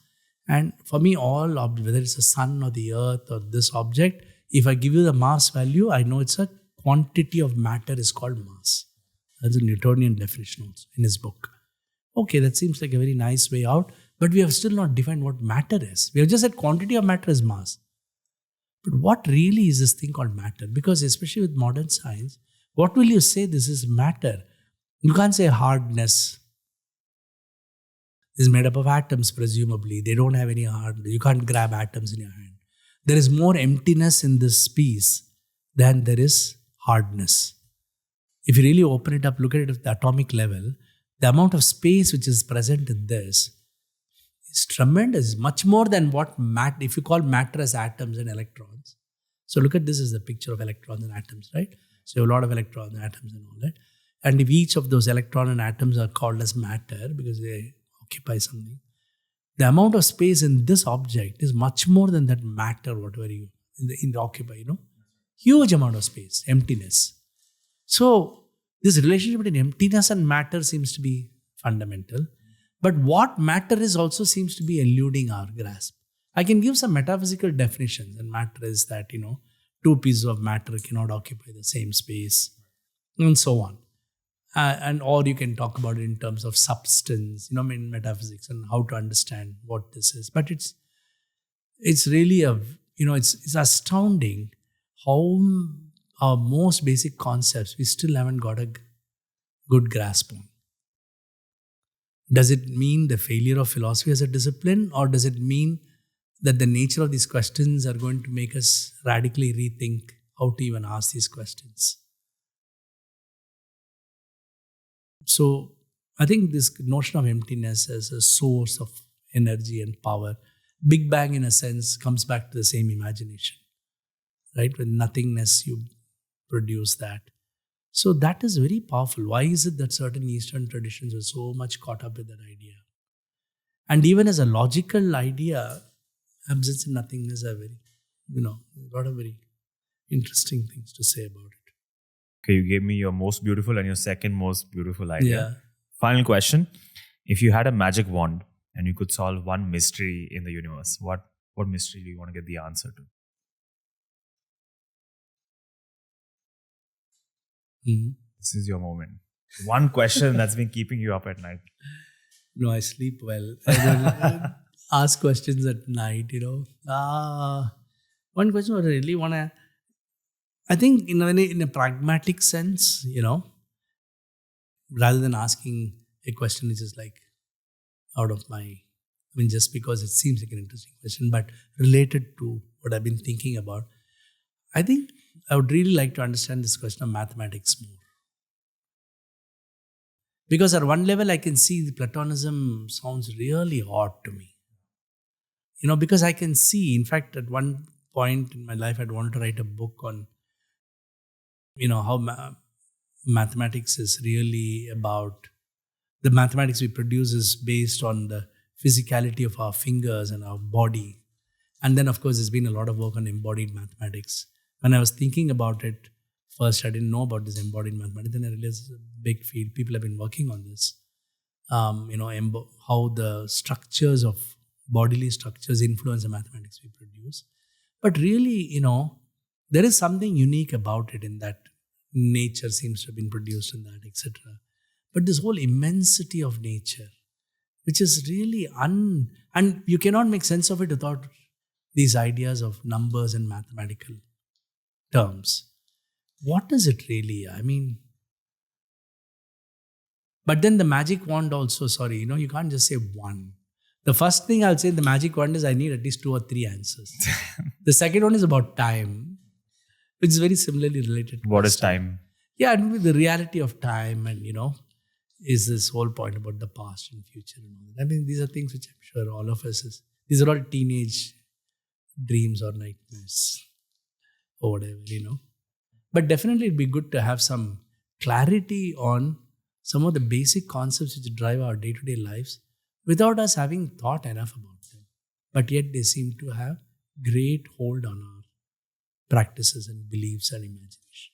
And for me, all objects, whether it's the sun or the earth or this object, if I give you the mass value, I know it's a quantity of matter is called mass. That's a Newtonian definition also in his book. Okay, that seems like a very nice way out, but we have still not defined what matter is. We have just said quantity of matter is mass. But what really is this thing called matter? Because especially with modern science, what will you say this is matter? You can't say hardness. It's made up of atoms, presumably. They don't have any hardness. You can't grab atoms in your hand. There is more emptiness in this piece than there is hardness. If you really open it up, look at it at the atomic level, the amount of space which is present in this is tremendous, much more than what matter, if you call matter as atoms and electrons. So look at this as the picture of electrons and atoms, right? So you have a lot of electrons and atoms and all that. And if each of those electron and atoms are called as matter because they occupy something, the amount of space in this object is much more than that matter, whatever you in the occupy, huge amount of space, emptiness. So this relationship between emptiness and matter seems to be fundamental. But what matter is also seems to be eluding our grasp. I can give some metaphysical definitions, and matter is that, two pieces of matter cannot occupy the same space, and so on. Or you can talk about it in terms of substance, in metaphysics and how to understand what this is. But it's really it's astounding how our most basic concepts we still haven't got a good grasp on. Does it mean the failure of philosophy as a discipline, or does it mean that the nature of these questions are going to make us radically rethink how to even ask these questions? So I think this notion of emptiness as a source of energy and power, Big Bang in a sense comes back to the same imagination, right? With nothingness, you produce that. So that is very powerful. Why is it that certain Eastern traditions are so much caught up with that idea? And even as a logical idea, absence and nothingness are very, a lot of very interesting things to say about it. Okay, you gave me your most beautiful and your second most beautiful idea. Yeah. Final question. If you had a magic wand and you could solve one mystery in the universe, what mystery do you want to get the answer to? Mm-hmm. This is your moment. One question that's been keeping you up at night. No, I sleep well. I don't ask questions at night, One question I really want to, I think in a pragmatic sense, rather than asking a question which is like out of just because it seems like an interesting question, but related to what I've been thinking about, I think I would really like to understand this question of mathematics more. Because at one level, I can see the Platonism sounds really odd to me. Because I can see, in fact, at one point in my life, I'd want to write a book on, how mathematics is really about, the mathematics we produce is based on the physicality of our fingers and our body. And then, of course, there's been a lot of work on embodied mathematics. When I was thinking about it, first I didn't know about this embodied mathematics. Then I realized it's a big field. People have been working on this. How the structures of bodily structures influence the mathematics we produce. But really, there is something unique about it in that nature seems to have been produced in that, etc. But this whole immensity of nature, which is really and you cannot make sense of it without these ideas of numbers and mathematical terms. What is it really? But then the magic wand also, you can't just say one. The first thing I'll say in the magic wand is I need at least 2 or 3 answers. The second one is about time, which is very similarly related to what is time? Yeah, and the reality of time and, is this whole point about the past and future and all that. These are things which I'm sure all of us these are all teenage dreams or nightmares or whatever, But definitely it'd be good to have some clarity on some of the basic concepts which drive our day-to-day lives without us having thought enough about them. But yet they seem to have great hold on our practices and beliefs and imagination.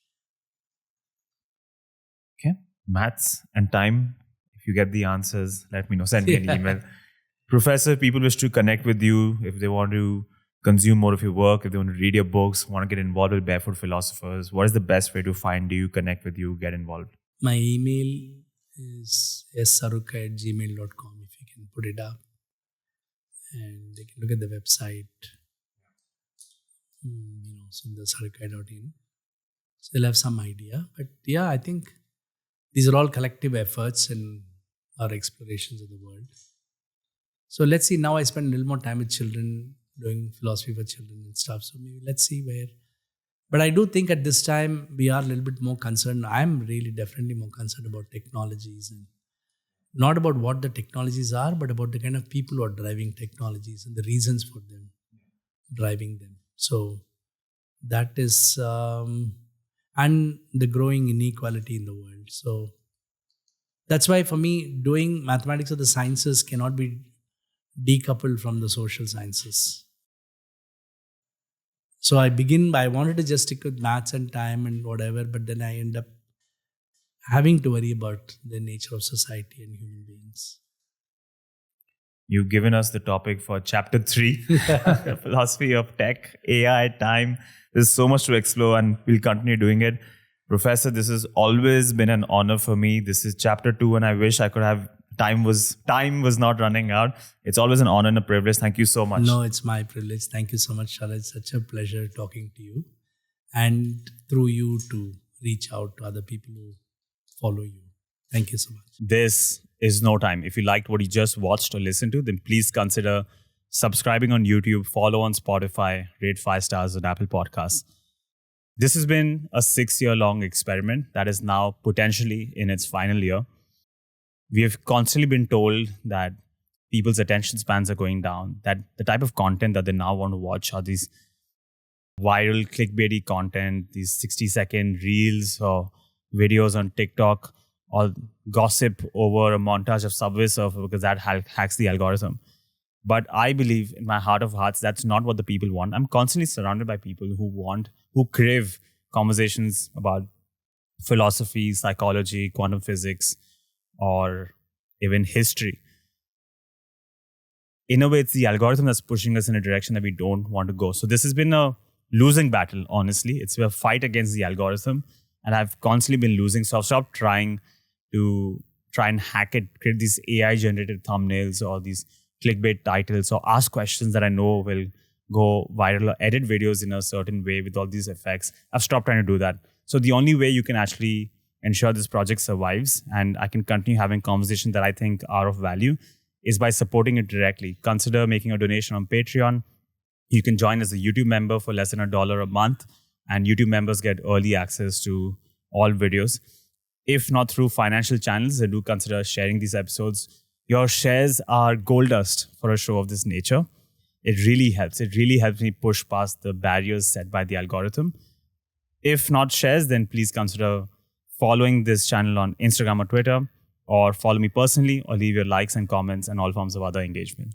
Okay. Maths and time. If you get the answers, let me know. Send me an email. Professor, people wish to connect with you if they want to consume more of your work, if they want to read your books, want to get involved with Barefoot Philosophers. What is the best way to find you, connect with you, get involved? My email is sarukkai@gmail.com if you can put it up. And they can look at the website, sundarsarukkai.in. So they'll have some idea. But yeah, I think these are all collective efforts in our explorations of the world. So let's see, now I spend a little more time with children, doing philosophy for children and stuff. So maybe let's see where But I do think at this time we are a little bit more concerned. I'm really definitely more concerned about technologies, and not about what the technologies are, but about the kind of people who are driving technologies and the reasons for them driving them. So that is, and the growing inequality in the world. So that's why for me, doing mathematics or the sciences cannot be decoupled from the social sciences. So I wanted to just stick with maths and time and whatever, but then I end up having to worry about the nature of society and human beings. You've given us the topic for chapter 3, philosophy of tech, AI, time. There's so much to explore and we'll continue doing it. Professor, this has always been an honor for me. This is chapter 2 and I wish I could have time was not running out. It's always an honor and a privilege. Thank you so much. No, it's my privilege. Thank you so much, Sharad. It's such a pleasure talking to you, and through you to reach out to other people who follow you. Thank you so much. This is no time. If you liked what you just watched or listened to, then please consider subscribing on YouTube, follow on Spotify, rate 5 stars on Apple Podcasts. This has been a 6-year-long experiment that is now potentially in its final year. We have constantly been told that people's attention spans are going down, that the type of content that they now want to watch are these viral clickbaity content, these 60-second reels or videos on TikTok, or gossip over a montage of Subway Surfer because that hacks the algorithm. But I believe in my heart of hearts, that's not what the people want. I'm constantly surrounded by people who crave conversations about philosophy, psychology, quantum physics, or even history. In a way, it's the algorithm that's pushing us in a direction that we don't want to go. So this has been a losing battle, honestly. It's a fight against the algorithm. And I've constantly been losing. So I've stopped trying and hack it, create these AI-generated thumbnails or these clickbait titles or ask questions that I know will go viral or edit videos in a certain way with all these effects. I've stopped trying to do that. So the only way you can actually ensure this project survives and I can continue having conversations that I think are of value is by supporting it directly. Consider making a donation on Patreon. You can join as a YouTube member for less than $1 a month, and YouTube members get early access to all videos. If not through financial channels, I do consider sharing these episodes. Your shares are gold dust for a show of this nature. It really helps. It really helps me push past the barriers set by the algorithm. If not shares, then please consider following this channel on Instagram or Twitter, or follow me personally, or leave your likes and comments and all forms of other engagement.